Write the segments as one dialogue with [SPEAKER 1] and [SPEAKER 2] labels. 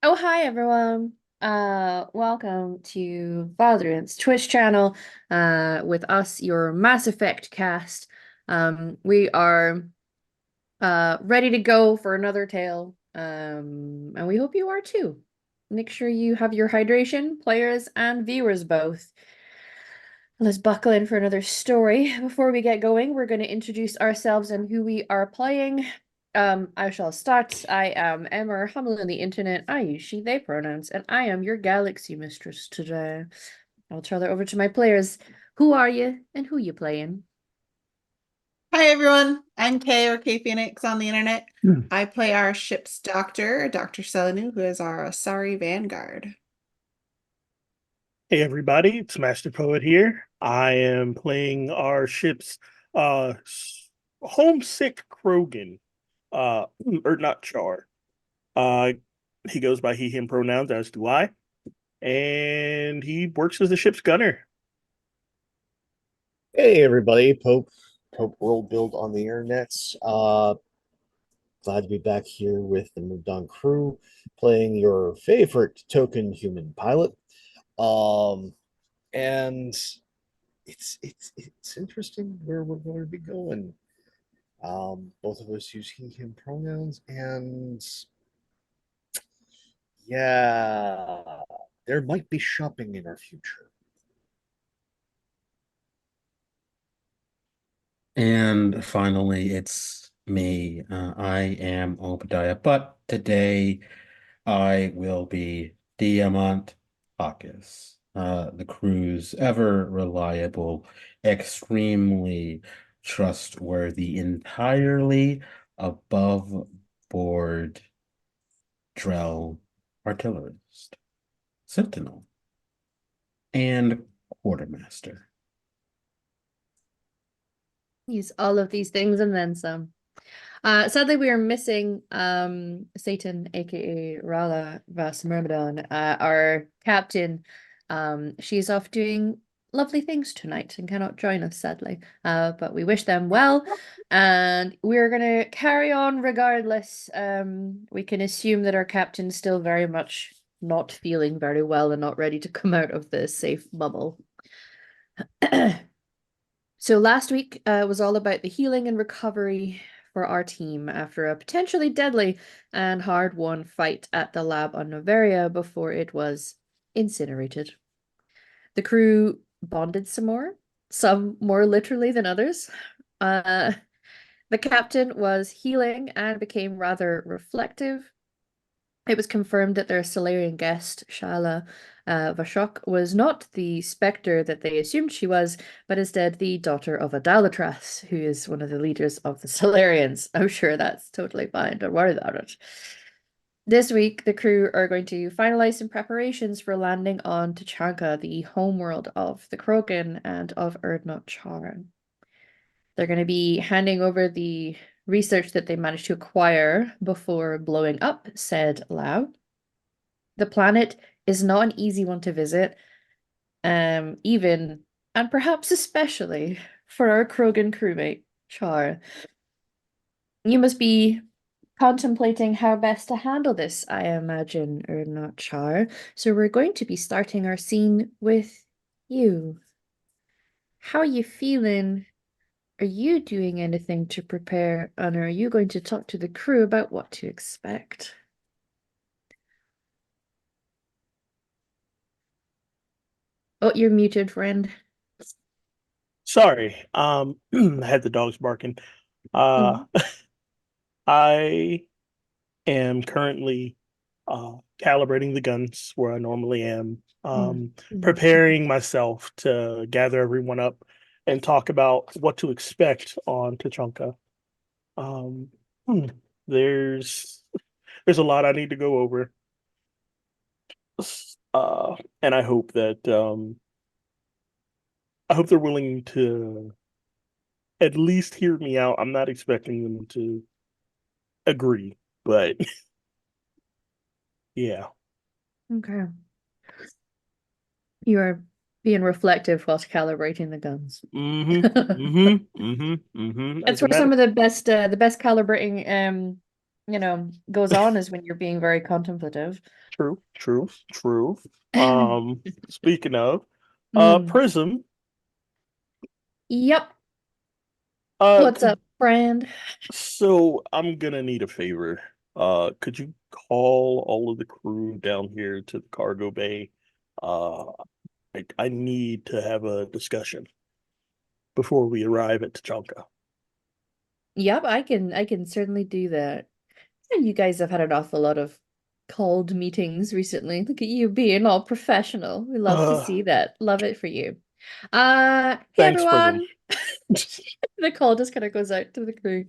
[SPEAKER 1] Oh, hi everyone. Welcome to Valdrianth's Twitch channel, with us, your Mass Effect cast. We are ready to go for another tale. And we hope you are too. Make sure you have your hydration, players and viewers both. Let's buckle in for another story. Before we get going, we're going to introduce ourselves and who we are playing. I shall start. I am Emmer, humble on the internet. I use she, they pronouns, and I am your galaxy mistress today. I'll turn it over to my players. Who are you and who you playing?
[SPEAKER 2] Hi everyone, I'm Kay or Kay Phoenix on the internet.
[SPEAKER 3] Hmm.
[SPEAKER 2] I play our ship's doctor, Dr. Selenu, who is our Asari Vanguard.
[SPEAKER 3] Hey everybody, it's Master Poet here. I am playing our ship's homesick Krogan, or not Char. Uh he goes by he him pronouns, as do I, and he works as the ship's gunner.
[SPEAKER 4] Hey everybody, Pope World Build on the internet. Glad to be back here with the Moved On crew, playing your favorite token human pilot. Um, and it's interesting where we're going to be going. Both of us use he/him pronouns, and yeah, there might be shopping in our future.
[SPEAKER 5] And finally, it's me. I am Obadiah, but today I will be Diamant Hawkes, the crew's ever reliable, extremely trustworthy, entirely above board Drell artillerist, sentinel, and quartermaster.
[SPEAKER 1] Use all of these things and then some. Sadly, we are missing Satan, aka Rala Vas Myrmidon, our captain. She's off doing lovely things tonight and cannot join us, sadly. But we wish them well, and we're gonna carry on regardless. We can assume that our captain's still very much not feeling very well and not ready to come out of the safe bubble. So last week was all about the healing and recovery for our team after a potentially deadly and hard-won fight at the lab on Noveria before it was incinerated. The crew bonded some more literally than others. Uh, the captain was healing and became rather reflective. It was confirmed that their Solarian guest, Shala Vashok, was not the spectre that they assumed she was, but instead the daughter of Adalatras, who is one of the leaders of the Solarians. I'm sure that's totally fine. Don't worry about it. This week, the crew are going to finalize some preparations for landing on Tachanka, the homeworld of the Krogan and of Erdnot Charan. They're going to be handing over the research that they managed to acquire before blowing up said lab. The planet is not an easy one to visit, even and perhaps especially for our Krogan crewmate, Char. You must be contemplating how best to handle this, I imagine, or not, Char. So we're going to be starting our scene with you. How are you feeling? Are you doing anything to prepare, and are you going to talk to the crew about what to expect? Oh, you're muted, friend.
[SPEAKER 3] Sorry, I had the dogs barking. Uh,
[SPEAKER 1] Mhm.
[SPEAKER 3] I am currently calibrating the guns where I normally am,
[SPEAKER 1] Mm, mm,
[SPEAKER 3] preparing myself to gather everyone up and talk about what to expect on Tachanka. Um, hmm, there's there's a lot I need to go over, and I hope they're willing to at least hear me out. I'm not expecting them to agree, but yeah.
[SPEAKER 1] Okay. You are being reflective whilst calibrating the guns.
[SPEAKER 3] Mm-hmm. Mm-hmm. Mm-hmm. Mm-hmm.
[SPEAKER 1] It's
[SPEAKER 3] As a
[SPEAKER 1] where some
[SPEAKER 3] matter
[SPEAKER 1] of the best calibrating goes on is when you're being very contemplative.
[SPEAKER 3] True, true, true. Speaking of,
[SPEAKER 1] Mm.
[SPEAKER 3] Prism,
[SPEAKER 1] Yep.
[SPEAKER 3] uh,
[SPEAKER 1] What's
[SPEAKER 3] could
[SPEAKER 1] up, friend?
[SPEAKER 3] so I'm gonna need a favor. Could you call all of the crew down here to the cargo bay? Uh, I need to have a discussion before we arrive at Tachanka.
[SPEAKER 1] Yep, I can certainly do that. And you guys have had an awful lot of called meetings recently. Look at you being all professional. We love to
[SPEAKER 3] Uh,
[SPEAKER 1] see that. Love it for you. Hey
[SPEAKER 3] Thanks, Prism.
[SPEAKER 1] everyone. The call just kind of goes out to the crew.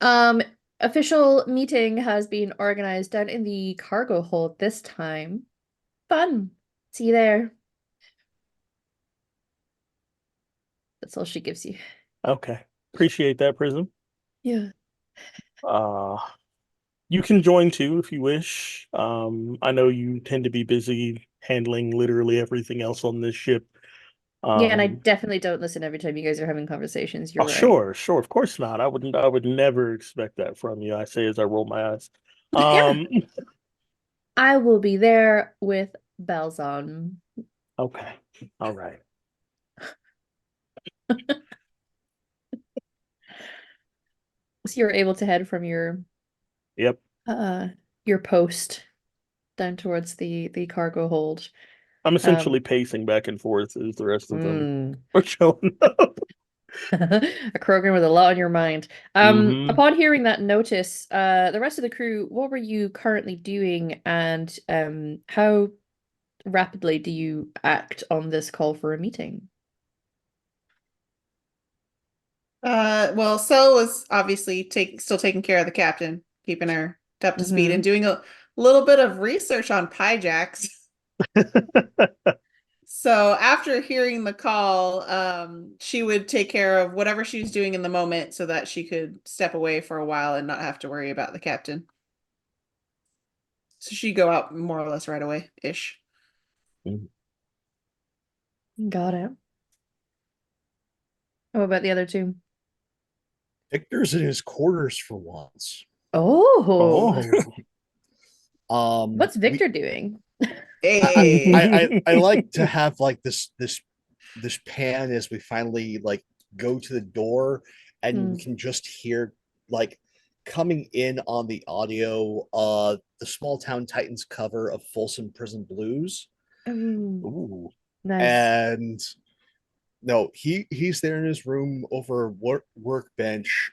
[SPEAKER 1] Um, Official meeting has been organized down in the cargo hold this time. Fun. See you there. That's all she gives you.
[SPEAKER 3] Okay, appreciate that, Prism.
[SPEAKER 1] Yeah.
[SPEAKER 3] Uh, you can join too if you wish. I know you tend to be busy handling literally everything else on this ship.
[SPEAKER 1] Yeah, and I
[SPEAKER 3] Um,
[SPEAKER 1] definitely don't listen every time you guys are having conversations. You're
[SPEAKER 3] oh,
[SPEAKER 1] right.
[SPEAKER 3] sure, sure, of course not. I would never expect that from you. I say as I roll my eyes.
[SPEAKER 1] Yeah.
[SPEAKER 3] Um,
[SPEAKER 1] I will be there with bells on.
[SPEAKER 3] okay, all right.
[SPEAKER 1] So you're able to head from
[SPEAKER 3] Yep,
[SPEAKER 1] uh your post down towards the cargo hold.
[SPEAKER 3] I'm
[SPEAKER 1] Um
[SPEAKER 3] essentially pacing back and forth as the rest of them
[SPEAKER 1] mm.
[SPEAKER 3] are showing up.
[SPEAKER 1] A Krogan with a lot on your mind.
[SPEAKER 3] Hmm.
[SPEAKER 1] Upon hearing that notice, the rest of the crew, what were you currently doing, and how rapidly do you act on this call for a meeting?
[SPEAKER 2] Well, Sel was obviously still taking care of the captain, keeping her up to speed, and
[SPEAKER 1] Mm-hmm.
[SPEAKER 2] doing a little bit of research on Pyjax. So after hearing the call, she would take care of whatever she was doing in the moment so that she could step away for a while and not have to worry about the captain. So she'd go out more or less right away ish.
[SPEAKER 1] Got it. What about the other two?
[SPEAKER 4] Victor's in his quarters for once.
[SPEAKER 1] Oh,
[SPEAKER 3] Oh.
[SPEAKER 1] what's
[SPEAKER 4] We
[SPEAKER 1] Victor doing?
[SPEAKER 2] Hey.
[SPEAKER 4] I like to have like this pan as we finally like go to the door, and we
[SPEAKER 1] Hmm.
[SPEAKER 4] can just hear like coming in on the audio the Small Town Titans cover of Folsom Prison Blues.
[SPEAKER 1] Oh,
[SPEAKER 3] Ooh.
[SPEAKER 1] nice.
[SPEAKER 4] And no, he's there in his room over a workbench,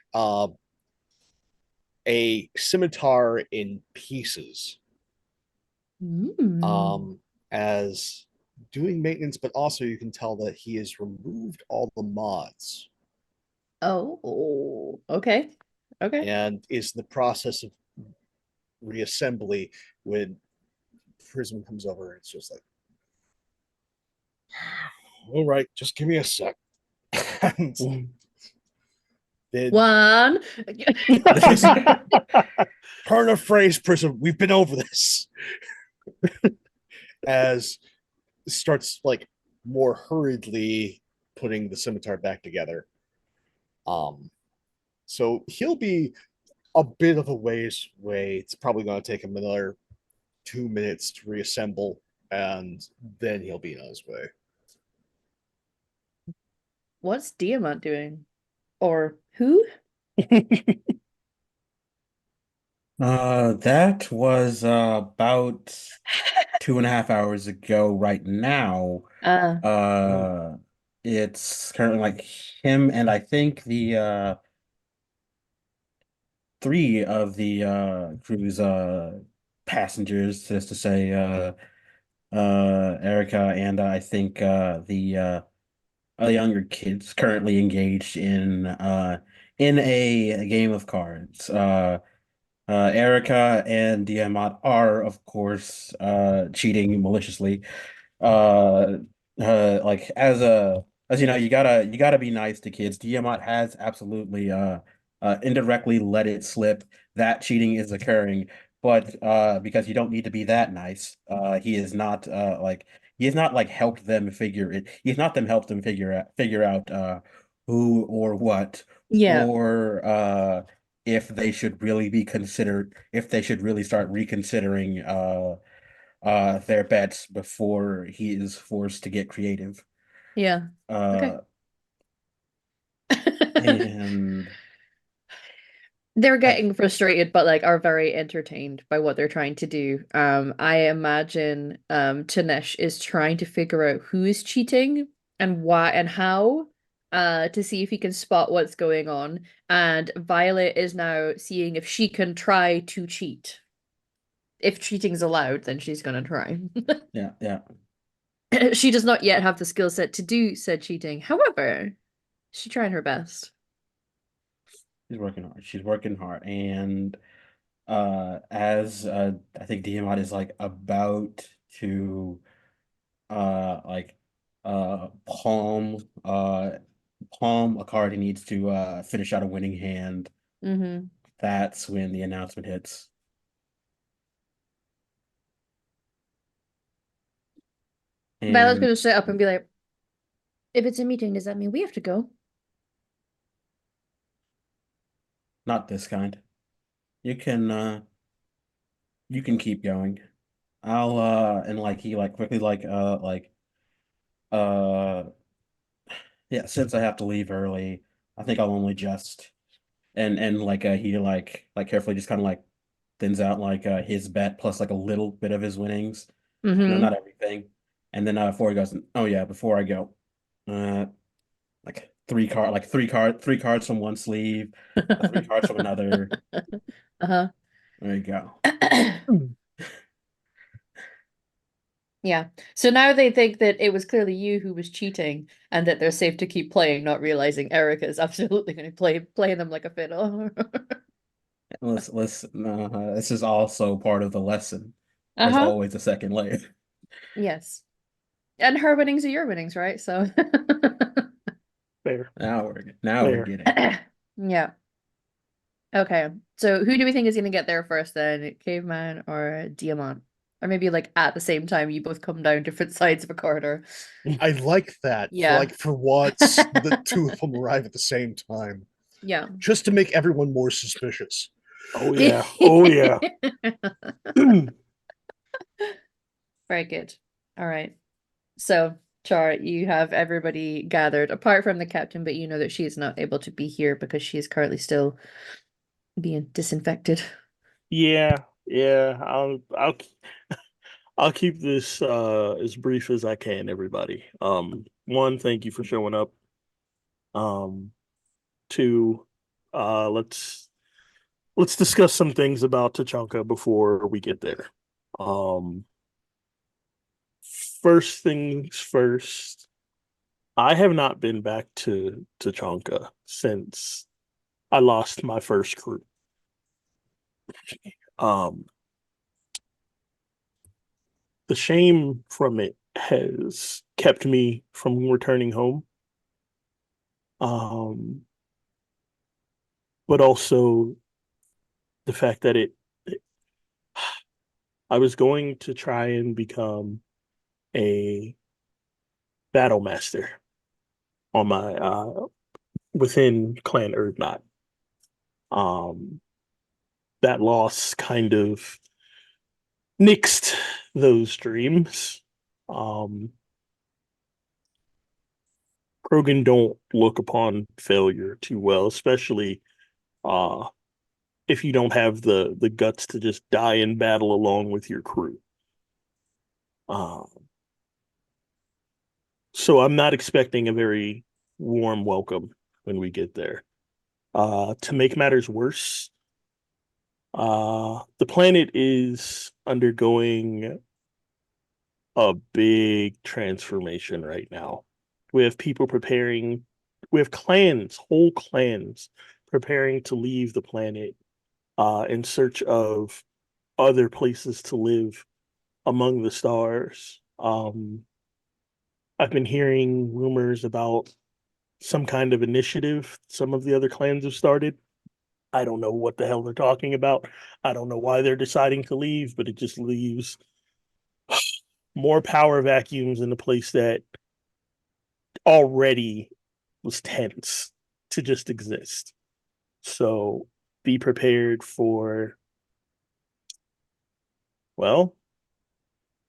[SPEAKER 4] a scimitar in pieces,
[SPEAKER 1] Mm.
[SPEAKER 4] um as doing maintenance, but also you can tell that he has removed all the mods
[SPEAKER 1] Oh, okay. Okay.
[SPEAKER 4] and is in the process of reassembly. When Prism comes over, it's just like, all right, just give me a sec. And then
[SPEAKER 1] One.
[SPEAKER 4] turn of phrase, Prism, we've been over this. As starts like more hurriedly putting the scimitar back together. Um, so he'll be a bit of a ways away. It's probably going to take him another 2 minutes to reassemble, and then he'll be on his way.
[SPEAKER 1] What's Diamant doing? Or who?
[SPEAKER 5] That was about 2.5 hours ago. Right now,
[SPEAKER 1] Uh,
[SPEAKER 4] Oh,
[SPEAKER 5] uh, it's currently like him and I think the three of the crew's passengers, just to say, Erica and I think the younger kids currently engaged in a game of cards. Erica and Diamant are, of course, cheating maliciously. Uh, like as you know, you gotta be nice to kids. Diamant has absolutely indirectly let it slip that cheating is occurring, but because you don't need to be that nice, he is not he has not like helped them figure it. He's not them helped them figure out who or what
[SPEAKER 1] yeah.
[SPEAKER 5] or if they should really be considered, if they should really start reconsidering their bets before he is forced to get creative.
[SPEAKER 1] Yeah. Okay.
[SPEAKER 5] Uh and
[SPEAKER 1] They're
[SPEAKER 5] like
[SPEAKER 1] getting frustrated, but like are very entertained by what they're trying to do. I imagine Tanesh is trying to figure out who is cheating and why and how, to see if he can spot what's going on. And Violet is now seeing if she can try to cheat. If cheating's allowed, then she's gonna try.
[SPEAKER 5] yeah.
[SPEAKER 1] She does not yet have the skill set to do said cheating. However, she's trying her best.
[SPEAKER 5] She's working hard. She's working hard. And as I think Diamond is like about to like palm a card he needs to finish out a winning hand.
[SPEAKER 1] Mm-hmm.
[SPEAKER 5] That's when the announcement hits.
[SPEAKER 1] Violet's
[SPEAKER 5] And
[SPEAKER 1] gonna sit up and be like, if it's a meeting, does that mean we have to go?
[SPEAKER 5] not this kind. You can keep going. I'll and like he like quickly uh yeah, since I have to leave early, I think I'll only just and like he like carefully just kind of like thins out like his bet plus like a little bit of his winnings. No,
[SPEAKER 1] Mm-hmm.
[SPEAKER 5] not everything. And then before he goes, oh yeah, before I go, uh like three cards from one sleeve, three cards from another.
[SPEAKER 1] Uh-huh.
[SPEAKER 5] There you go.
[SPEAKER 1] Yeah. So now they think that it was clearly you who was cheating and that they're safe to keep playing, not realizing Erica is absolutely going to play them like a fiddle.
[SPEAKER 5] Let's this is also part of the lesson. There's
[SPEAKER 1] Uh-huh.
[SPEAKER 5] always a second layer.
[SPEAKER 1] Yes. And her winnings are your winnings, right? So
[SPEAKER 3] Fair.
[SPEAKER 5] Now we're
[SPEAKER 3] Fair.
[SPEAKER 5] getting.
[SPEAKER 1] yeah. Okay. So who do we think is going to get there first then? Caveman or Diamant? Or maybe like at the same time you both come down different sides of a corridor.
[SPEAKER 4] I like that.
[SPEAKER 1] Yeah.
[SPEAKER 4] Like for once, the two of them arrive at the same time,
[SPEAKER 1] Yeah.
[SPEAKER 4] just to make everyone more suspicious.
[SPEAKER 3] Oh yeah. Oh yeah.
[SPEAKER 1] Very good. All right. So, Char, you have everybody gathered apart from the captain, but you know that she is not able to be here because she is currently still being disinfected.
[SPEAKER 3] Yeah. Yeah. I'll keep this as brief as I can, everybody. One, thank you for showing up. Two, let's discuss some things about Tachanka before we get there. Um, First things first, I have not been back to Tachanka since I lost my first crew. Um, the shame from it has kept me from returning home. Um, but also the fact that I was going to try and become a battle master on my within Clan Erdnot. Um, that loss kind of nixed those dreams. Um, Krogan don't look upon failure too well, especially uh, if you don't have the guts to just die in battle along with your crew. Um, so I'm not expecting a very warm welcome when we get there. To make matters worse, the planet is undergoing a big transformation right now. We have people preparing, we have clans, whole clans preparing to leave the planet in search of other places to live among the stars. I've been hearing rumors about some kind of initiative some of the other clans have started. I don't know what the hell they're talking about. I don't know why they're deciding to leave, but it just leaves more power vacuums in a place that already was tense to just exist. So be prepared for, well,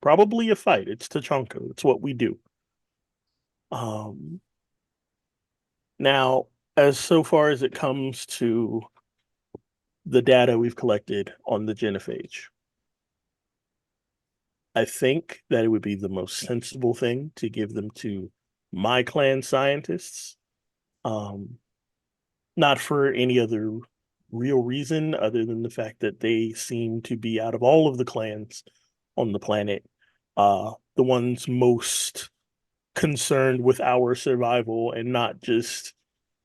[SPEAKER 3] probably a fight. It's Tachanka. It's what we do. Um, Now, as so far as it comes to the data we've collected on the genophage, I think that it would be the most sensible thing to give them to my clan scientists. Um, Not for any other real reason other than the fact that they seem to be, out of all of the clans on the planet, the ones most concerned with our survival and not just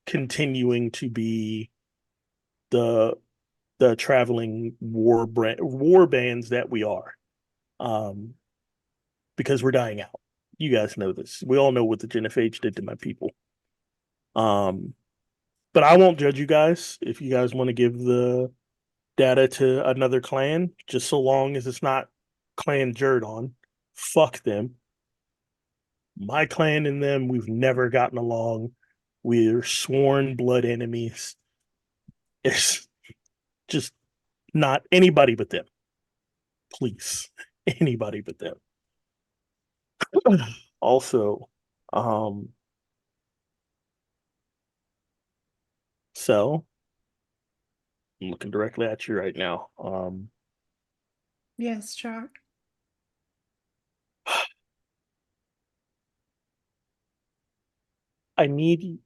[SPEAKER 3] continuing to be the traveling war bands that we are. Um, because we're dying out. You guys know this. We all know what the genophage did to my people. Um, but I won't judge you guys if you guys want to give the data to another clan, just so long as it's not Clan Jerdon. Fuck them. My clan and them, we've never gotten along. We're sworn blood enemies. It's just not anybody but them. Please. Anybody but them. Also, um, so I'm looking directly at you right now.
[SPEAKER 2] Yes, Chalk.
[SPEAKER 3] I need,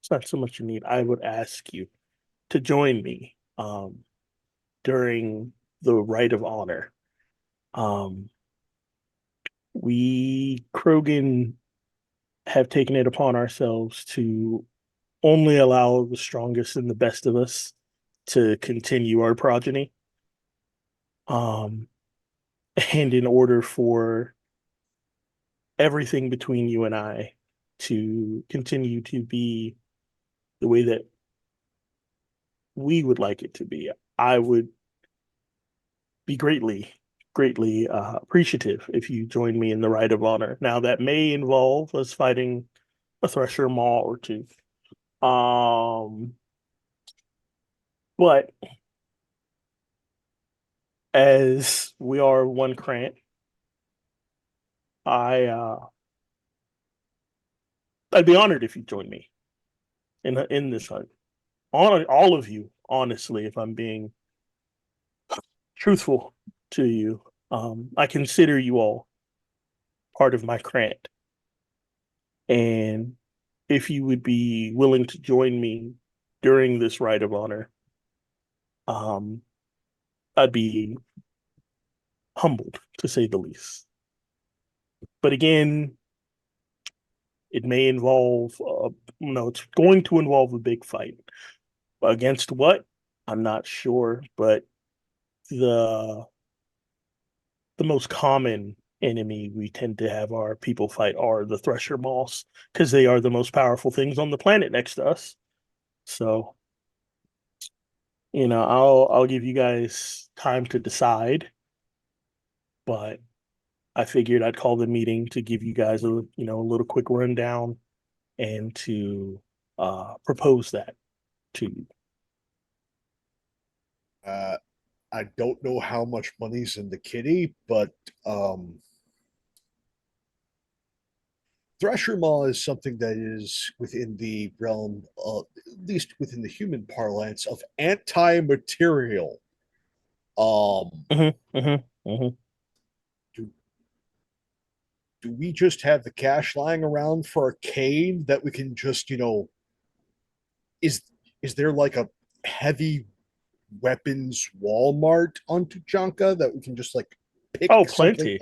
[SPEAKER 3] it's not so much you need, I would ask you to join me during the rite of honor. Um, we, Krogan, have taken it upon ourselves to only allow the strongest and the best of us to continue our progeny. Um, and in order for everything between you and I to continue to be the way that we would like it to be, I would be greatly appreciative if you join me in the rite of honor. Now, that may involve us fighting a Thresher Maw or two. But as we are one Krant, I I'd be honored if you join me in this hunt. All of you, honestly, if I'm being truthful to you, I consider you all part of my Krant. And if you would be willing to join me during this rite of honor, um, I'd be humbled to say the least. But again, it may involve, no, it's going to involve a big fight. Against what? I'm not sure, but the the most common enemy we tend to have our people fight are the Thresher Moths because they are the most powerful things on the planet next to us. So, I'll give you guys time to decide, but I figured I'd call the meeting to give you guys a little quick rundown and to propose that to you.
[SPEAKER 4] I don't know how much money's in the kitty, but Thresher Maw is something that is within the realm, at least within the human parlance, of anti-material.
[SPEAKER 3] Mm-hmm, mm-hmm, mm-hmm.
[SPEAKER 4] Do, do we just have the cash lying around for a cane that we can just, is is there like a heavy weapons Walmart on Tuchanka that we can just like pick
[SPEAKER 3] Oh,
[SPEAKER 4] something?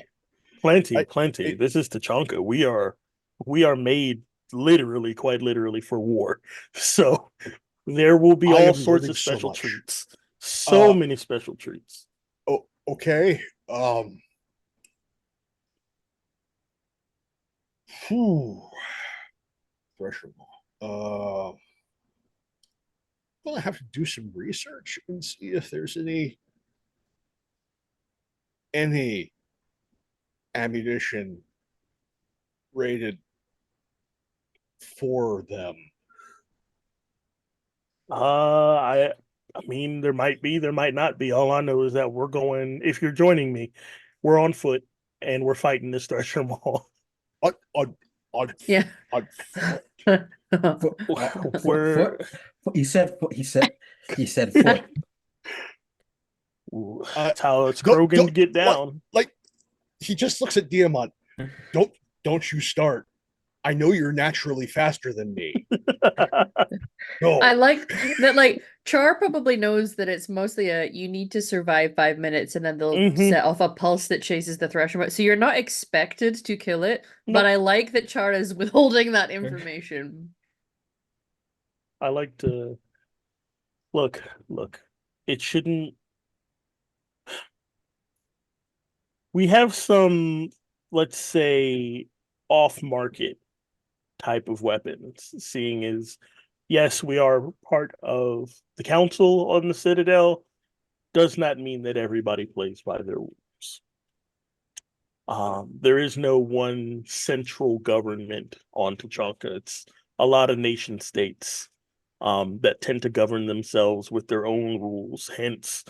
[SPEAKER 3] plenty,
[SPEAKER 4] I,
[SPEAKER 3] plenty.
[SPEAKER 4] it,
[SPEAKER 3] This is Tachanka. We are made literally, quite literally, for war. So there will be
[SPEAKER 4] I
[SPEAKER 3] all
[SPEAKER 4] am
[SPEAKER 3] sorts
[SPEAKER 4] learning
[SPEAKER 3] of
[SPEAKER 4] so
[SPEAKER 3] special
[SPEAKER 4] much.
[SPEAKER 3] treats. So
[SPEAKER 4] Uh,
[SPEAKER 3] many special treats.
[SPEAKER 4] oh, okay. Whew. Threshold. Well, I have to do some research and see if there's any ammunition rated for them.
[SPEAKER 3] I I mean, there might be, there might not be. All I know is that we're going, if you're joining me, we're on foot and we're fighting this Thresher Mall.
[SPEAKER 4] On
[SPEAKER 1] Yeah.
[SPEAKER 4] foot.
[SPEAKER 3] We're
[SPEAKER 5] He said foot. He said foot.
[SPEAKER 3] Ooh, that's how it's
[SPEAKER 4] Don't-
[SPEAKER 3] Krogan to get
[SPEAKER 4] like-
[SPEAKER 3] down.
[SPEAKER 4] Like he just looks at Diamond. Don't you start. I know you're naturally faster than me. No.
[SPEAKER 1] I like that, like, Char probably knows that it's mostly you need to survive 5 minutes and then they'll
[SPEAKER 3] Mhm.
[SPEAKER 1] set off a pulse that chases the Thresher. So you're not expected to kill it, but
[SPEAKER 3] Nope.
[SPEAKER 1] I like that Char is withholding that information.
[SPEAKER 3] I like to look. It shouldn't. We have some, let's say, off-market type of weapons. Seeing as, yes, we are part of the council on the Citadel, does not mean that everybody plays by their rules. There is no one central government on Tuchanka. It's a lot of nation states that tend to govern themselves with their own rules. Hence,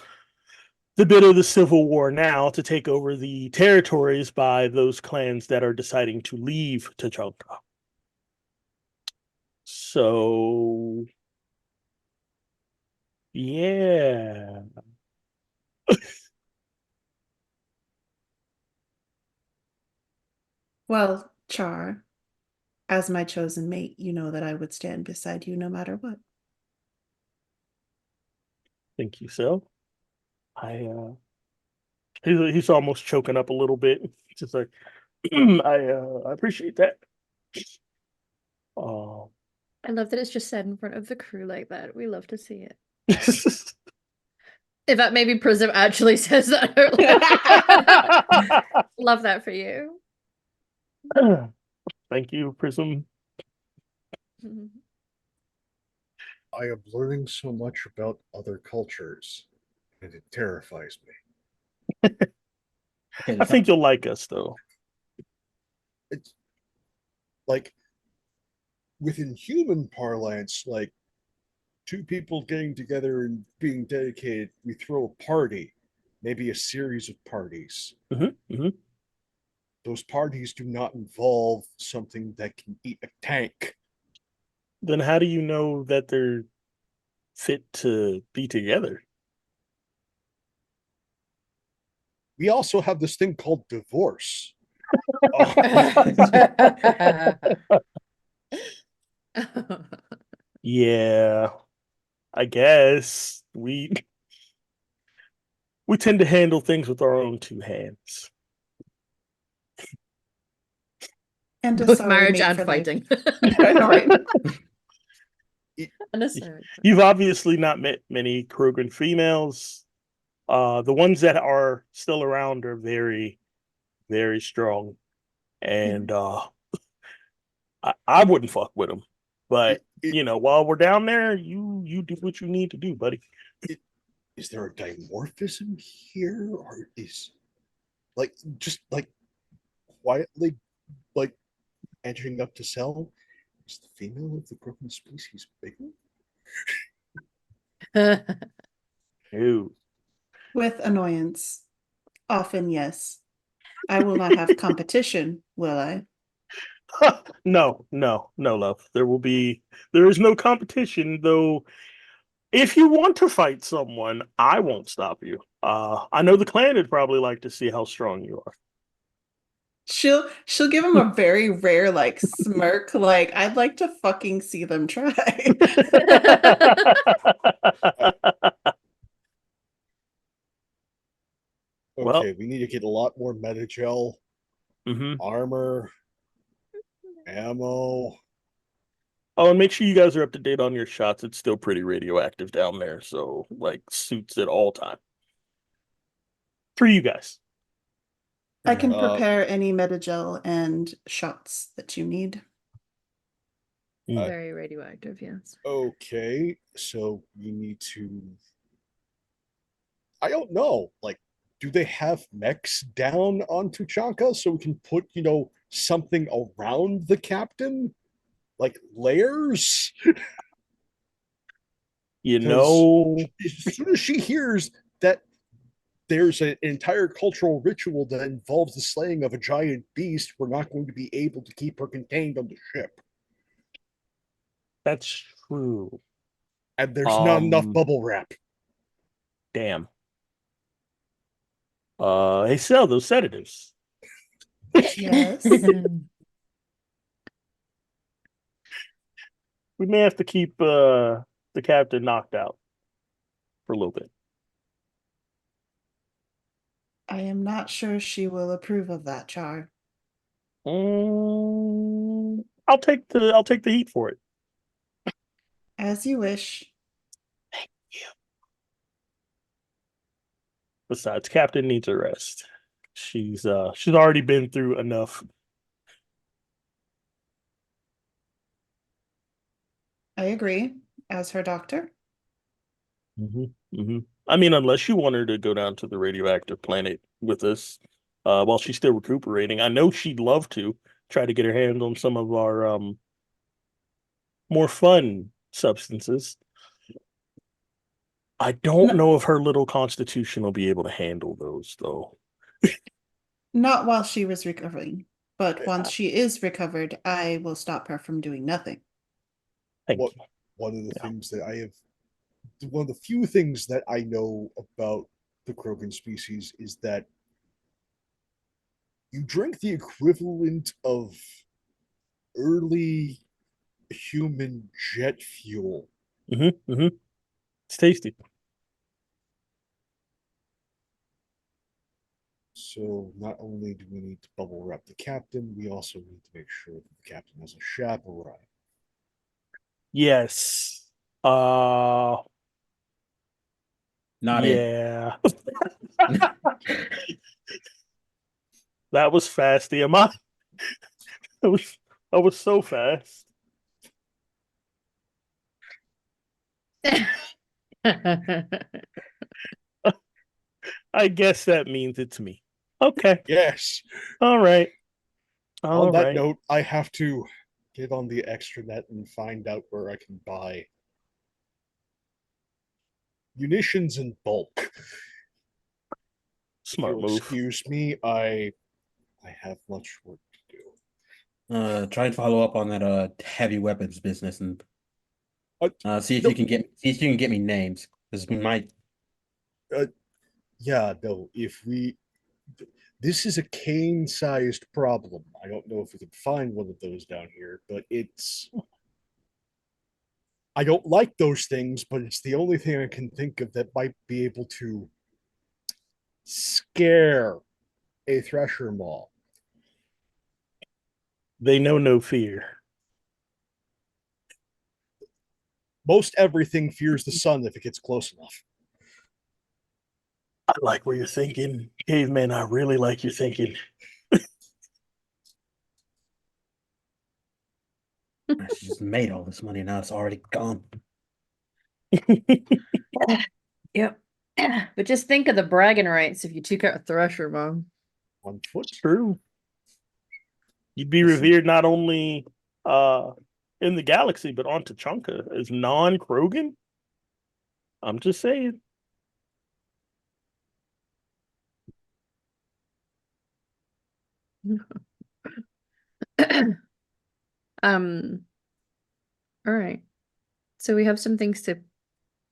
[SPEAKER 3] the bit of the civil war now to take over the territories by those clans that are deciding to leave Tuchanka. So, yeah.
[SPEAKER 2] Well, Char, as my chosen mate, you know that I would stand beside you no matter what.
[SPEAKER 3] Think you so? I he's almost choking up a little bit. Just like I appreciate that. Oh.
[SPEAKER 1] I love that it's just said in front of the crew like that. We love to see it. In fact, maybe Prism actually says that earlier. Love that for you.
[SPEAKER 3] Thank you, Prism.
[SPEAKER 1] Mhm.
[SPEAKER 4] I am learning so much about other cultures, and it terrifies me.
[SPEAKER 5] Okay,
[SPEAKER 3] I think you'll like us though.
[SPEAKER 4] It's like within human parlance, like two people getting together and being dedicated, we throw a party, maybe a series of parties.
[SPEAKER 3] Mm-hmm.
[SPEAKER 4] Those parties do not involve something that can eat a tank.
[SPEAKER 3] Then how do you know that they're fit to be together?
[SPEAKER 4] We also have this thing called divorce.
[SPEAKER 3] Yeah, I guess we tend to handle things with our own two hands.
[SPEAKER 2] And a
[SPEAKER 1] Both
[SPEAKER 2] sorry
[SPEAKER 1] marriage
[SPEAKER 2] mate
[SPEAKER 1] and
[SPEAKER 2] for life.
[SPEAKER 1] fighting.
[SPEAKER 2] I know, right?
[SPEAKER 1] And a sorry.
[SPEAKER 3] You've obviously not met many Krogan females. The ones that are still around are very, very strong, and I wouldn't fuck with them. But while we're down there, you do what you need to do, buddy.
[SPEAKER 4] Is there a dimorphism here, or is like just like quietly like edging up to sell? Is the female of the broken species bigger?
[SPEAKER 3] Ew.
[SPEAKER 2] With annoyance. Often, yes. I will not have competition, will I?
[SPEAKER 3] No, love. There is no competition, though. If you want to fight someone, I won't stop you. I know the clan would probably like to see how strong you are.
[SPEAKER 2] She'll give him a very rare like smirk, like I'd like to fucking see them try.
[SPEAKER 3] Well,
[SPEAKER 4] Okay, we need to get a lot more metagel,
[SPEAKER 3] mhm.
[SPEAKER 4] armor, ammo.
[SPEAKER 3] Oh, and make sure you guys are up to date on your shots. It's still pretty radioactive down there, so like suits at all time. For you guys.
[SPEAKER 2] I can
[SPEAKER 4] Uh,
[SPEAKER 2] prepare any metagel and shots that you need.
[SPEAKER 1] Very radioactive, yes.
[SPEAKER 4] Okay, so you need to. I don't know. Like, do they have mechs down on Tuchanka so we can put, something around the captain? Like layers?
[SPEAKER 3] You
[SPEAKER 4] 'Cause
[SPEAKER 3] know,
[SPEAKER 4] as soon as she hears that there's an entire cultural ritual that involves the slaying of a giant beast, we're not going to be able to keep her contained on the ship.
[SPEAKER 3] that's true.
[SPEAKER 4] And there's not enough
[SPEAKER 3] Um,
[SPEAKER 4] bubble wrap.
[SPEAKER 3] damn. They sell those sedatives.
[SPEAKER 2] Yes.
[SPEAKER 3] We may have to keep the captain knocked out for a little bit.
[SPEAKER 2] I am not sure she will approve of that, Char.
[SPEAKER 3] I'll take the heat for it.
[SPEAKER 2] As you wish.
[SPEAKER 3] Besides, Captain needs a rest. She's already been through enough.
[SPEAKER 2] I agree. As her doctor.
[SPEAKER 3] I mean, unless you want her to go down to the radioactive planet with us while she's still recuperating. I know she'd love to try to get her hands on some of our more fun substances. I don't know if her little constitution will be able to handle those, though.
[SPEAKER 2] Not while she was recovering. But once she is recovered, I will stop her from doing nothing.
[SPEAKER 3] Thank you.
[SPEAKER 4] One of the things that I have, one of the few things that I know about the Krogan species is that you drink the equivalent of early human jet fuel.
[SPEAKER 3] It's tasty.
[SPEAKER 4] So not only do we need to bubble wrap the captain, we also need to make sure that the captain has a chaperone.
[SPEAKER 3] Yes.
[SPEAKER 5] Not
[SPEAKER 3] yeah. That was fast, the amount. That was so fast. I guess that means it's me. Okay.
[SPEAKER 4] Yes.
[SPEAKER 3] All right. All
[SPEAKER 4] On that
[SPEAKER 3] right.
[SPEAKER 4] note, I have to get on the extranet and find out where I can buy munitions in bulk. If
[SPEAKER 3] Smart
[SPEAKER 4] you'll
[SPEAKER 3] move.
[SPEAKER 4] excuse me, I have much work to do.
[SPEAKER 5] Try and follow up on that heavy weapons business and see if
[SPEAKER 4] no,
[SPEAKER 5] you can get me names because we might.
[SPEAKER 4] yeah, no, if we this is a cane-sized problem. I don't know if we can find one of those down here, but it's I don't like those things, but it's the only thing I can think of that might be able to scare a thresher maw.
[SPEAKER 3] They know no fear.
[SPEAKER 4] Most everything fears the sun if it gets close enough.
[SPEAKER 3] I like what you're thinking, caveman. I really like your thinking.
[SPEAKER 5] She just made all this money. Now it's already gone.
[SPEAKER 1] Yep. But just think of the bragging rights if you took out a thresher, Mom.
[SPEAKER 4] On foot.
[SPEAKER 3] True. You'd be
[SPEAKER 5] Listen.
[SPEAKER 3] revered not only in the galaxy, but on Tachanka as non-Krogan. I'm just saying.
[SPEAKER 1] Um, all right. So we have some things to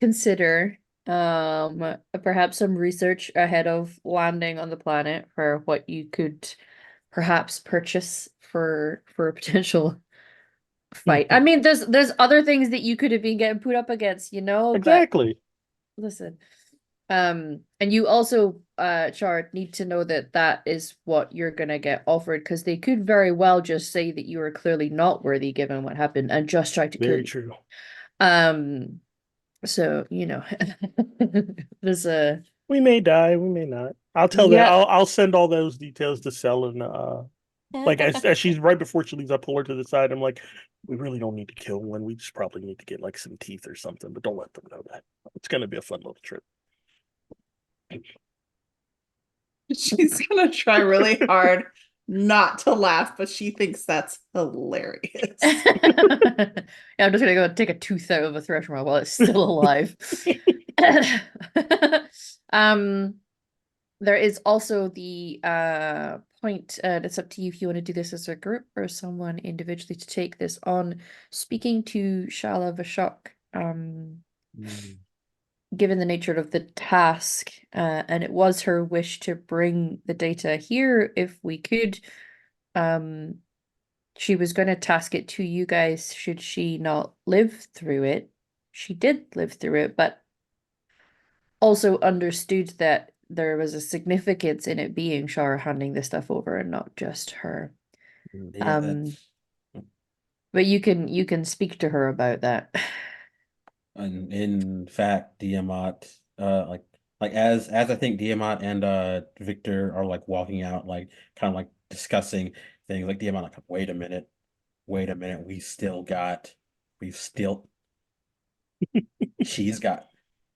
[SPEAKER 1] consider. Perhaps some research ahead of landing on the planet for what you could perhaps purchase for a potential fight. I mean, there's other things that you could have been getting put up against, you know, but
[SPEAKER 3] Exactly.
[SPEAKER 1] listen. And you also, Chard, need to know that that is what you're gonna get offered because they could very well just say that you are clearly not worthy given what happened and just try to kill
[SPEAKER 3] Very
[SPEAKER 1] you.
[SPEAKER 3] true.
[SPEAKER 1] So you know, there's a
[SPEAKER 3] We may die, we may not. I'll tell that.
[SPEAKER 1] yeah.
[SPEAKER 3] I'll send all those details to Sel and like as she's right before she leaves, I pull her to the side. I'm like, we really don't need to kill one. We just probably need to get like some teeth or something, but don't let them know that. It's gonna be a fun little trip.
[SPEAKER 2] She's gonna try really hard not to laugh, but she thinks that's hilarious.
[SPEAKER 1] Yeah, I'm just gonna go take a tooth out of a threshold while it's still alive. Um, there is also the point, it's up to you if you want to do this as a group or someone individually to take this on. Speaking to Shala Vashok, given the nature of the task, and it was her wish to bring the data here if we could, she was going to task it to you guys should she not live through it. She did live through it, but also understood that there was a significance in it being Shara handing this stuff over and not just her.
[SPEAKER 5] Yeah, that's
[SPEAKER 1] But you can speak to her about that.
[SPEAKER 5] and in fact, Diamant, like as I think Diamant and Victor are like walking out, like kind of like discussing things, like Diamant, like, wait a minute, we've still she's got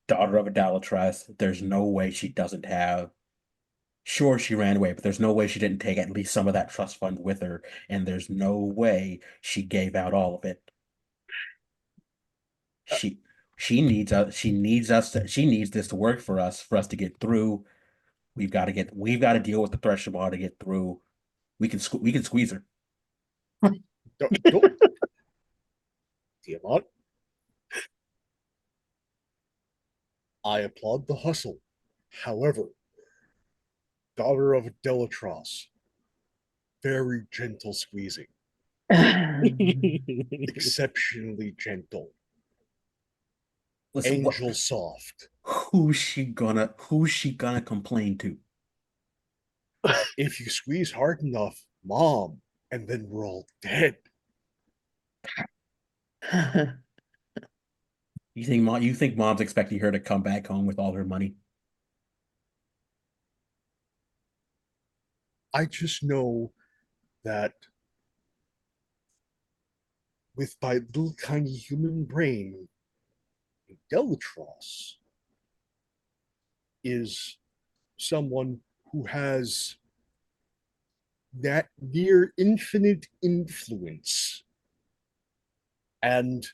[SPEAKER 5] daughter of a Dalatrass. There's no way she doesn't have. Sure, she ran away, but there's no way she didn't take at least some of that trust fund with her, and there's no way she gave out all of it. She she needs this to work for us to get through. We've got to deal with the threshold to get through. We can squeeze her.
[SPEAKER 4] Don't, Tiamat, I applaud the hustle. However, daughter of Delatros, very gentle squeezing, exceptionally gentle,
[SPEAKER 5] Listen,
[SPEAKER 4] angel soft.
[SPEAKER 5] who's she gonna complain to?
[SPEAKER 4] If you squeeze hard enough, mom, and then we're all dead.
[SPEAKER 5] You think mom's expecting her to come back home with all her money?
[SPEAKER 4] I just know that with my little tiny human brain, Delatros is someone who has that near infinite influence and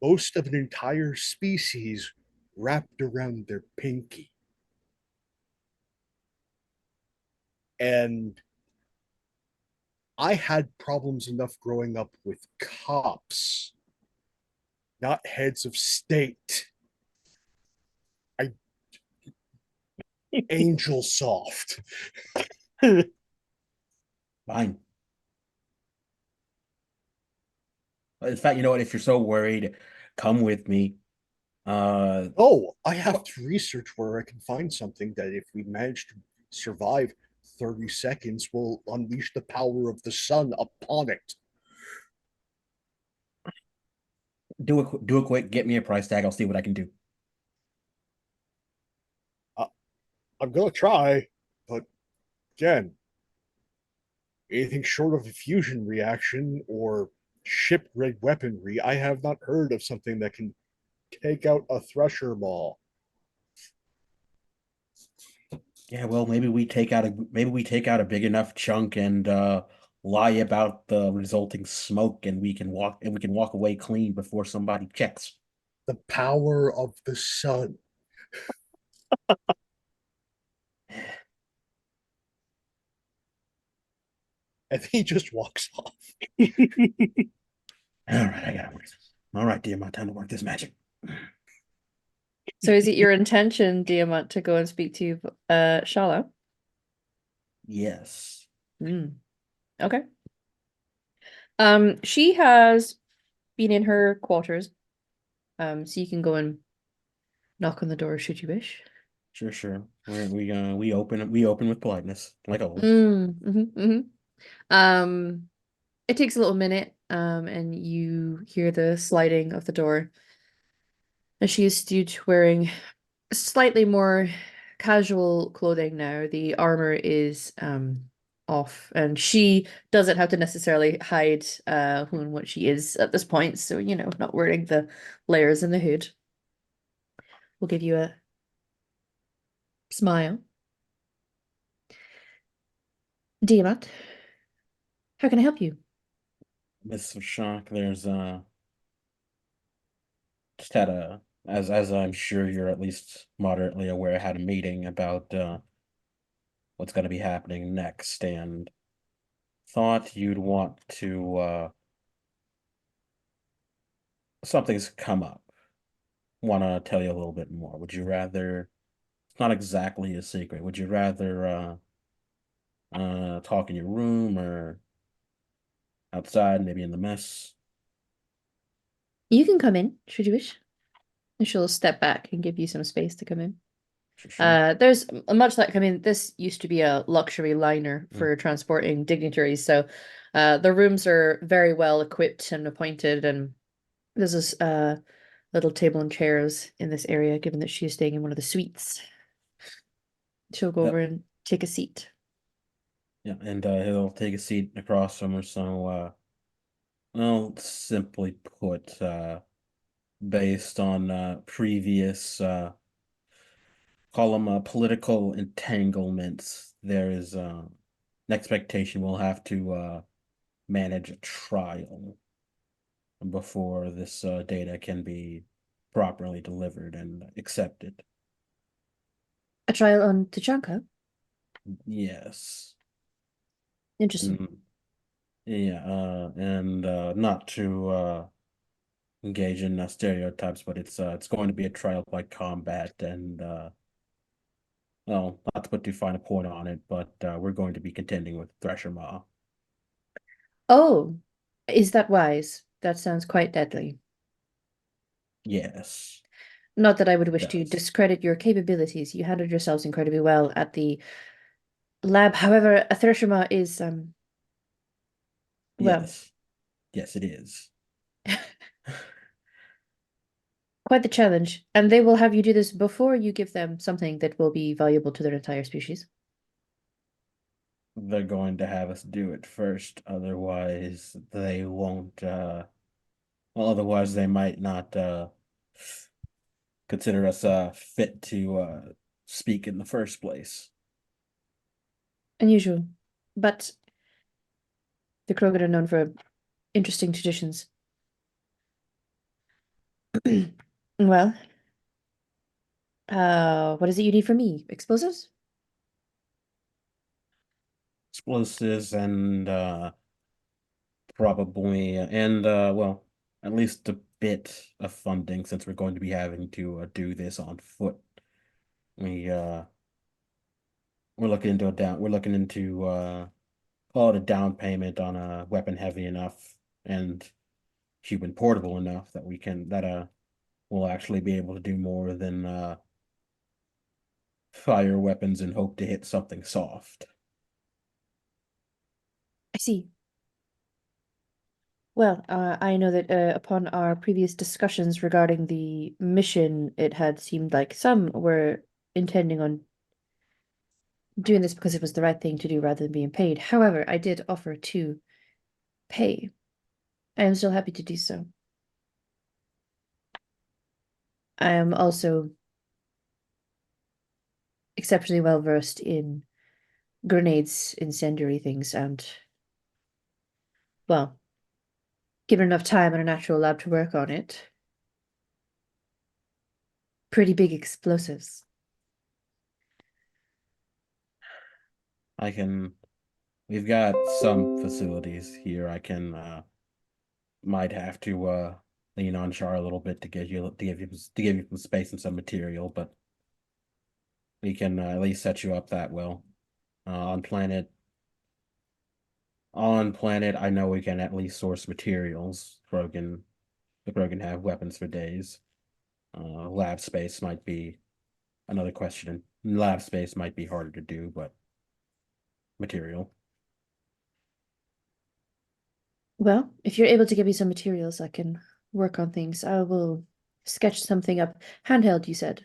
[SPEAKER 4] boast of an entire species wrapped around their pinky. And I had problems enough growing up with cops, not heads of state. I angel soft.
[SPEAKER 5] Fine. In fact, you know what? If you're so worried, come with me.
[SPEAKER 4] Oh, I have to research where I can find something that if we manage to survive 30 seconds will unleash the power of the sun upon it.
[SPEAKER 5] Do a quick, get me a price tag. I'll see what I can do.
[SPEAKER 4] I'm gonna try, but again, anything short of a fusion reaction or shipwreck weaponry, I have not heard of something that can take out a thresher maw.
[SPEAKER 5] Yeah, well, maybe we take out a big enough chunk and lie about the resulting smoke, and we can walk away clean before somebody checks.
[SPEAKER 4] The power of the sun. And he just walks off.
[SPEAKER 5] All right, I gotta work this. All right, dear, my time to work this magic.
[SPEAKER 1] So is it your intention, Diamant, to go and speak to Shala?
[SPEAKER 5] Yes.
[SPEAKER 1] Okay. She has been in her quarters. So you can go and knock on the door should you wish.
[SPEAKER 5] Sure. We open with politeness, like always.
[SPEAKER 1] It takes a little minute, and you hear the sliding of the door. And she is stood wearing slightly more casual clothing now. The armor is off, and she doesn't have to necessarily hide who and what she is at this point. So, you know, not wearing the layers in the hood. We'll give you a smile. Diamat, How can I help you?
[SPEAKER 5] Miss Shock, there's just had a as I'm sure you're at least moderately aware, had a meeting about what's going to be happening next, and thought you'd want to something's come up. Want to tell you a little bit more. Would you rather? It's not exactly a secret. Would you rather talk in your room or outside, maybe in the mess?
[SPEAKER 1] You can come in, should you wish. And she'll step back and give you some space to come in.
[SPEAKER 5] Sure.
[SPEAKER 1] There's much like, I mean, this used to be a luxury liner for transporting dignitaries, so the rooms are very well equipped and appointed, and there's this little table and chairs in this area, given that she is staying in one of the suites. She'll go
[SPEAKER 5] Yep.
[SPEAKER 1] over and take a seat.
[SPEAKER 5] Yeah, and he'll take a seat across from her. So, well, simply put, based on previous call them political entanglements, there is an expectation we'll have to manage a trial before this data can be properly delivered and accepted.
[SPEAKER 1] A trial on Tachanka?
[SPEAKER 5] Yes.
[SPEAKER 1] Interesting.
[SPEAKER 5] Yeah, and not to engage in stereotypes, but it's going to be a trial by combat, and well, not to put too fine a point on it, but we're going to be contending with Thresher Maw.
[SPEAKER 1] Oh, is that wise? That sounds quite deadly.
[SPEAKER 5] Yes,
[SPEAKER 1] Not that I would
[SPEAKER 5] it
[SPEAKER 1] wish to
[SPEAKER 5] does.
[SPEAKER 1] discredit your capabilities. You handled yourselves incredibly well at the lab. However, a Thresherma is, well,
[SPEAKER 5] Yes, it is.
[SPEAKER 1] quite the challenge. And they will have you do this before you give them something that will be valuable to their entire species.
[SPEAKER 5] They're going to have us do it first, otherwise they won't. Well, otherwise they might not consider us fit to speak in the first place.
[SPEAKER 1] Unusual. But the Krogan are known for interesting traditions. Well, what is it you need from me? Explosives?
[SPEAKER 5] Explosives and probably and well, at least a bit of funding since we're going to be having to do this on foot. We we're looking into call it a down payment on a weapon heavy enough and human portable enough that we can that will actually be able to do more than fire weapons and hope to hit something soft.
[SPEAKER 1] I see. Well, I know that upon our previous discussions regarding the mission, it had seemed like some were intending on doing this because it was the right thing to do rather than being paid. However, I did offer to pay. I am still happy to do so. I am also exceptionally well versed in grenades, incendiary things, and, well, given enough time in a natural lab to work on it, pretty big explosives.
[SPEAKER 5] I can We've got some facilities here. I can might have to lean on Char a little bit to give you some space and some material, but we can at least set you up that well. On planet, I know we can at least source materials. The Krogan have weapons for days. Lab space might be another question. Lab space might be harder to do, but material.
[SPEAKER 1] Well, if you're able to give me some materials, I can work on things. I will sketch something up. Handheld, you said.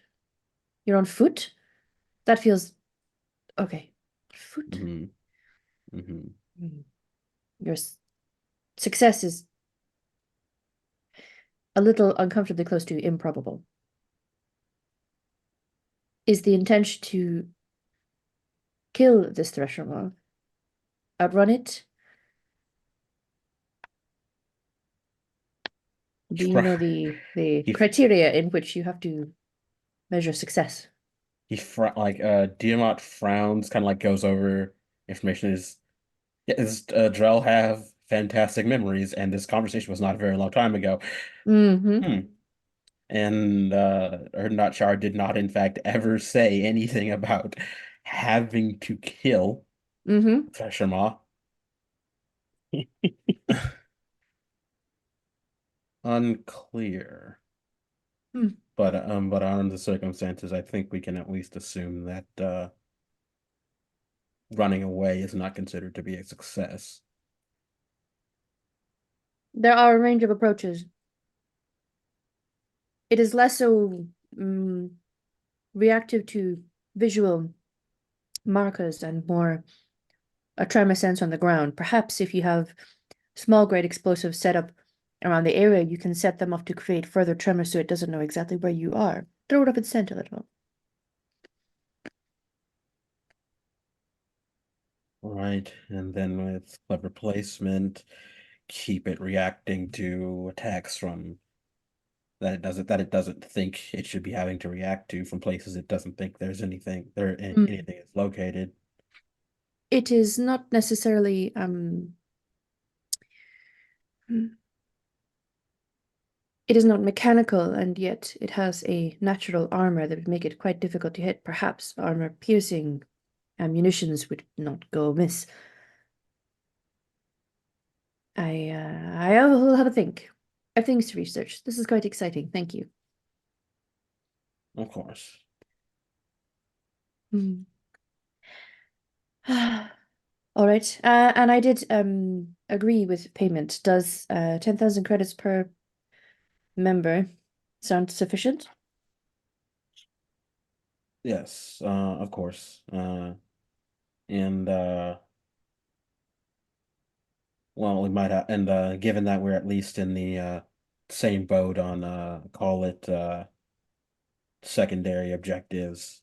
[SPEAKER 1] You're on foot? That feels okay. Foot.
[SPEAKER 5] Mm-hmm. Mm-hmm.
[SPEAKER 1] Your success is a little uncomfortably close to improbable. Is the intention to kill this Thresher moth? Outrun it? Do you know the
[SPEAKER 5] He
[SPEAKER 1] criteria in which you have to measure success?
[SPEAKER 5] Diamant frowns, kind of like goes over information is, yeah, does Drell have fantastic memories, and this conversation was not a very long time ago.
[SPEAKER 1] Mm-hmm.
[SPEAKER 5] Hmm. And Erdnot did not, in fact, ever say anything about having to kill
[SPEAKER 1] Mm-hmm.
[SPEAKER 5] Thresher Maw. Unclear.
[SPEAKER 1] Hmm.
[SPEAKER 5] But under the circumstances, I think we can at least assume that running away is not considered to be a success.
[SPEAKER 1] There are a range of approaches. It is less so reactive to visual markers and more a tremor sense on the ground. Perhaps if you have small grade explosives set up around the area, you can set them off to create further tremors so it doesn't know exactly where you are. Throw it up its scent a little.
[SPEAKER 5] Right, and then with clever placement, keep it reacting to attacks from that it doesn't think it should be having to react to, from places it doesn't think there's anything is located.
[SPEAKER 1] It is not necessarily it is not mechanical, and yet it has a natural armor that would make it quite difficult to hit. Perhaps armor piercing munitions would not go amiss. I will have a think. I have things to research. This is quite exciting. Thank you.
[SPEAKER 5] Of course.
[SPEAKER 1] Hmm. All right. And I did agree with payment. Does 10,000 credits per member sound sufficient?
[SPEAKER 5] Yes, of course. And well, we might have, and given that we're at least in the same boat on call it secondary objectives.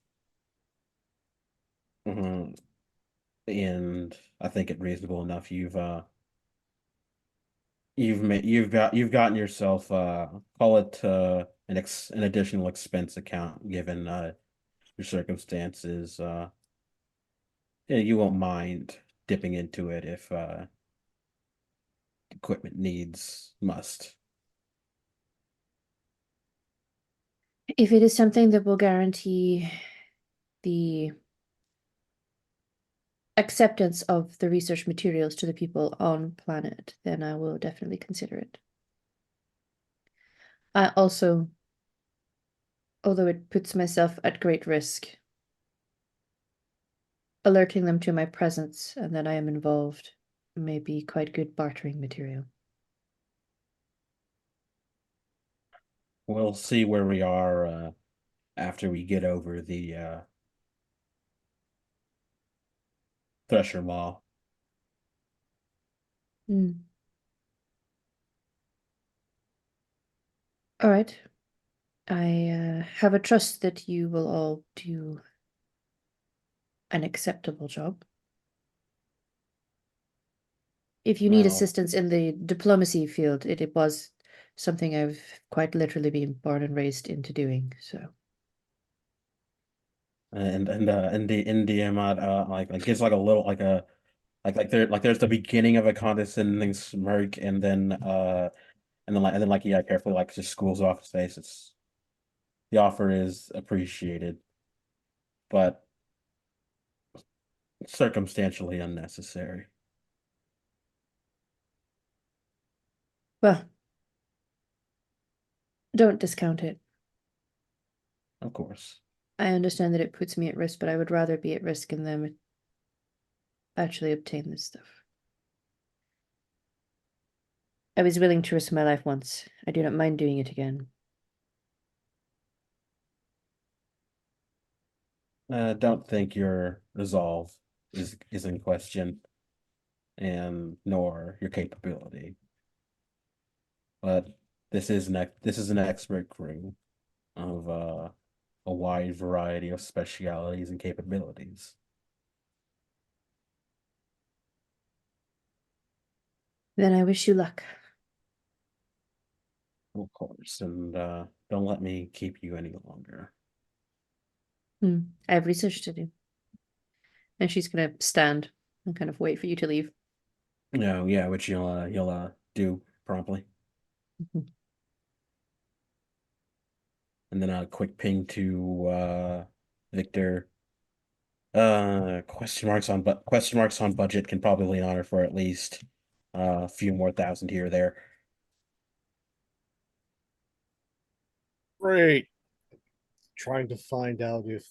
[SPEAKER 5] Mhm. And I think it reasonable enough. You've gotten yourself call it an additional expense account given your circumstances. Yeah, you won't mind dipping into it if equipment needs must.
[SPEAKER 1] If it is something that will guarantee the acceptance of the research materials to the people on planet, then I will definitely consider it. I also, although it puts myself at great risk, alerting them to my presence and that I am involved may be quite good bartering material.
[SPEAKER 5] We'll see where we are after we get over the Thresher Maw.
[SPEAKER 1] Mm. All right. I have a trust that you will all do an acceptable job. If you need
[SPEAKER 5] Well,
[SPEAKER 1] assistance in the diplomacy field, it was something I've quite literally been born and raised into doing. So
[SPEAKER 5] and the Indian like gives like a little there's the beginning of a condescending smirk, and then like yeah, carefully like just schools off his face. It's the offer is appreciated, but circumstantially unnecessary.
[SPEAKER 1] well, don't discount it.
[SPEAKER 5] Of course.
[SPEAKER 1] I understand that it puts me at risk, but I would rather be at risk and them actually obtain this stuff. I was willing to risk my life once. I do not mind doing it again.
[SPEAKER 5] Don't think your resolve is in question, and nor your capability. But this is an expert crew of a wide variety of specialities and capabilities.
[SPEAKER 1] Then I wish you luck.
[SPEAKER 5] Of course, and don't let me keep you any longer.
[SPEAKER 1] I have research to do. And she's gonna stand and kind of wait for you to leave.
[SPEAKER 5] No, yeah, which you'll do promptly.
[SPEAKER 1] Mhm.
[SPEAKER 5] And then a quick ping to Victor. Question marks on budget can probably honor for at least a few more thousand here or there.
[SPEAKER 4] Great. Trying to find out if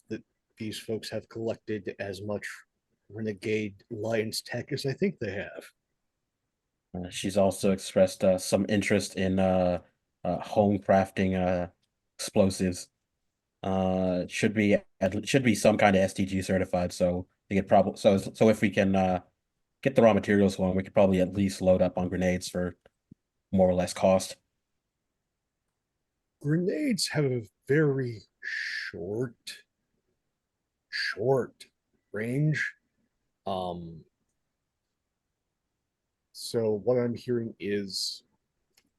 [SPEAKER 4] these folks have collected as much renegade Lions tech as I think they have.
[SPEAKER 5] She's also expressed some interest in home crafting explosives. Should be some kind of STG certified, so they could probably so if we can get the raw materials going, we could probably at least load up on grenades for more or less cost.
[SPEAKER 4] Grenades have a very short range. So what I'm hearing is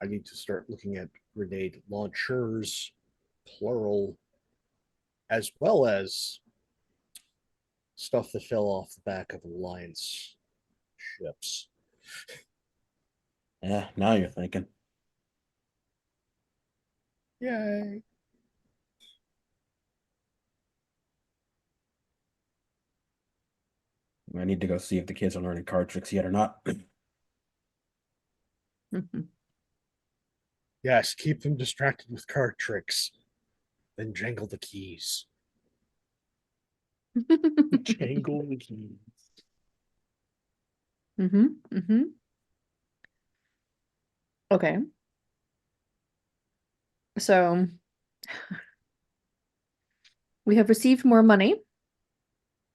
[SPEAKER 4] I need to start looking at grenade launchers, plural, as well as stuff that fell off the back of Alliance ships.
[SPEAKER 5] Yeah, now you're thinking.
[SPEAKER 4] Yay.
[SPEAKER 5] I need to go see if the kids are learning card tricks yet or not.
[SPEAKER 1] Mhm.
[SPEAKER 4] Yes, keep them distracted with card tricks. Then jangle the keys.
[SPEAKER 3] Jangle the keys.
[SPEAKER 1] Mm-hmm. Okay. So we have received more money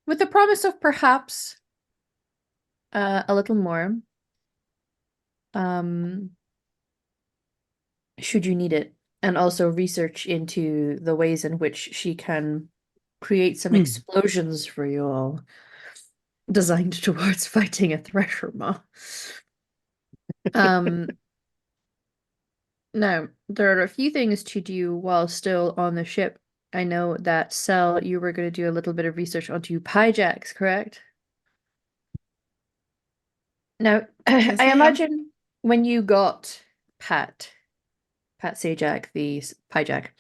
[SPEAKER 1] with the promise of perhaps a little more. Should you need it, and also research into the ways in which she can create some explosions for you all, designed towards fighting a thresher maw. Now, there are a few things to do while still on the ship. I know that, Cell, you were going to do a little bit of research onto pijacks, correct? Now,
[SPEAKER 2] Yes,
[SPEAKER 1] I
[SPEAKER 2] ma'am.
[SPEAKER 1] imagine when you got Pat Sajak, the Pyjack,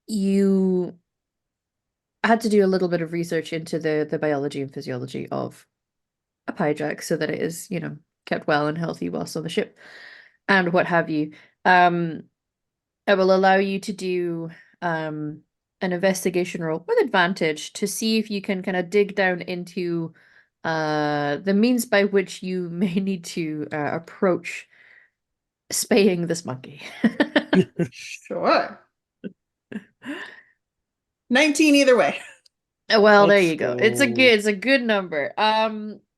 [SPEAKER 1] you had to do a little bit of research into the biology and physiology of a Pyjack so that it is, kept well and healthy whilst on the ship and what have you. It will allow you to do an investigation roll with advantage to see if you can kind of dig down into the means by which you may need to approach spaying this monkey.
[SPEAKER 2] Sure. 19 either way.
[SPEAKER 1] Well, there
[SPEAKER 3] Let's
[SPEAKER 1] you go.
[SPEAKER 3] go.
[SPEAKER 1] It's a good number.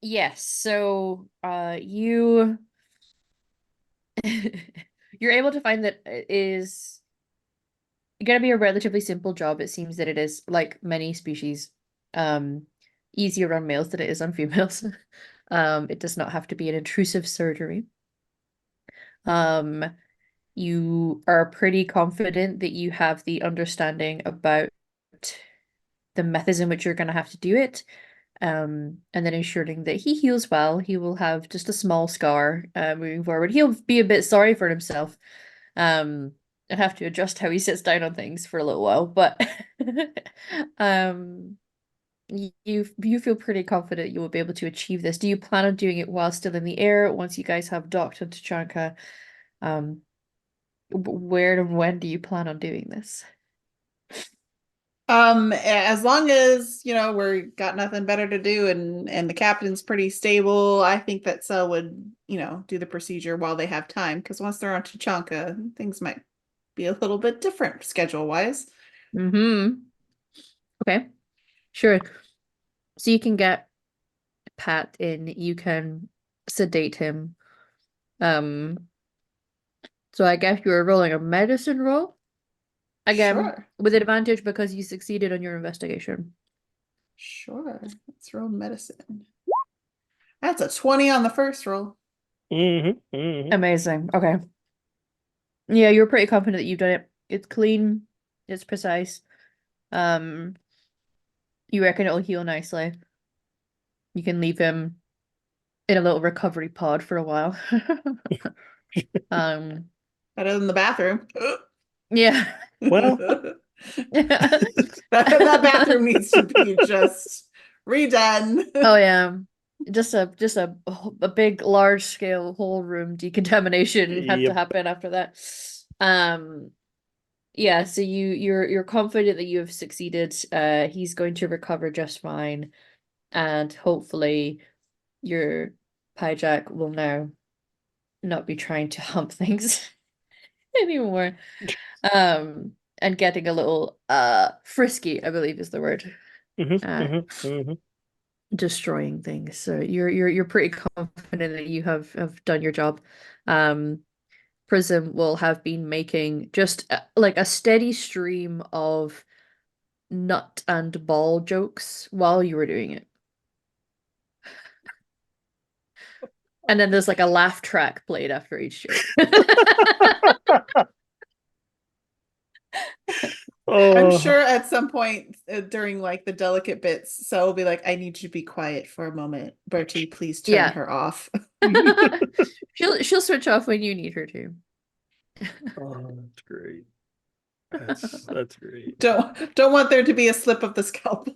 [SPEAKER 1] Yes, so you you're able to find that it is gonna be a relatively simple job. It seems that it is, like many species, easier on males than it is on females. It does not have to be an intrusive surgery. You are pretty confident that you have the understanding about the methods in which you're gonna have to do it. And then ensuring that he heals well. He will have just a small scar moving forward. He'll be a bit sorry for himself. And have to adjust how he sits down on things for a little while, but um you feel pretty confident you will be able to achieve this. Do you plan on doing it while still in the air once you guys have docked into Chanka? Where and when do you plan on doing this?
[SPEAKER 2] As long as, we're got nothing better to do and the captain's pretty stable, I think that Cell would, do the procedure while they have time, because once they're on Tachanka, things might be a little bit different schedule-wise.
[SPEAKER 1] Okay, sure. So you can get Pat in, you can sedate him. So I guess you were rolling a medicine roll? Again,
[SPEAKER 2] Sure.
[SPEAKER 1] with advantage because you succeeded on your investigation.
[SPEAKER 2] Sure. Let's roll medicine. That's a 20 on the first roll.
[SPEAKER 3] Mm-hmm.
[SPEAKER 1] Amazing. Okay. Yeah, you're pretty confident that you've done it. It's clean, it's precise. Um, you reckon it'll heal nicely. You can leave him in a little recovery pod for a while. Um,
[SPEAKER 2] Better than the bathroom.
[SPEAKER 1] yeah.
[SPEAKER 3] Well,
[SPEAKER 2] That bathroom needs to be just redone.
[SPEAKER 1] Oh yeah. Just a big large scale whole room decontamination had to
[SPEAKER 3] yep.
[SPEAKER 1] happen after that. Um yeah, so you're confident that you have succeeded. He's going to recover just fine, and hopefully your Pyjack will now not be trying to hump things anymore. And getting a little frisky, I believe is the word.
[SPEAKER 3] Hmm.
[SPEAKER 1] Uh
[SPEAKER 3] Hmm.
[SPEAKER 1] destroying things. So you're pretty confident that you have done your job. Prism will have been making just like a steady stream of nut and ball jokes while you were doing it. And then there's like a laugh track played after each joke.
[SPEAKER 2] I'm
[SPEAKER 3] Oh,
[SPEAKER 2] sure at some point during like the delicate bits, so will be like, I need you to be quiet for a moment. Bertie, please turn
[SPEAKER 1] Yeah.
[SPEAKER 2] her off.
[SPEAKER 1] She'll switch off when you need her to.
[SPEAKER 3] oh, that's great. That's great.
[SPEAKER 2] Don't want there to be a slip of the scalp.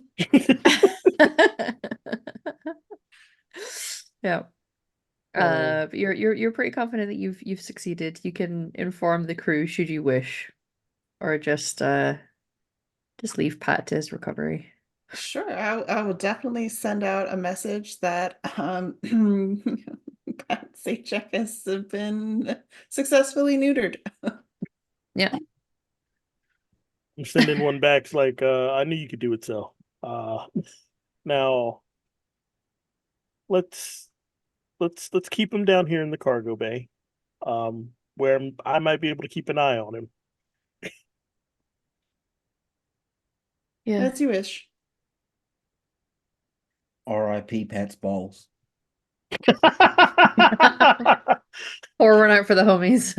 [SPEAKER 1] Yeah. But you're pretty confident that you've succeeded. You can inform the crew should you wish, or just leave Pat to his recovery.
[SPEAKER 2] Sure, I will definitely send out a message that Pat Sajak has been successfully neutered.
[SPEAKER 1] Yeah.
[SPEAKER 3] I'm sending one back. It's like, I knew you could do it, so. Now let's let's keep him down here in the cargo bay, where I might be able to keep an eye on him.
[SPEAKER 1] Yeah.
[SPEAKER 2] As you wish.
[SPEAKER 5] R.I.P. Pat's balls.
[SPEAKER 1] Or run out for the homies.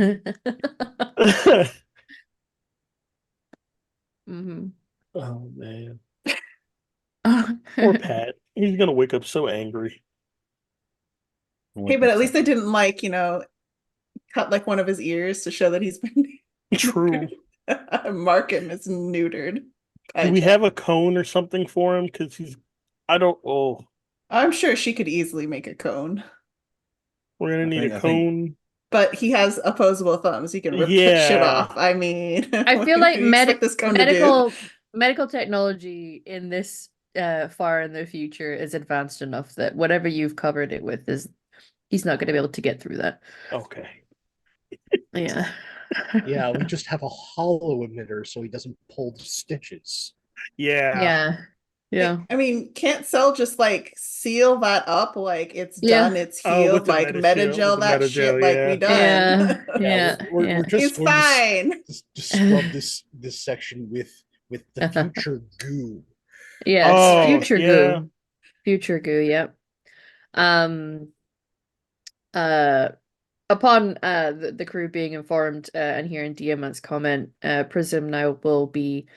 [SPEAKER 1] hmm
[SPEAKER 3] Oh man, poor Pat. He's gonna wake up so angry.
[SPEAKER 2] Hey, but at least they didn't like, cut like one of his ears to show that he's been
[SPEAKER 3] True.
[SPEAKER 2] mark him as neutered.
[SPEAKER 3] Do we have a cone or something for him? Because he's, I don't. Oh,
[SPEAKER 2] I'm sure she could easily make a cone,
[SPEAKER 3] we're gonna need a
[SPEAKER 5] I think
[SPEAKER 3] cone.
[SPEAKER 2] but he has opposable thumbs. He can rip that shit
[SPEAKER 3] Yeah.
[SPEAKER 2] off. I mean,
[SPEAKER 1] I
[SPEAKER 2] what
[SPEAKER 1] feel
[SPEAKER 2] do
[SPEAKER 1] like
[SPEAKER 2] you expect this cone to do?
[SPEAKER 1] medical technology in this far in the future is advanced enough that whatever you've covered it with is he's not going to be able to get through that.
[SPEAKER 3] Okay.
[SPEAKER 1] Yeah.
[SPEAKER 4] Yeah, we just have a hollow emitter so he doesn't pull the stitches.
[SPEAKER 3] Yeah.
[SPEAKER 1] Yeah. Yeah.
[SPEAKER 2] I mean, can't Cell just like seal that up like it's
[SPEAKER 1] Yeah.
[SPEAKER 2] done, it's
[SPEAKER 3] Oh, with
[SPEAKER 2] healed,
[SPEAKER 3] the
[SPEAKER 2] like
[SPEAKER 3] Metagel,
[SPEAKER 2] metagel that shit like we
[SPEAKER 3] yeah.
[SPEAKER 2] done?
[SPEAKER 1] Yeah.
[SPEAKER 4] Yeah,
[SPEAKER 1] Yeah.
[SPEAKER 4] we're just
[SPEAKER 2] He's
[SPEAKER 4] going to
[SPEAKER 2] fine.
[SPEAKER 4] scrub this section with the future goo.
[SPEAKER 1] Yeah, it's
[SPEAKER 3] Oh,
[SPEAKER 1] future
[SPEAKER 3] yeah.
[SPEAKER 1] goo. Future goo, yep. Um uh upon the crew being informed and hearing Diamant's comment, Prism now will be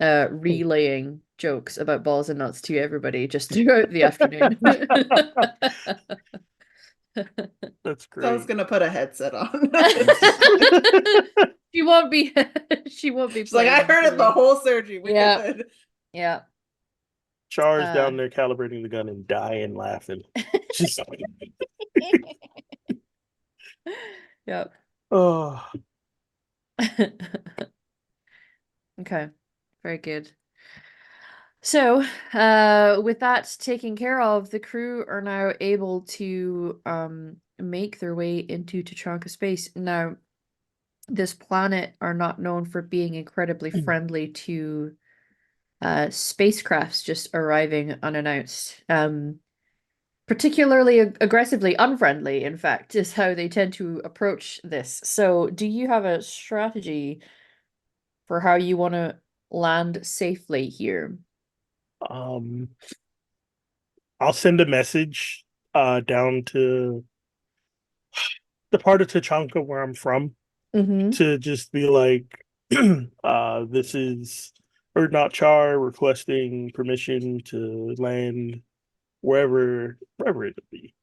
[SPEAKER 1] relaying jokes about balls and nuts to everybody just throughout the afternoon.
[SPEAKER 3] That's
[SPEAKER 2] Cell's
[SPEAKER 3] great.
[SPEAKER 2] gonna put a headset on.
[SPEAKER 1] She won't be she won't be
[SPEAKER 2] She's like, I
[SPEAKER 1] playing
[SPEAKER 2] heard it the
[SPEAKER 1] silly.
[SPEAKER 2] whole surgery. We
[SPEAKER 1] Yeah.
[SPEAKER 2] good.
[SPEAKER 1] Yeah.
[SPEAKER 3] Char's down there calibrating the gun and dying laughing. Just
[SPEAKER 1] Yep.
[SPEAKER 3] oh,
[SPEAKER 1] Okay. Very good. So, with that taken care of, the crew are now able to make their way into Tachanka space. Now, this planet are not known for being incredibly friendly to spacecrafts just arriving unannounced. Particularly aggressively unfriendly, in fact, is how they tend to approach this. So, do you have a strategy for how you want to land safely here?
[SPEAKER 3] um, I'll send a message down to the part of Tachanka where I'm from,
[SPEAKER 1] Mm-hmm.
[SPEAKER 3] to just be like, this is Urdnot Char requesting permission to land wherever it be.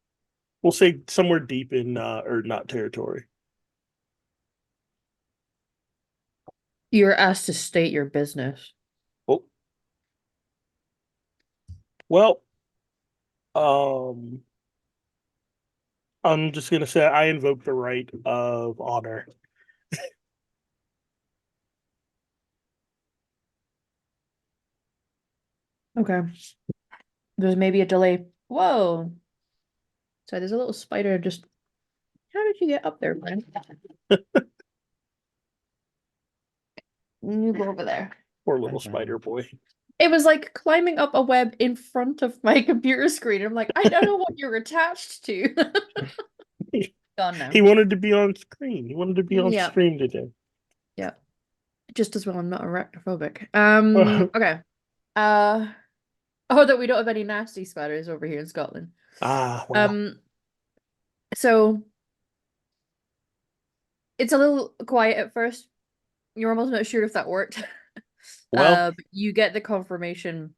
[SPEAKER 3] We'll say somewhere deep in Urdnot territory.
[SPEAKER 1] You're asked to state your business.
[SPEAKER 3] Oh, well, um, I'm just gonna say I invoke the right of honor.
[SPEAKER 1] Okay. There's maybe a delay. Whoa. So there's a little spider just. How did you get up there, friend? You go over there.
[SPEAKER 3] Poor little spider boy.
[SPEAKER 1] It was like climbing up a web in front of my computer screen. I'm like, I don't know what you're attached to. Gone now.
[SPEAKER 3] He wanted to be on screen. He wanted to be on
[SPEAKER 1] Yeah.
[SPEAKER 3] stream today.
[SPEAKER 1] Yeah. Just as well I'm not arachnophobic. Okay. Oh, that we don't have any nasty spiders over here in Scotland.
[SPEAKER 3] Well.
[SPEAKER 1] So it's a little quiet at first. You're almost not sure if that worked.
[SPEAKER 3] Well,
[SPEAKER 1] But you get the confirmation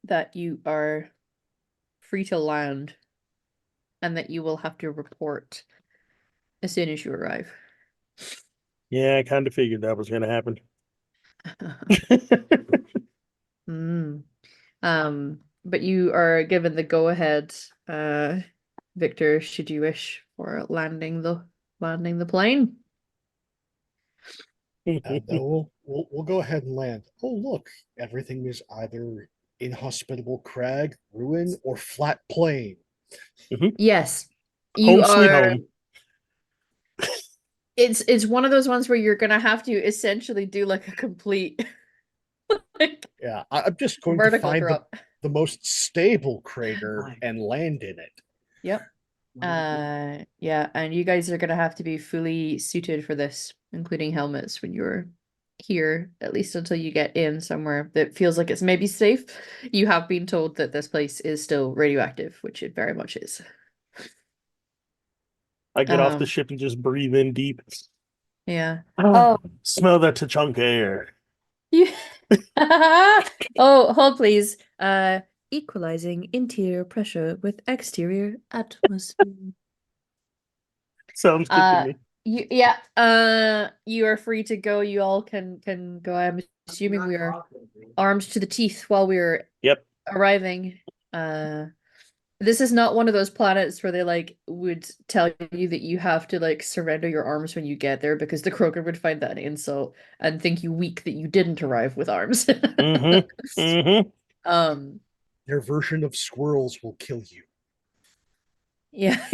[SPEAKER 1] that you are free to land and that you will have to report as soon as you arrive.
[SPEAKER 3] yeah, I kind of figured that was going to happen.
[SPEAKER 1] Mm. But you are given the go-ahead, Victor, should you wish, for landing the plane.
[SPEAKER 4] No, we'll go ahead and land. Oh, look, everything is either inhospitable crag, ruin, or flat plain.
[SPEAKER 1] Yes, you
[SPEAKER 3] Home sweet
[SPEAKER 1] are.
[SPEAKER 3] home.
[SPEAKER 1] It's one of those ones where you're gonna have to essentially do like a complete like
[SPEAKER 4] Yeah, I'm just going to
[SPEAKER 1] vertical
[SPEAKER 4] find
[SPEAKER 1] drop.
[SPEAKER 4] the most stable crater and land in it.
[SPEAKER 1] Yep. Yeah, and you guys are gonna have to be fully suited for this, including helmets when you're here, at least until you get in somewhere that feels like it's maybe safe. You have been told that this place is still radioactive, which it very much is.
[SPEAKER 3] I get off the
[SPEAKER 1] Um,
[SPEAKER 3] ship and just breathe in deep.
[SPEAKER 1] yeah.
[SPEAKER 3] Oh, smell that Tachanka air.
[SPEAKER 1] You Oh, hold please. Equalizing interior pressure with exterior atmosphere.
[SPEAKER 3] Sounds good to me.
[SPEAKER 1] You are free to go. You all can go. I'm assuming we are armed to the teeth while we're
[SPEAKER 3] Yep.
[SPEAKER 1] arriving. This is not one of those planets where they like would tell you that you have to like surrender your arms when you get there because the Krogan would find that an insult and think you weak that you didn't arrive with arms.
[SPEAKER 3] Mm-hmm. Mm-hmm.
[SPEAKER 4] Their version of squirrels will kill you.
[SPEAKER 1] Yeah.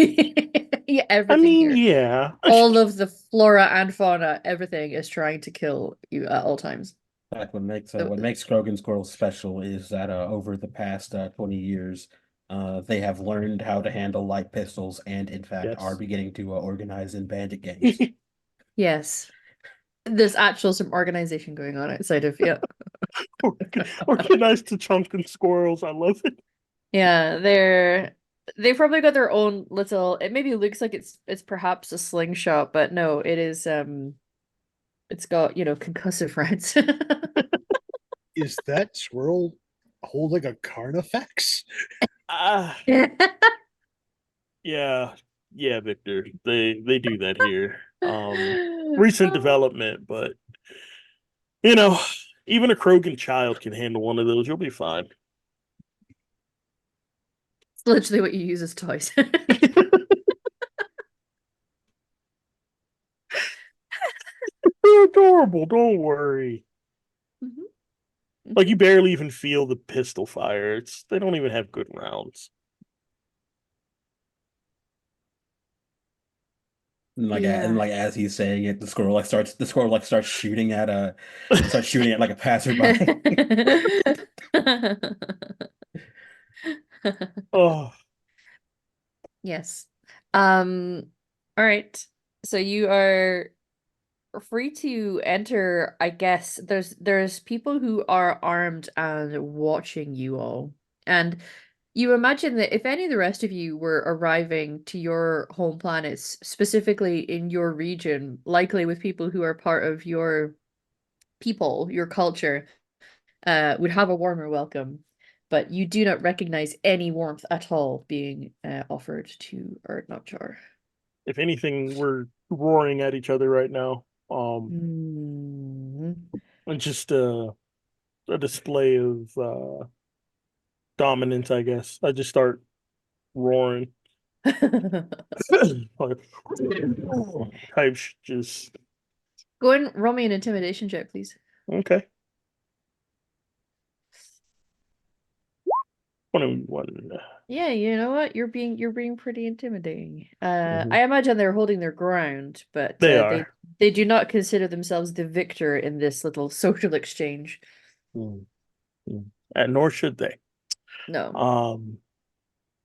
[SPEAKER 1] Yeah, everything here.
[SPEAKER 3] Yeah.
[SPEAKER 1] All of the flora and fauna, everything is trying to kill you at all times.
[SPEAKER 5] Like what makes
[SPEAKER 1] So-
[SPEAKER 5] Krogan squirrels special is that over the past 20 years, they have learned how to handle light pistols and, in fact, are
[SPEAKER 3] Yes.
[SPEAKER 5] beginning to organize in bandit gangs.
[SPEAKER 1] Yes. There's actual some organization going on outside of
[SPEAKER 3] Organized Tachankan squirrels. I love it.
[SPEAKER 1] Yeah, they've probably got their own little, it maybe looks like it's perhaps a slingshot, but no, it is it's got, concussive rounds.
[SPEAKER 4] Is that squirrel holding a Carnifex?
[SPEAKER 3] Yeah. Yeah, Victor. They do that here. Recent development, but even a Krogan child can handle one of those. You'll be fine.
[SPEAKER 1] It's literally what you use as toys.
[SPEAKER 3] They're adorable. Don't worry.
[SPEAKER 1] Mhm.
[SPEAKER 3] Like you barely even feel the pistol fire. They don't even have good rounds.
[SPEAKER 5] And
[SPEAKER 1] Yeah.
[SPEAKER 5] as he's saying it, the squirrel starts shooting at like a passerby.
[SPEAKER 3] Oh,
[SPEAKER 1] Yes. All right. So you are free to enter, I guess. There's people who are armed and watching you all. And You imagine that if any of the rest of you were arriving to your home planets, specifically in your region, likely with people who are part of your people, your culture, would have a warmer welcome. But you do not recognize any warmth at all being offered to Erdnotjar.
[SPEAKER 3] If anything, we're roaring at each other right now.
[SPEAKER 1] Mm.
[SPEAKER 3] And just a display of dominance, I guess. I just start roaring. Like, just
[SPEAKER 1] Go and roll me an intimidation check, please.
[SPEAKER 3] okay. 21.
[SPEAKER 1] Yeah, you know what? You're being pretty intimidating.
[SPEAKER 3] Mhm.
[SPEAKER 1] I imagine they're holding their ground, but
[SPEAKER 3] They
[SPEAKER 1] they
[SPEAKER 3] are.
[SPEAKER 1] they do not consider themselves the victor in this little social exchange.
[SPEAKER 3] Mm, And nor should they.
[SPEAKER 1] No.
[SPEAKER 3] Um,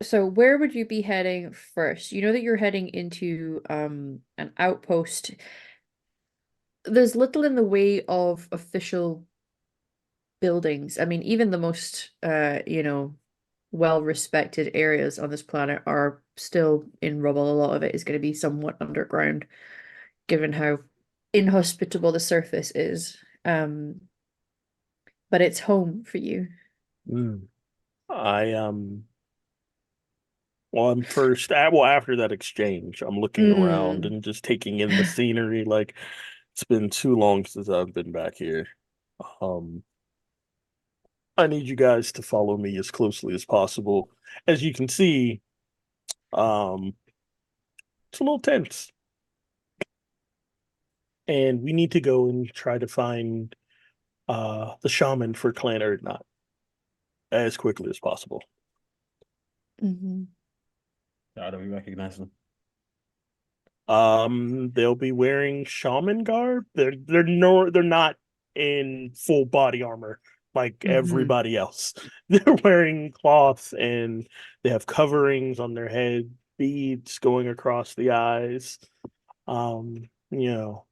[SPEAKER 1] So where would you be heading first? You know that you're heading into an outpost. There's little in the way of official buildings. I mean, even the most well-respected areas on this planet are still in rubble. A lot of it is going to be somewhat underground, given how inhospitable the surface is. But it's home for you.
[SPEAKER 3] mm, I well, I'm first. Well, after that exchange, I'm looking around
[SPEAKER 1] Mm.
[SPEAKER 3] and just taking in the scenery. Like it's been too long since I've been back here. Um, I need you guys to follow me as closely as possible. As you can see, um, it's a little tense, and we need to go and try to find the shaman for Clan Erdnot as quickly as possible.
[SPEAKER 1] Mhm.
[SPEAKER 5] How do we recognize them?
[SPEAKER 3] They'll be wearing shaman garb. They're not in full body armor like
[SPEAKER 1] Mhm.
[SPEAKER 3] everybody else. They're wearing cloth and they have coverings on their head, beads going across the eyes. You know,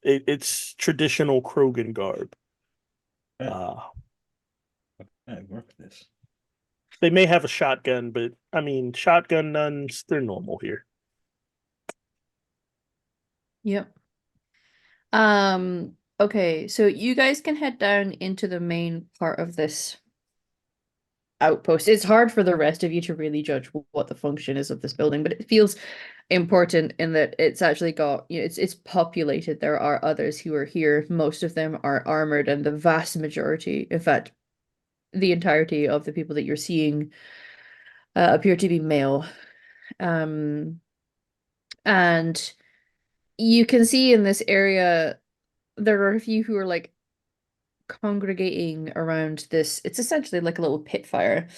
[SPEAKER 3] it's traditional Krogan garb.
[SPEAKER 5] Yeah,
[SPEAKER 3] Uh,
[SPEAKER 5] I work with this.
[SPEAKER 3] they may have a shotgun, but I mean, shotgun nuns, they're normal here.
[SPEAKER 1] Yep. Okay, so you guys can head down into the main part of this outpost. It's hard for the rest of you to really judge what the function is of this building, but it feels important in that it's actually got, it's populated. There are others who are here. Most of them are armored, and the vast majority, in fact, the entirety of the people that you're seeing appear to be male. Um, and you can see in this area there are a few who are like congregating around this. It's essentially like a little pit fire.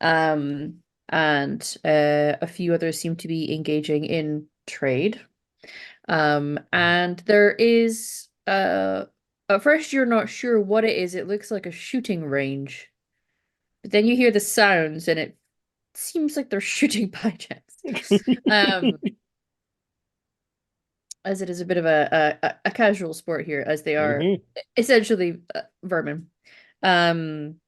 [SPEAKER 1] And a few others seem to be engaging in trade. And there is at first you're not sure what it is. It looks like a shooting range. But then you hear the sounds and it seems like they're shooting projects. Um, as it is a bit of a casual sport here, as they are
[SPEAKER 3] Hmm.
[SPEAKER 1] essentially vermin. Um,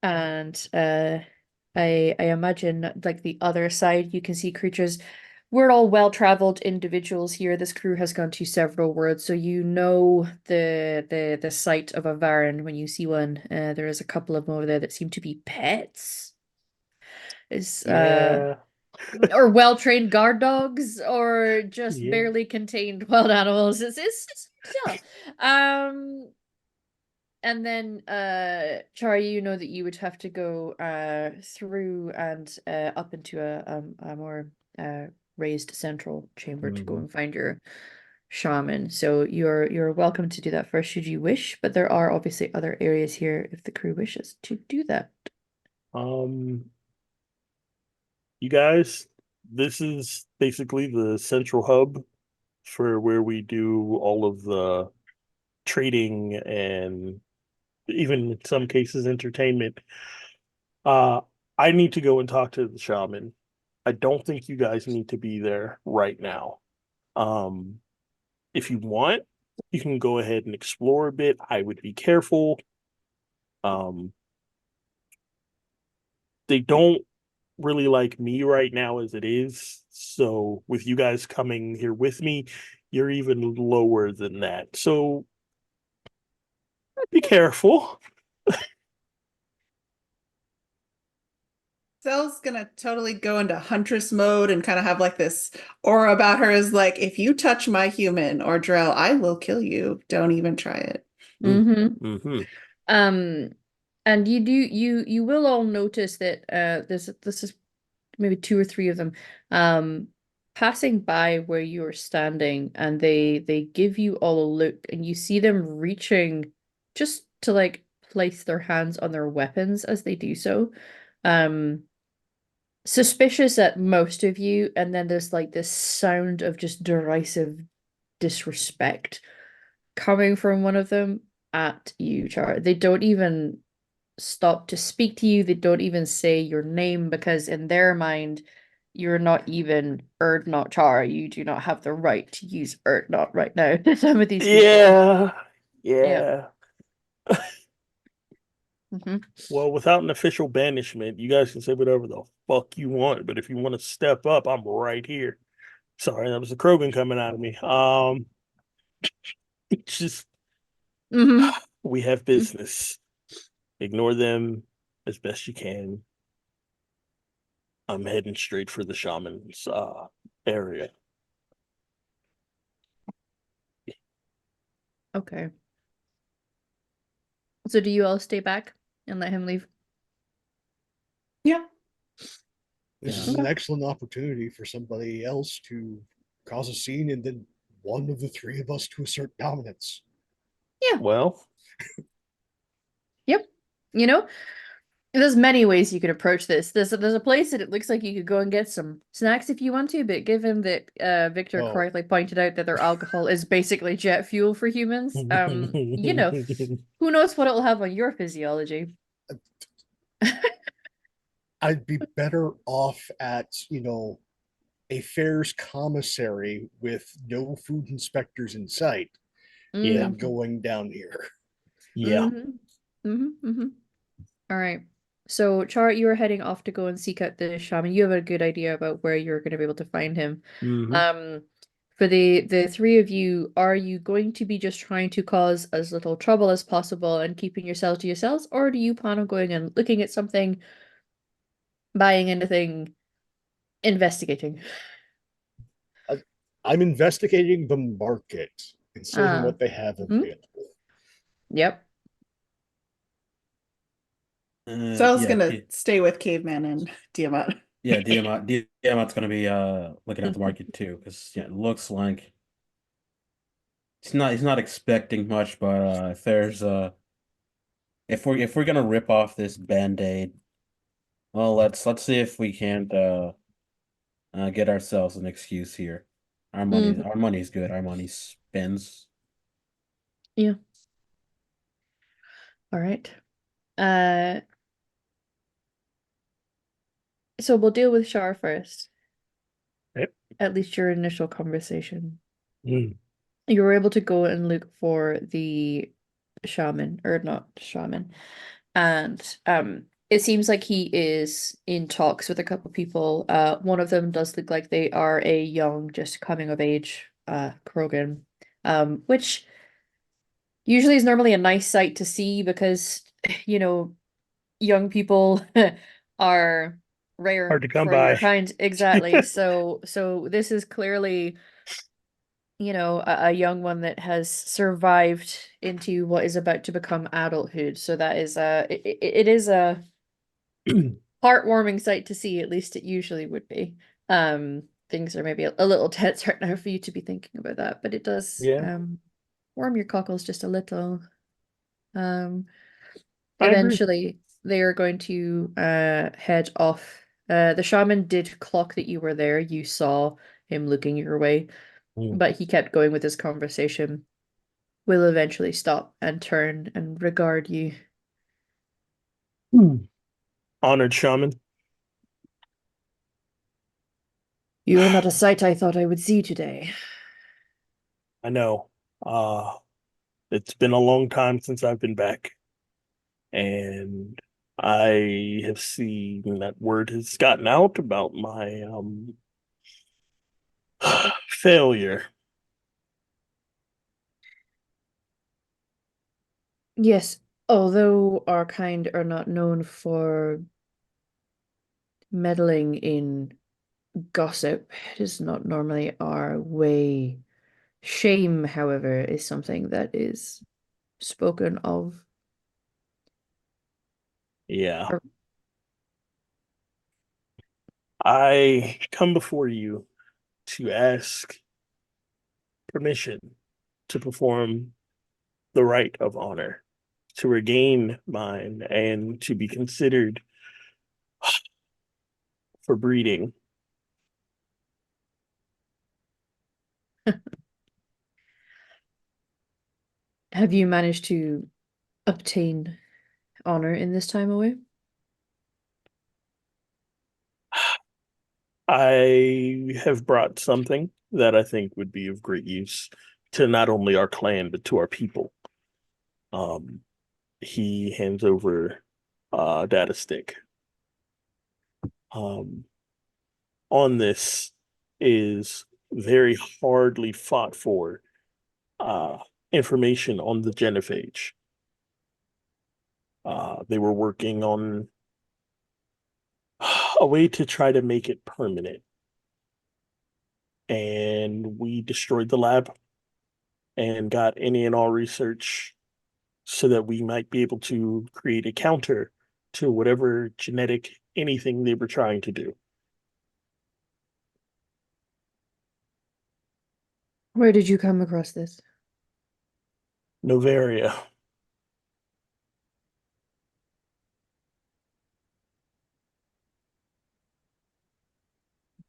[SPEAKER 1] and I imagine like the other side, you can see creatures. We're all well-traveled individuals here. This crew has gone to several worlds, so you know the sight of a Varan when you see one. There is a couple of them over there that seem to be pets. Is
[SPEAKER 3] Yeah,
[SPEAKER 1] or well-trained guard dogs, or just
[SPEAKER 3] yeah.
[SPEAKER 1] barely contained wild animals. It's yeah. And then Chari, you know that you would have to go through and up into a more raised central chamber to go
[SPEAKER 3] Mhm.
[SPEAKER 1] and find your shaman. So you're welcome to do that first should you wish, but there are obviously other areas here if the crew wishes to do that.
[SPEAKER 3] Um, you guys, this is basically the central hub for where we do all of the trading and even in some cases entertainment. Uh, I need to go and talk to the shaman. I don't think you guys need to be there right now. Um, if you want, you can go ahead and explore a bit. I would be careful. Um, they don't really like me right now as it is. So with you guys coming here with me, you're even lower than that. So be careful.
[SPEAKER 2] Sel's gonna totally go into huntress mode and kind of have like this aura about her is like, if you touch my human or Drell, I will kill you. Don't even try it.
[SPEAKER 1] Mm-hmm.
[SPEAKER 3] Mm-hmm.
[SPEAKER 1] And you will all notice that this is maybe two or three of them passing by where you're standing, and they give you all a look, and you see them reaching just to like place their hands on their weapons as they do so. Um Suspicious at most of you, and then there's like this sound of just derisive disrespect coming from one of them at you, Char. They don't even stop to speak to you. They don't even say your name because in their mind, you're not even Erdnot Char. You do not have the right to use Erdnot right now. Some of these people.
[SPEAKER 3] Yeah.
[SPEAKER 1] Yeah.
[SPEAKER 3] Yeah.
[SPEAKER 1] Mm-hmm.
[SPEAKER 3] Well, without an official banishment, you guys can say whatever the fuck you want. But if you want to step up, I'm right here. Sorry, that was the Krogan coming out of me. It's just
[SPEAKER 1] Mm-hmm.
[SPEAKER 3] we have business. Ignore them as best you can. I'm heading straight for the shaman's area.
[SPEAKER 1] Okay. So do you all stay back and let him leave?
[SPEAKER 2] Yeah.
[SPEAKER 4] This
[SPEAKER 5] Yeah.
[SPEAKER 4] is an excellent opportunity for somebody else to cause a scene and then one of the three of us to assert dominance.
[SPEAKER 1] Yeah.
[SPEAKER 3] Well,
[SPEAKER 1] Yep. You know, there's many ways you could approach this. There's a place that it looks like you could go and get some snacks if you want to, but given that Victor
[SPEAKER 4] Oh,
[SPEAKER 1] correctly pointed out that their alcohol is basically jet fuel for humans, you know, who knows what it'll have on your physiology.
[SPEAKER 4] I'd be better off at, a fair's commissary with no food inspectors in sight
[SPEAKER 3] Yeah.
[SPEAKER 4] than going down here.
[SPEAKER 3] Yeah.
[SPEAKER 1] All right. So, Char, you are heading off to go and seek out the shaman. You have a good idea about where you're going to be able to find him.
[SPEAKER 3] Mhm.
[SPEAKER 1] For the three of you, are you going to be just trying to cause as little trouble as possible and keeping yourselves to yourselves, or do you plan on going and looking at something, buying anything, investigating?
[SPEAKER 4] I'm investigating the market and seeing
[SPEAKER 1] Ah,
[SPEAKER 4] what they have
[SPEAKER 1] hmm,
[SPEAKER 4] available.
[SPEAKER 1] yep.
[SPEAKER 2] Sel's
[SPEAKER 5] Yeah,
[SPEAKER 2] gonna stay with Caveman and Tiamat.
[SPEAKER 5] yeah, Diamant's gonna be looking at the market too, because yeah, it looks like he's not expecting much, but if there's if we're gonna rip off this band-aid, well, let's see if we can't get ourselves an excuse here.
[SPEAKER 1] Mhm.
[SPEAKER 5] Our money's good. Our money spends.
[SPEAKER 1] Yeah. All right. Uh, so we'll deal with Shar first.
[SPEAKER 3] Yep.
[SPEAKER 1] At least your initial conversation.
[SPEAKER 3] Mm.
[SPEAKER 1] You were able to go and look for the shaman, or not shaman, and it seems like he is in talks with a couple people. One of them does look like they are a young, just coming of age Krogan, which usually is normally a nice sight to see because you know young people are
[SPEAKER 3] Hard
[SPEAKER 1] rare
[SPEAKER 3] to come
[SPEAKER 1] for your
[SPEAKER 3] by.
[SPEAKER 1] kind. Exactly. So this is clearly, you know, a young one that has survived into what is about to become adulthood. So that is it is a heartwarming sight to see, at least it usually would be. Things are maybe a little tense right now for you to be thinking about that, but it does
[SPEAKER 3] Yeah,
[SPEAKER 1] warm your cockles just a little. Um
[SPEAKER 3] I agree.
[SPEAKER 1] Eventually they are going to head off. The shaman did clock that you were there. You saw him looking your way,
[SPEAKER 3] Mm.
[SPEAKER 1] but he kept going with his conversation. Will eventually stop and turn and regard you.
[SPEAKER 3] Mm. Honored shaman.
[SPEAKER 1] You are not a sight I thought I would see today.
[SPEAKER 3] I know. Uh, it's been a long time since I've been back, and I have seen that word has gotten out about my failure.
[SPEAKER 1] Yes, although our kind are not known for meddling in gossip, it is not normally our way. Shame, however, is something that is spoken of.
[SPEAKER 3] Yeah. I come before you to ask permission to perform the rite of honor, to regain mine, and to be considered for breeding.
[SPEAKER 1] Have you managed to obtain honor in this time away?
[SPEAKER 3] I have brought something that I think would be of great use to not only our clan, but to our people. Um, he hands over a data stick. Um, on this is very hardly fought for uh, information on the genophage. They were working on a way to try to make it permanent. And we destroyed the lab and got any and all research so that we might be able to create a counter to whatever genetic anything they were trying to do.
[SPEAKER 1] Where did you come across this?
[SPEAKER 3] Novaria.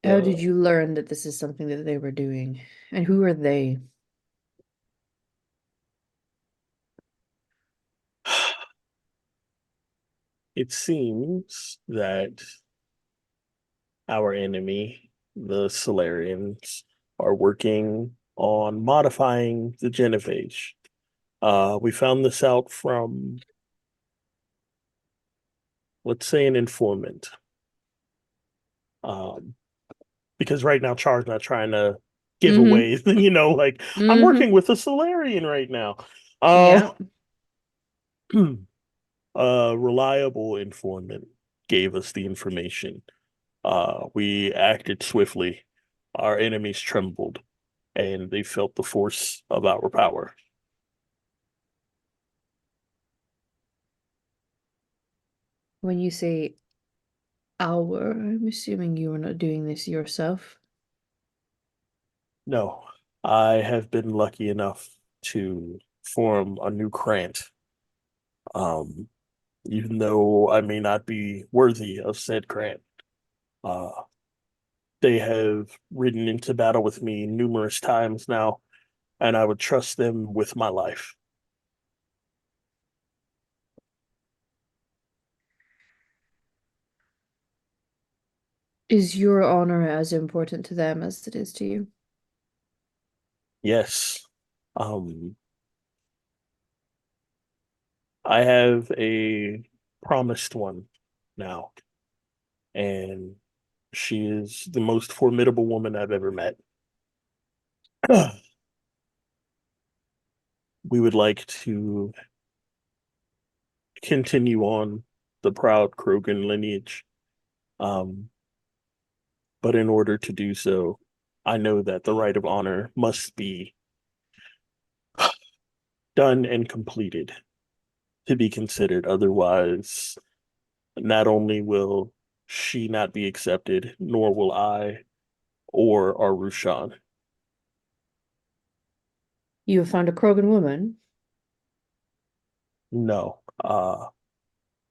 [SPEAKER 1] How did you learn that this is something that they were doing? And who are they?
[SPEAKER 3] It seems that our enemy, the Solarians, are working on modifying the genophage. We found this out from, let's say, an informant. Um, because right now Char's not trying to give away, like I'm working with a Solarian right now.
[SPEAKER 1] Yeah.
[SPEAKER 3] A reliable informant gave us the information. We acted swiftly. Our enemies trembled, and they felt the force of our power.
[SPEAKER 1] When you say our, I'm assuming you were not doing this yourself.
[SPEAKER 3] No, I have been lucky enough to form a new grant. Um, Even though I may not be worthy of said grant. Uh, they have ridden into battle with me numerous times now, and I would trust them with my life.
[SPEAKER 1] Is your honor as important to them as it is to you?
[SPEAKER 3] Yes. I have a promised one now, and she is the most formidable woman I've ever met. We would like to continue on the proud Krogan lineage. Um, but in order to do so, I know that the rite of honor must be done and completed to be considered. Otherwise, not only will she not be accepted, nor will I or our Rushan.
[SPEAKER 1] You have found a Krogan woman.
[SPEAKER 3] No.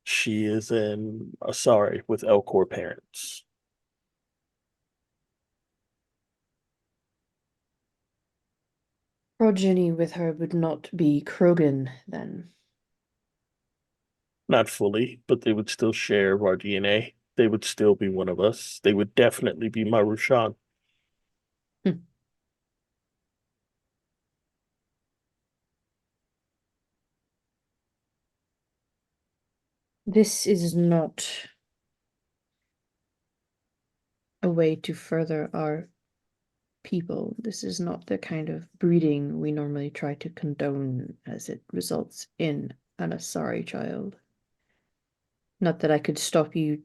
[SPEAKER 3] She is in Asari with Elcor parents.
[SPEAKER 1] Progeny with her would not be Krogan then.
[SPEAKER 3] Not fully, but they would still share our DNA. They would still be one of us. They would definitely be my Rushan.
[SPEAKER 1] Hmm. This is not a way to further our people. This is not the kind of breeding we normally try to condone, as it results in an Asari child. Not that I could stop you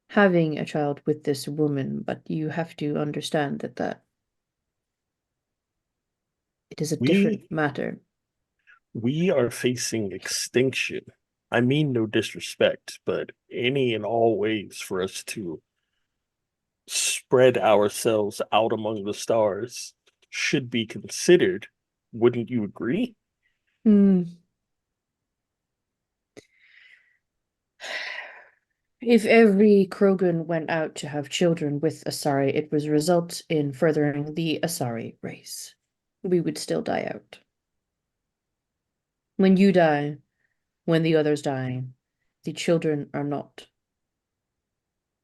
[SPEAKER 1] having a child with this woman, but you have to understand that it is a different matter.
[SPEAKER 3] We are facing extinction. I mean no disrespect, but any and all ways for us to spread ourselves out among the stars should be considered. Wouldn't you agree?
[SPEAKER 1] Hmm. If every Krogan went out to have children with Asari, it would result in furthering the Asari race. We would still die out. When you die, when the others die, the children are not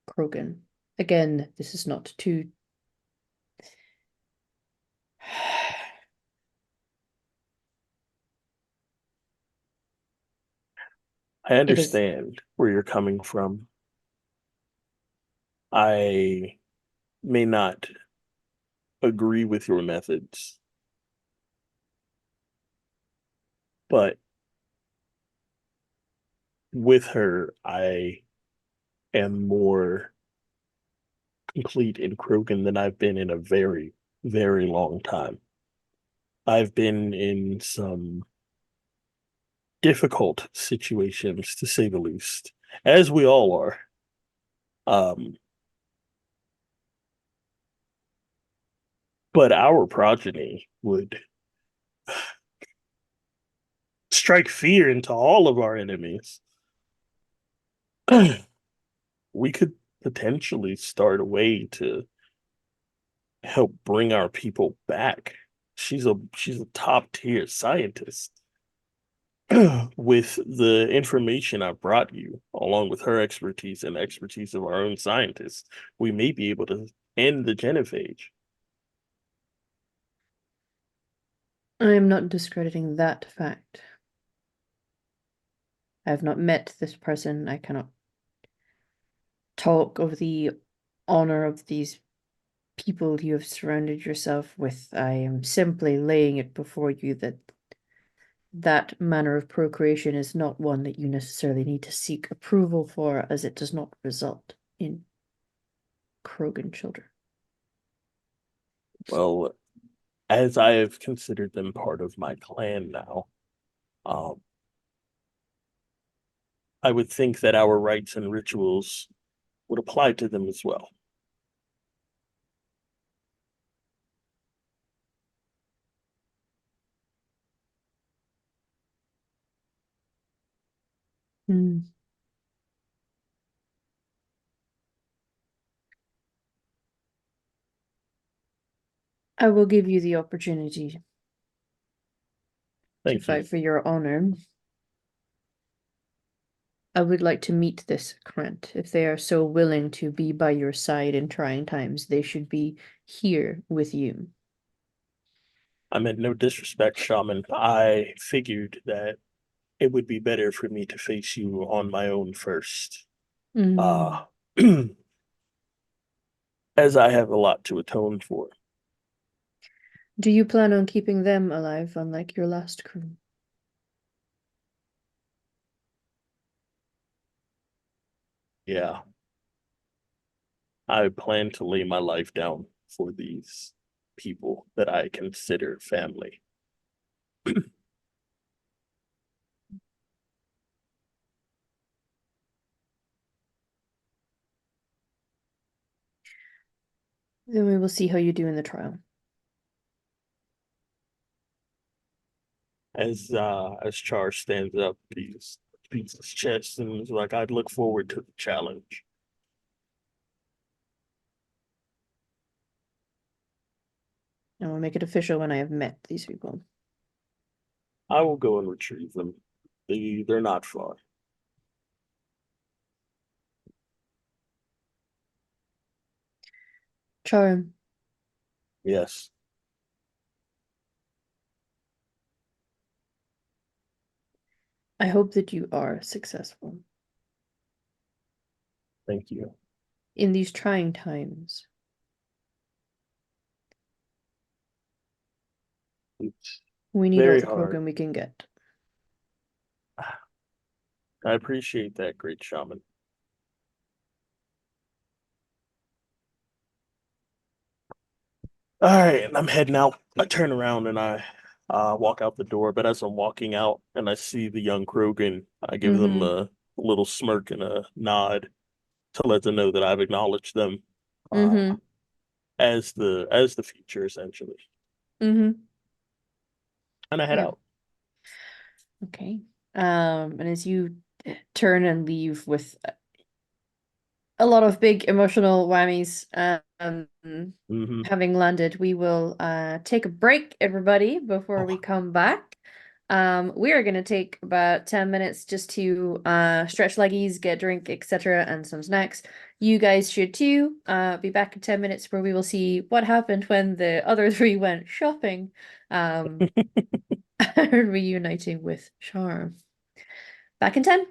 [SPEAKER 1] Krogan. Again, this is not to
[SPEAKER 3] I
[SPEAKER 1] it is
[SPEAKER 3] understand where you're coming from. I may not agree with your methods, but with her, I am more complete in Krogan than I've been in a very, very long time. I've been in some difficult situations, to say the least, as we all are. Um, but our progeny would strike fear into all of our enemies. We could potentially start a way to help bring our people back. She's a top tier scientist. With the information I brought you, along with her expertise and expertise of our own scientists, we may be able to end the genophage.
[SPEAKER 1] I am not discrediting that fact. I have not met this person. I cannot talk of the honor of these people you have surrounded yourself with. I am simply laying it before you that that manner of procreation is not one that you necessarily need to seek approval for, as it does not result in Krogan children.
[SPEAKER 3] Well, as I have considered them part of my clan now, um, I would think that our rites and rituals would apply to them as well.
[SPEAKER 1] Hmm. I will give you the opportunity to
[SPEAKER 3] Thank you.
[SPEAKER 1] fight for your honor. I would like to meet this Krent. If they are so willing to be by your side in trying times, they should be here with you.
[SPEAKER 3] I meant no disrespect, Shaman. I figured that it would be better for me to face you on my own first.
[SPEAKER 1] Mm.
[SPEAKER 3] As I have a lot to atone for.
[SPEAKER 1] Do you plan on keeping them alive, unlike your last crew?
[SPEAKER 3] Yeah, I plan to lay my life down for these people that I consider family.
[SPEAKER 1] Then we will see how you do in the trial.
[SPEAKER 3] As Char stands up, he beats his chest and is like, I'd look forward to the challenge.
[SPEAKER 1] I will make it official when I have met these people.
[SPEAKER 3] I will go and retrieve them. They're not far.
[SPEAKER 1] Charm,
[SPEAKER 3] Yes.
[SPEAKER 1] I hope that you are successful.
[SPEAKER 3] Thank you.
[SPEAKER 1] in these trying times.
[SPEAKER 3] It's
[SPEAKER 1] We need all
[SPEAKER 3] very
[SPEAKER 1] the
[SPEAKER 3] hard.
[SPEAKER 1] Krogan we can get.
[SPEAKER 3] I appreciate that, great shaman. All right, and I'm heading out. I turn around and I walk out the door, but as I'm walking out and I see the young Krogan, I give them a little smirk and a nod to let them know that I've acknowledged them
[SPEAKER 1] Mm-hmm.
[SPEAKER 3] as the future, essentially.
[SPEAKER 1] Mm-hmm.
[SPEAKER 3] And I head
[SPEAKER 1] Yeah.
[SPEAKER 3] out.
[SPEAKER 1] Okay. And as you turn and leave with a lot of big emotional whammies,
[SPEAKER 3] Hmm.
[SPEAKER 1] having landed, we will take a break, everybody, before we come back. We are going to take about 10 minutes just to stretch leggies, get a drink, etc., and some snacks. You guys should too. Be back in 10 minutes where we will see what happened when the other three went shopping. Reuniting with Charm. Back in 10.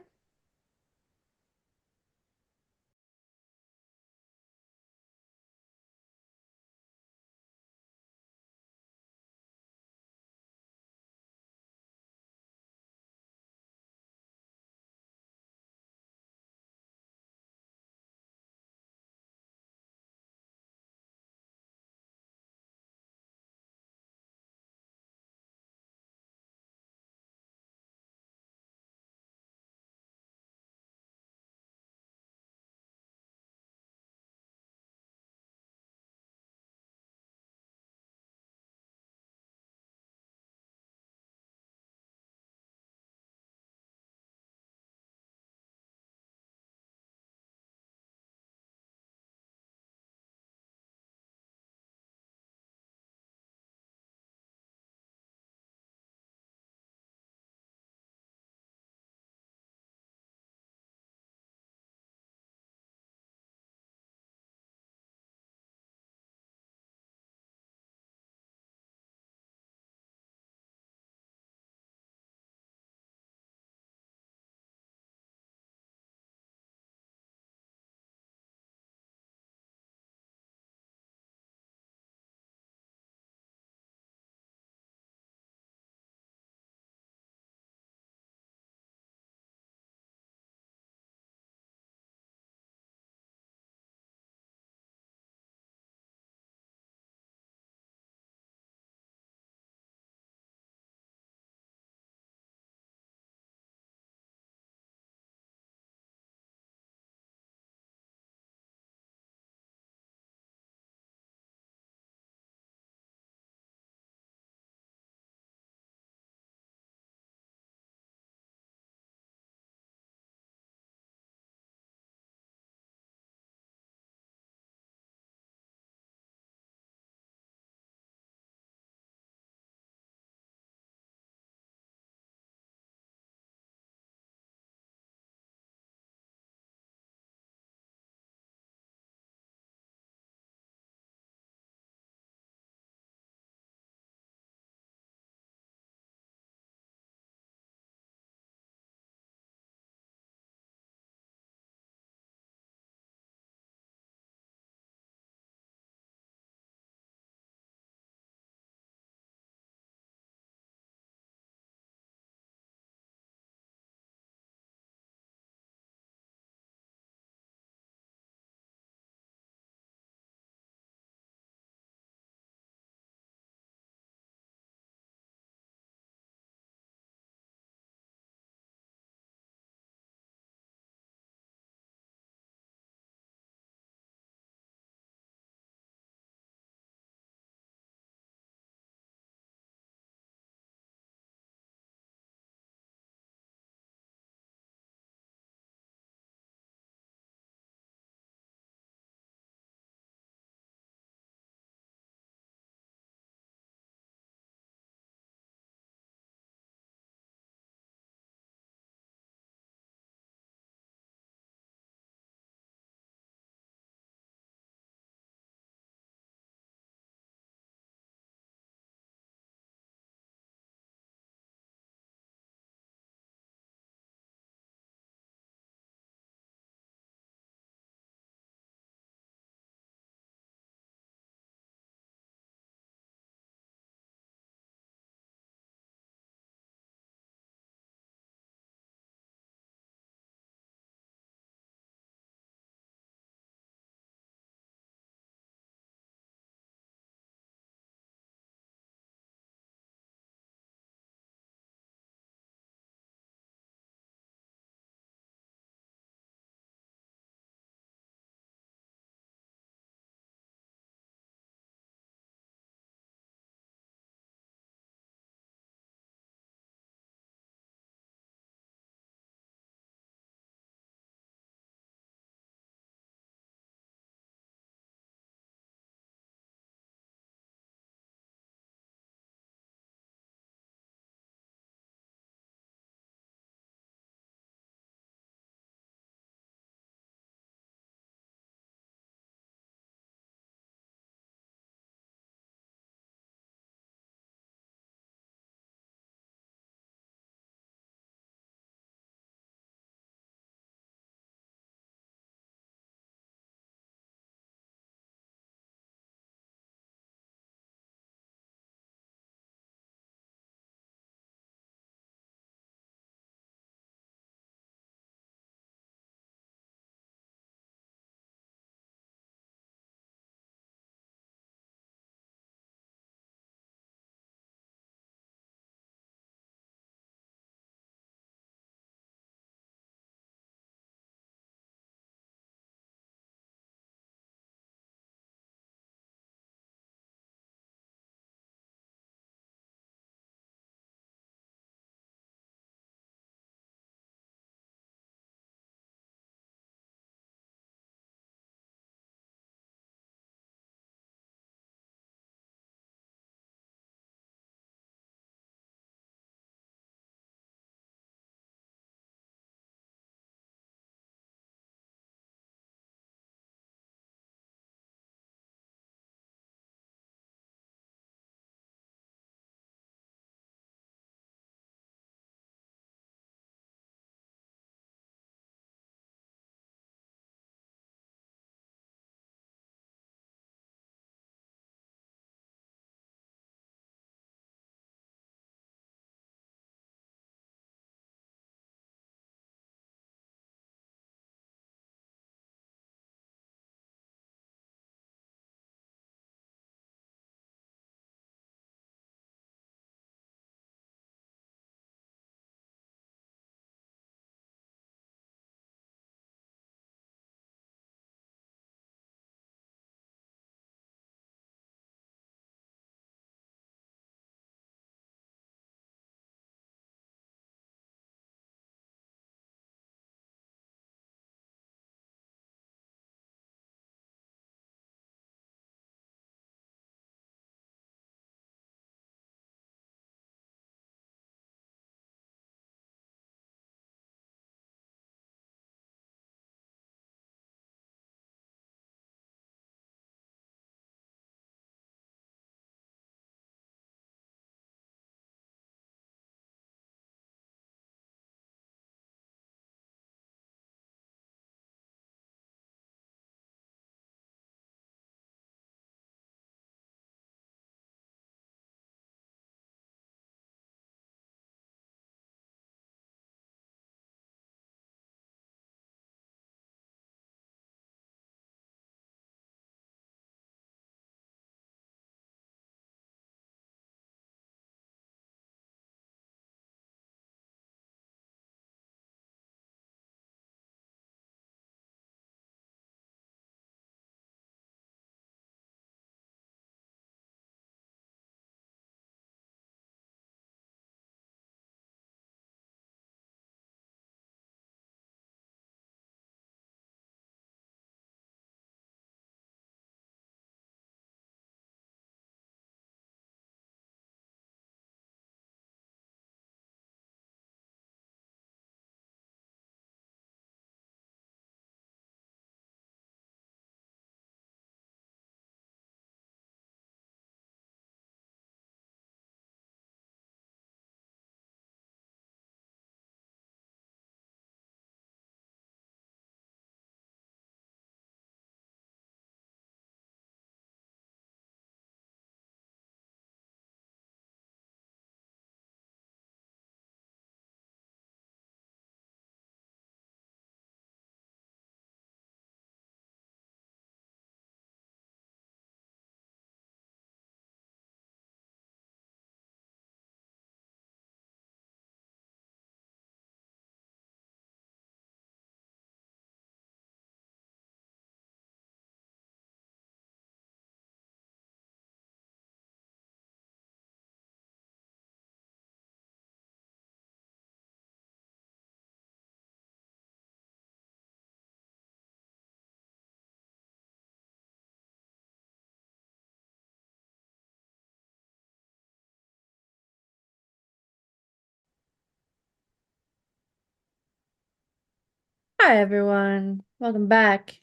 [SPEAKER 1] Hi everyone, welcome back.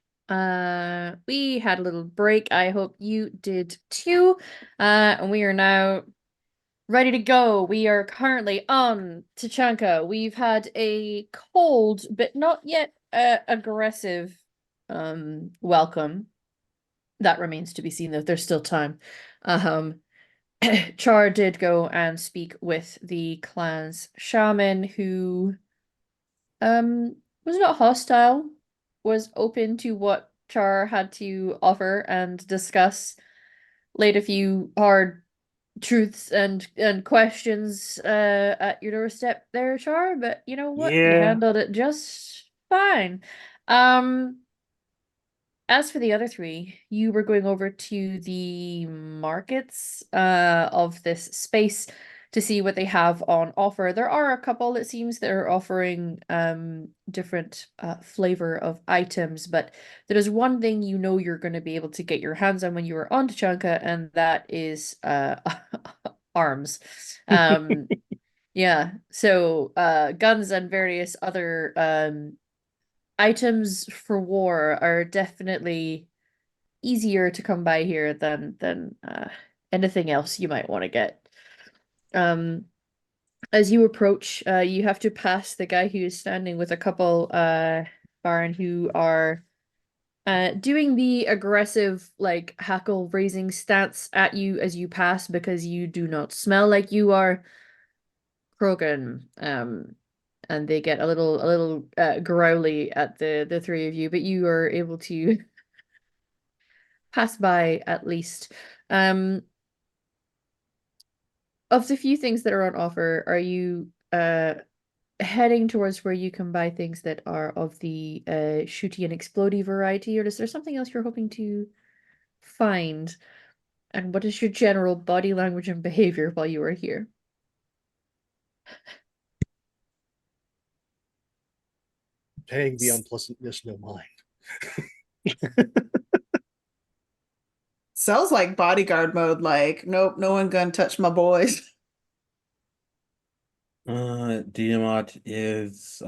[SPEAKER 1] We had a little break. I hope you did too. And we are now ready to go. We are currently on Tachanka. We've had a cold but not yet aggressive welcome. That remains to be seen though. There's still time. Um Char did go and speak with the clan's shaman who was not hostile, was open to what Char had to offer and discuss, laid a few hard truths and questions at your doorstep there, Char, but you know what? You
[SPEAKER 3] Yeah.
[SPEAKER 1] handled it just fine. Um as for the other three, you were going over to the markets of this space to see what they have on offer. There are a couple, it seems, that are offering different flavor of items, but there is one thing you know you're going to be able to get your hands on when you are on Tachanka, and that is arms. Yeah, so guns and various other items for war are definitely easier to come by here than anything else you might want to get. Um, as you approach, you have to pass the guy who is standing with a couple Baron who are doing the aggressive like hackle raising stance at you as you pass because you do not smell like you are Krogan. And they get a little growly at the three of you, but you are able to pass by at least. Of the few things that are on offer, are you heading towards where you can buy things that are of the shooty and explodey variety, or is there something else you're hoping to find? And what is your general body language and behavior while you are here?
[SPEAKER 4] Paying the unpleasantness no mind.
[SPEAKER 2] Sounds like bodyguard mode, like, nope, no one gonna touch my boys.
[SPEAKER 5] Diamond is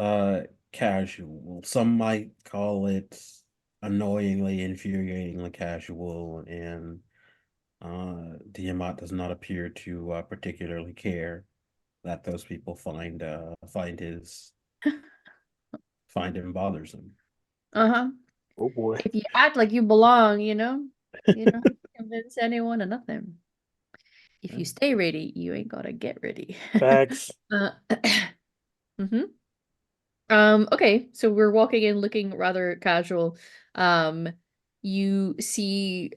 [SPEAKER 5] casual. Some might call it annoyingly, infuriatingly casual, and Diamond does not appear to particularly care that those people find him bothersome.
[SPEAKER 1] Uh-huh.
[SPEAKER 3] Oh boy.
[SPEAKER 1] If you act like you belong, you don't have to convince anyone of nothing. If you stay ready, you ain't gotta get ready.
[SPEAKER 3] Facts.
[SPEAKER 1] Mm-hmm. Okay, so we're walking in looking rather casual. Um, you see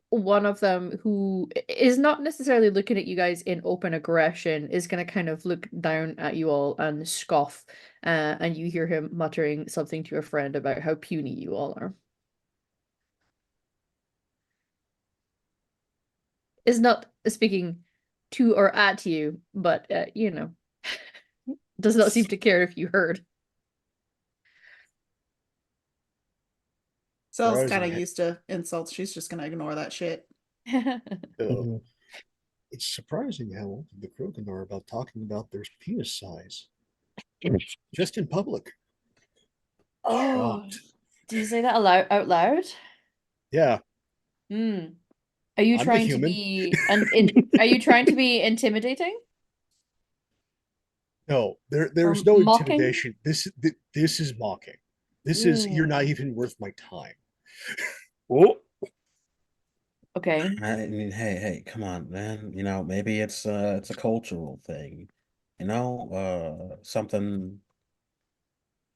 [SPEAKER 1] one of them who is not necessarily looking at you guys in open aggression, is gonna kind of look down at you all and scoff. And you hear him muttering something to a friend about how puny you all are. Is not speaking to or at you, but does not seem to care if you heard.
[SPEAKER 2] Sel's kind of
[SPEAKER 4] Surprising.
[SPEAKER 2] used to insults. She's just gonna ignore that shit.
[SPEAKER 3] Mhm.
[SPEAKER 4] It's surprising how open the Krogan are about talking about their penis size, just in public.
[SPEAKER 1] Oh,
[SPEAKER 4] Shocked.
[SPEAKER 1] do you say that out loud?
[SPEAKER 4] Yeah,
[SPEAKER 1] Hmm. Are you
[SPEAKER 4] I'm a
[SPEAKER 1] trying to
[SPEAKER 4] human.
[SPEAKER 1] be are you trying to be intimidating
[SPEAKER 4] No,
[SPEAKER 1] or
[SPEAKER 4] there's no
[SPEAKER 1] mocking?
[SPEAKER 4] intimidation. This is mocking. This is you're not
[SPEAKER 1] Mm.
[SPEAKER 4] even worth my time.
[SPEAKER 3] Oh,
[SPEAKER 1] Okay.
[SPEAKER 5] I mean, hey, come on, man. Maybe it's a cultural thing. Something.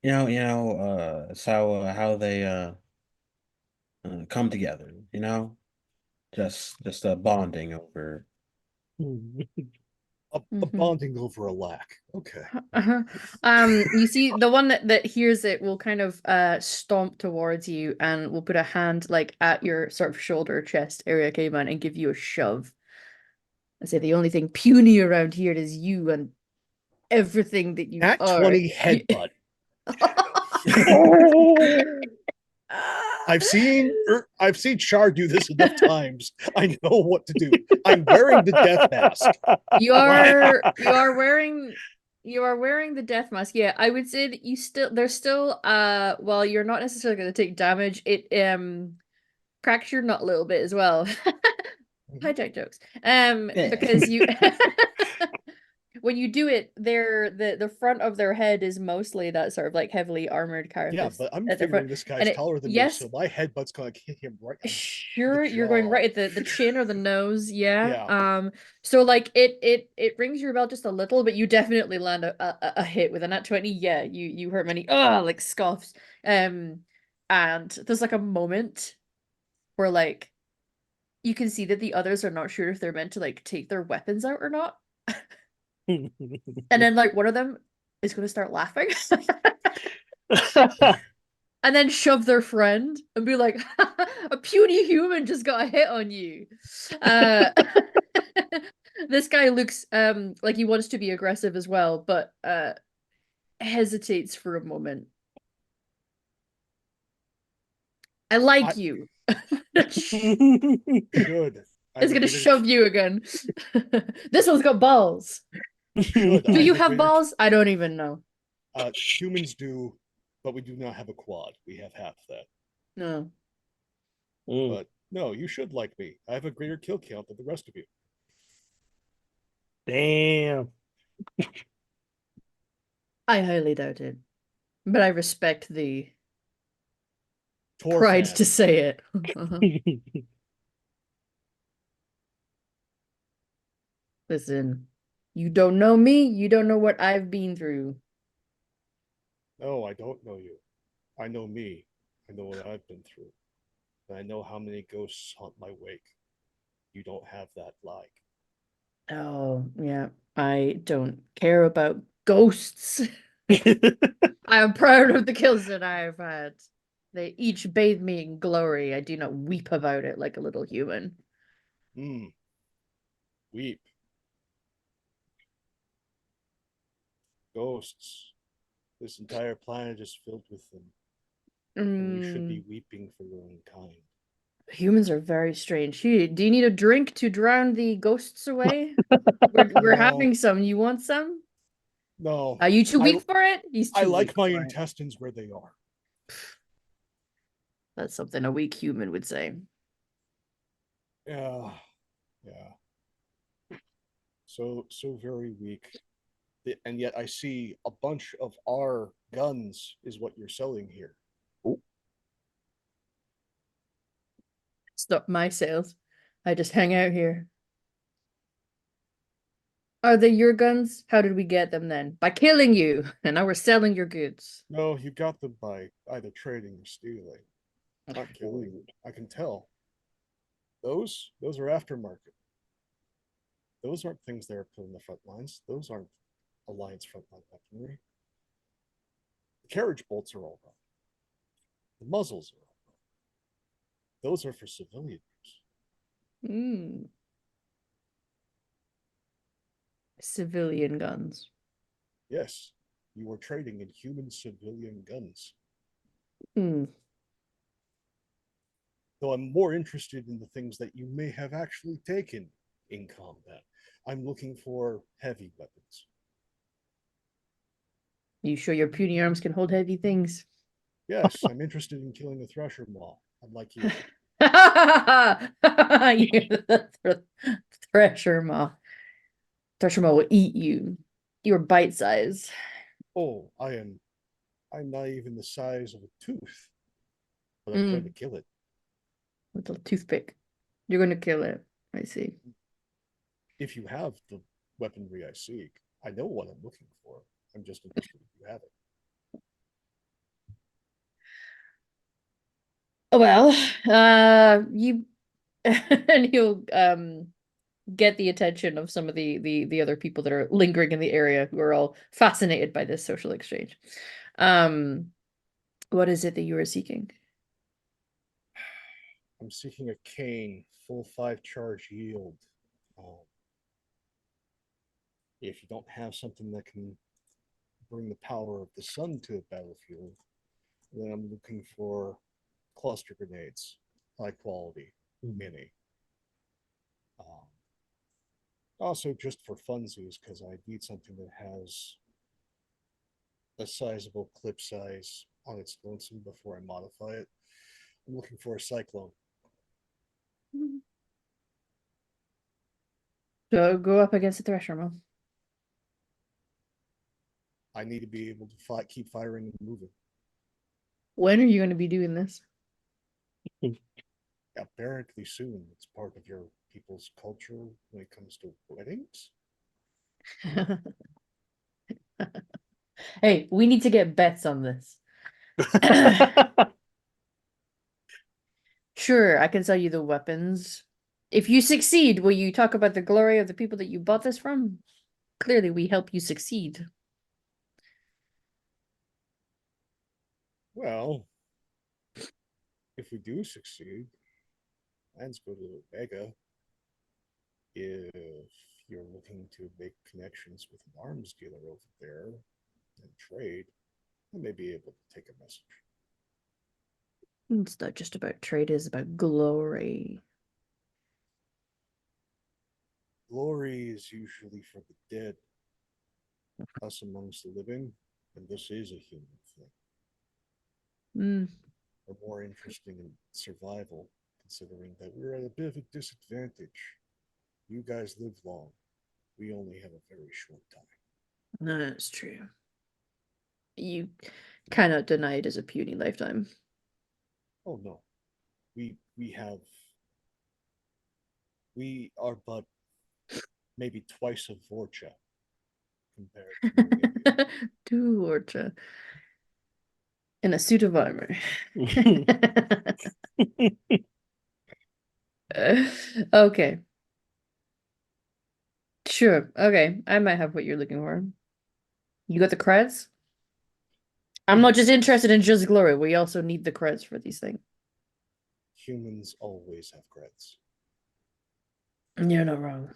[SPEAKER 5] It's how they come together. Just bonding over.
[SPEAKER 4] A
[SPEAKER 1] Hmm.
[SPEAKER 4] bonding over a lack. Okay.
[SPEAKER 1] You see the one that hears it will kind of stomp towards you and will put a hand like at your sort of shoulder chest area, Caveman, and give you a shove. I say the only thing puny around here is you and everything that you
[SPEAKER 4] At
[SPEAKER 1] are.
[SPEAKER 4] 20 headbutt.
[SPEAKER 3] oh.
[SPEAKER 4] I've seen Char do this enough times. I know what to do. I'm wearing the death mask.
[SPEAKER 1] You are wearing You are wearing the death mask. Yeah, I would say that there's still well, you're not necessarily gonna take damage. It cracks your nut a little bit as well. Hijack jokes. Because you when you do it, the front of their head is mostly that sort of like heavily armored
[SPEAKER 4] Yeah,
[SPEAKER 1] carapace
[SPEAKER 4] but I'm
[SPEAKER 1] at the
[SPEAKER 4] figuring
[SPEAKER 1] front.
[SPEAKER 4] this
[SPEAKER 1] And
[SPEAKER 4] guy's
[SPEAKER 1] it
[SPEAKER 4] taller than me,
[SPEAKER 1] yes,
[SPEAKER 4] so my headbutt's gonna hit him right on
[SPEAKER 1] sure,
[SPEAKER 4] the
[SPEAKER 1] you're going
[SPEAKER 4] jaw.
[SPEAKER 1] right at the chin or the nose, yeah.
[SPEAKER 4] Yeah.
[SPEAKER 1] So like it rings your bell just a little, but you definitely land a hit with a nat 20. Yeah, you hurt many like scoffs. And there's like a moment where like you can see that the others are not sure if they're meant to like take their weapons out or not. And then like one of them is going to start laughing and then shove their friend and be like, a puny human just got a hit on you. Uh, this guy looks like he wants to be aggressive as well, but hesitates for a moment. I like
[SPEAKER 4] I
[SPEAKER 1] you.
[SPEAKER 4] should. I
[SPEAKER 1] It's
[SPEAKER 4] have a
[SPEAKER 1] gonna
[SPEAKER 4] greater
[SPEAKER 1] shove you again. This one's got balls.
[SPEAKER 4] should.
[SPEAKER 1] Do
[SPEAKER 4] I
[SPEAKER 1] you
[SPEAKER 4] have a
[SPEAKER 1] have
[SPEAKER 4] greater
[SPEAKER 1] balls? I don't even know.
[SPEAKER 4] humans do, but we do not have a quad. We have half that.
[SPEAKER 1] No.
[SPEAKER 3] Mm,
[SPEAKER 4] But no, you should like me. I have a greater kill count than the rest of you.
[SPEAKER 3] damn.
[SPEAKER 1] I highly doubt it. But I respect the pride
[SPEAKER 4] Torfan.
[SPEAKER 1] to say it. Listen, you don't know me, you don't know what I've been through.
[SPEAKER 4] No, I don't know you. I know me. I know what I've been through. And I know how many ghosts haunt my wake. You don't have that like.
[SPEAKER 1] Oh, yeah. I don't care about ghosts. I am proud of the kills that I have had. They each bathe me in glory. I do not weep about it like a little human.
[SPEAKER 4] Weep. Ghosts. This entire planet is filled with them. And you should be weeping for your own kind.
[SPEAKER 1] Humans are very strange. Do you need a drink to drown the ghosts away? We're
[SPEAKER 4] No,
[SPEAKER 1] having some. You want some?
[SPEAKER 4] no.
[SPEAKER 1] Are you too
[SPEAKER 4] I
[SPEAKER 1] weak for it? He's
[SPEAKER 4] I
[SPEAKER 1] too weak
[SPEAKER 4] like my
[SPEAKER 1] for it.
[SPEAKER 4] intestines where they are.
[SPEAKER 1] That's something a weak human would say.
[SPEAKER 4] Yeah. Yeah. So very weak. And yet I see a bunch of our guns is what you're selling here.
[SPEAKER 1] Stop my sales. I just hang out here. Are they your guns? How did we get them then? By killing you. And now we're selling your goods.
[SPEAKER 4] No, you got them by either trading or stealing, not killing. I can tell. Those are aftermarket. Those aren't things that are put in the front lines. Those aren't Alliance frontline weaponry. The carriage bolts are all wrong. The muzzles are all wrong. Those are for civilian use.
[SPEAKER 1] Mm. Civilian guns.
[SPEAKER 4] Yes, you are trading in human civilian guns.
[SPEAKER 1] Hmm.
[SPEAKER 4] Though I'm more interested in the things that you may have actually taken in combat. I'm looking for heavy weapons.
[SPEAKER 1] You sure your puny arms can hold heavy things?
[SPEAKER 4] Yes, I'm interested in killing a thresher maw, unlike you.
[SPEAKER 1] You're the Thresher Maw. Thresher Maw will eat you. You're bite size.
[SPEAKER 4] Oh, I'm not even the size of a tooth, but I'm going to
[SPEAKER 1] Mm,
[SPEAKER 4] kill it.
[SPEAKER 1] with a toothpick. You're gonna kill it. I see.
[SPEAKER 4] If you have the weaponry I seek, I know what I'm looking for. I'm just interested if you have it.
[SPEAKER 1] Well, you and he'll get the attention of some of the other people that are lingering in the area who are all fascinated by this social exchange. Um, what is it that you are seeking?
[SPEAKER 4] I'm seeking a cane, full 5 charge yield. If you don't have something that can bring the power of the sun to a battlefield, then I'm looking for cluster grenades, high quality, mini. Also, just for funsies, because I need something that has a sizable clip size on its lonesome before I modify it. I'm looking for a cyclone.
[SPEAKER 1] So go up against the thresher roll.
[SPEAKER 4] I need to be able to keep firing and moving.
[SPEAKER 1] When are you going to be doing this?
[SPEAKER 4] Apparently soon. It's part of your people's culture when it comes to weddings.
[SPEAKER 1] Hey, we need to get bets on this. Sure, I can sell you the weapons. If you succeed, will you talk about the glory of the people that you bought this from? Clearly, we help you succeed.
[SPEAKER 4] Well, if we do succeed, plans go to Omega. If you're looking to make connections with an arms dealer over there and trade, I may be able to take a message.
[SPEAKER 1] It's not just about trade, it's about glory.
[SPEAKER 4] Glory is usually for the dead, us amongst the living, and this is a human thing.
[SPEAKER 1] Mm.
[SPEAKER 4] We're more interesting in survival, considering that we're at a bit of a disadvantage. You guys live long. We only have a very short time.
[SPEAKER 1] No, that's true. You cannot deny it as a puny lifetime.
[SPEAKER 4] Oh no. We are but maybe twice of Vorcha compared to
[SPEAKER 1] Do Orcha. In a suit of armor. Okay. Sure. Okay. I might have what you're looking for. You got the creds? I'm not just interested in just glory. We also need the creds for these things.
[SPEAKER 4] humans always have creds.
[SPEAKER 1] You're not wrong.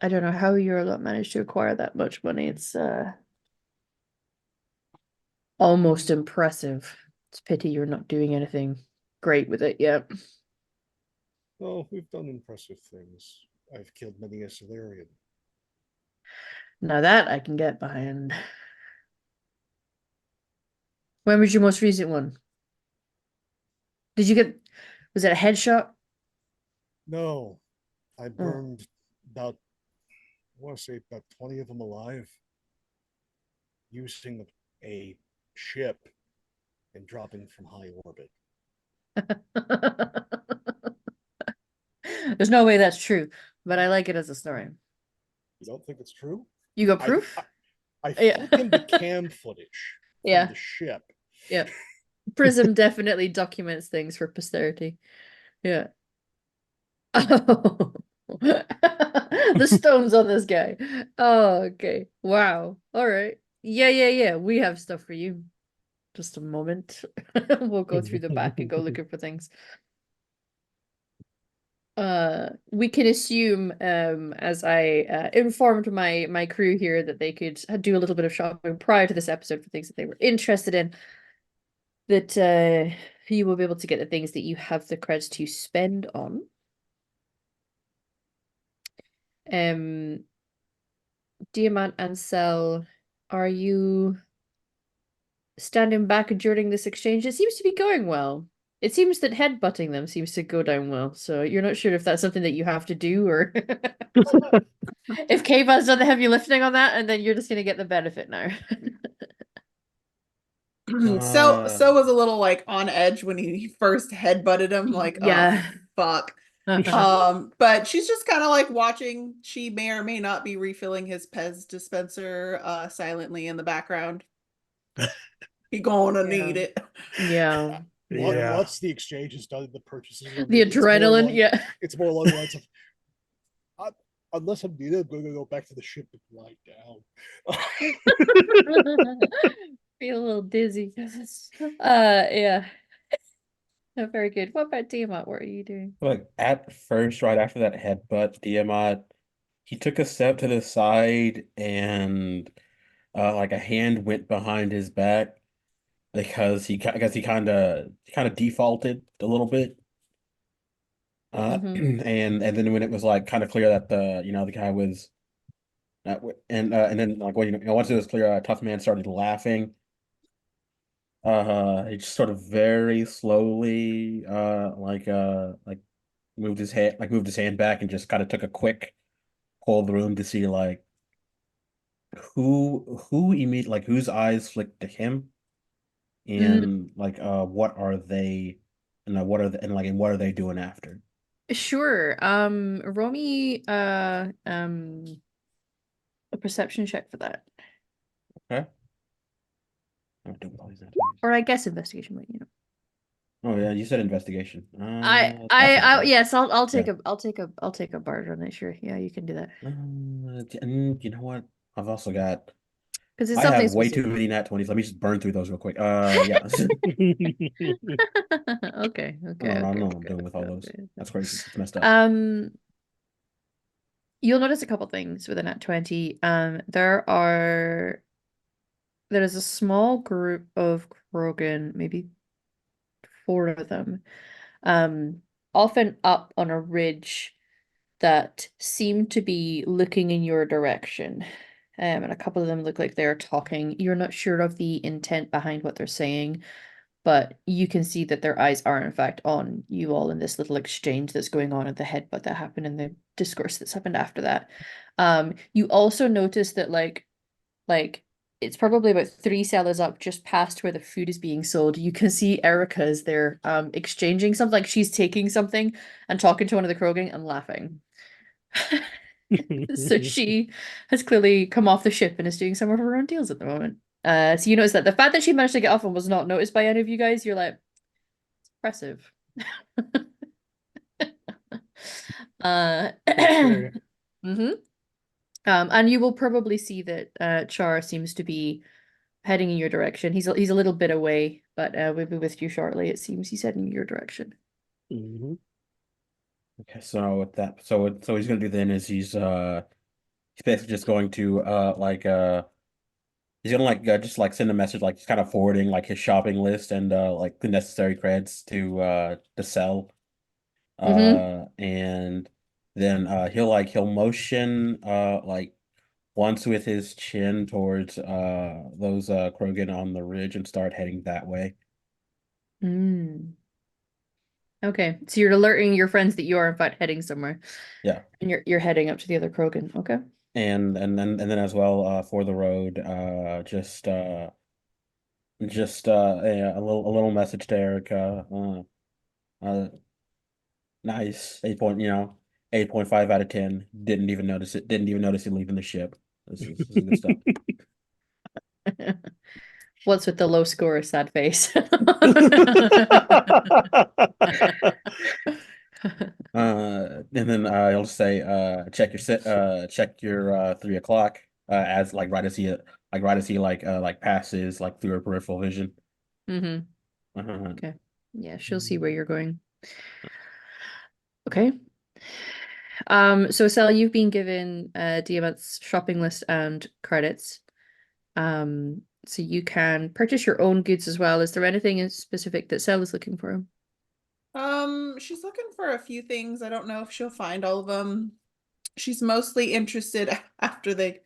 [SPEAKER 1] I don't know how your lot managed to acquire that much money. It's almost impressive. It's a pity you're not doing anything great with it yet.
[SPEAKER 4] Oh, we've done impressive things. I've killed many a Solarian.
[SPEAKER 1] Now that I can get behind. When was your most recent one? Did you get, was it a headshot?
[SPEAKER 4] No, I burned about, I want to say about 20 of them alive using a ship and dropping from high orbit.
[SPEAKER 1] There's no way that's true, but I like it as a story.
[SPEAKER 4] You don't think it's true?
[SPEAKER 1] You got proof?
[SPEAKER 4] I
[SPEAKER 1] Yeah.
[SPEAKER 4] fucking the cam footage
[SPEAKER 1] Yeah.
[SPEAKER 4] from the ship.
[SPEAKER 1] Yeah. Prism definitely documents things for posterity. Yeah. Oh. The stones on this guy. Oh, okay. Wow. All right. Yeah. We have stuff for you. Just a moment. We'll go through the back and go looking for things. We can assume, as I informed my crew here that they could do a little bit of shopping prior to this episode for things that they were interested in, that you will be able to get the things that you have the creds to spend on. Diamant and Cell, are you standing back during this exchange? It seems to be going well. It seems that headbutting them seems to go down well, so you're not sure if that's something that you have to do, or if K-Buzz done the heavy lifting on that, and then you're just gonna get the benefit now.
[SPEAKER 2] So was a little like on edge when he first headbutted him, like,
[SPEAKER 1] Yeah.
[SPEAKER 2] oh fuck. But she's just kind of like watching. She may or may not be refilling his Pez dispenser silently in the background. He gonna need it.
[SPEAKER 1] Yeah.
[SPEAKER 3] Yeah.
[SPEAKER 4] Once the exchange is done, the purchases are
[SPEAKER 1] The
[SPEAKER 4] made, it's more
[SPEAKER 1] adrenaline,
[SPEAKER 4] along-
[SPEAKER 1] yeah.
[SPEAKER 4] It's more along the lines of, unless I'm needed, I'm going to go back to the ship and lie down.
[SPEAKER 1] Feel a little dizzy. Yeah. Very good. What about Tiamat? What are you doing?
[SPEAKER 5] Like at first, right after that headbutt, Tiamat, he took a step to the side and like a hand went behind his back because I guess he kind of defaulted a little bit.
[SPEAKER 1] Mhm.
[SPEAKER 5] And then when it was like kind of clear that the guy was And then like when once it was clear, Tough Man started laughing. He just sort of very slowly, like moved his hand back and just kind of took a quick pull of the room to see like whose eyes flicked to him,
[SPEAKER 1] Mm,
[SPEAKER 5] and like what are they, and what are they doing after?
[SPEAKER 1] sure. Roll me a perception check for that.
[SPEAKER 5] Okay. I'm doing with all these
[SPEAKER 1] Or I guess investigation, but you know.
[SPEAKER 5] Oh yeah, you said investigation. That's
[SPEAKER 1] I
[SPEAKER 5] not bad.
[SPEAKER 1] yes, I'll take
[SPEAKER 5] Yeah.
[SPEAKER 1] I'll take a barter on it, sure. Yeah, you can do that.
[SPEAKER 5] And you know what? I've also got.
[SPEAKER 1] Because it's
[SPEAKER 5] I have
[SPEAKER 1] something
[SPEAKER 5] way too
[SPEAKER 1] specific.
[SPEAKER 5] many nat 20s. Let me just burn through those real quick. Yeah.
[SPEAKER 1] Okay,
[SPEAKER 5] I don't know. I don't know what I'm
[SPEAKER 1] okay,
[SPEAKER 5] doing with all those.
[SPEAKER 1] okay.
[SPEAKER 5] That's crazy. It's messed up.
[SPEAKER 1] Um, you'll notice a couple things with a nat 20. There is a small group of Krogan, maybe four of them, um, often up on a ridge that seem to be looking in your direction. And a couple of them look like they're talking. You're not sure of the intent behind what they're saying, but you can see that their eyes are in fact on you all in this little exchange that's going on at the headbutt that happened in the discourse that's happened after that. You also notice that like it's probably about three cellars up just past where the food is being sold. You can see Erica's there exchanging something, like she's taking something and talking to one of the Krogan and laughing. So she has clearly come off the ship and is doing some of her own deals at the moment. So you notice that the fact that she managed to get off and was not noticed by any of you guys, you're like, impressive.
[SPEAKER 3] Sure.
[SPEAKER 1] hmm and you will probably see that Char seems to be heading in your direction. He's a little bit away, but we'll be with you shortly. It seems he's heading in your direction.
[SPEAKER 3] Mhm.
[SPEAKER 5] Okay, so with that, so what he's gonna do then is he's basically just going to he's gonna just like send a message, like he's kind of forwarding like his shopping list and like the necessary creds to sell.
[SPEAKER 1] Mm-hmm.
[SPEAKER 5] And then he'll motion like once with his chin towards those Krogan on the ridge and start heading that way.
[SPEAKER 1] Mm. Okay, so you're alerting your friends that you are in fact heading somewhere,
[SPEAKER 5] Yeah.
[SPEAKER 1] and you're heading up to the other Krogan. Okay.
[SPEAKER 5] And then as well for the road a little message to Erica. Uh nice 8.5 out of 10. Didn't even notice it. Didn't even notice you leaving the ship. This is good stuff.
[SPEAKER 1] What's with the low score, sad face?
[SPEAKER 5] And then he'll say, check your 3 o'clock as right as he like passes like through her peripheral vision.
[SPEAKER 1] Mm-hmm.
[SPEAKER 5] Uh,
[SPEAKER 1] Okay. Yeah, she'll see where you're going. Okay. So Sal, you've been given Diamant's shopping list and credits. So you can purchase your own goods as well. Is there anything in specific that Sal is looking for?
[SPEAKER 2] She's looking for a few things. I don't know if she'll find all of them. She's mostly interested after they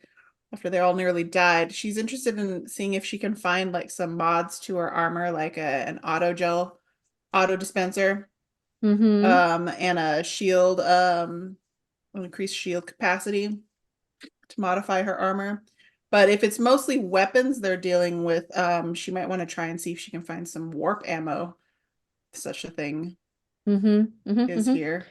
[SPEAKER 2] all nearly died. She's interested in seeing if she can find like some mods to her armor, like an auto dispenser,
[SPEAKER 1] Mm-hmm.
[SPEAKER 2] and a shield, an increased shield capacity to modify her armor. But if it's mostly weapons they're dealing with, she might want to try and see if she can find some warp ammo. Such a thing
[SPEAKER 1] Mm-hmm. Mm-hmm.
[SPEAKER 2] is
[SPEAKER 1] Mm-hmm.
[SPEAKER 2] here.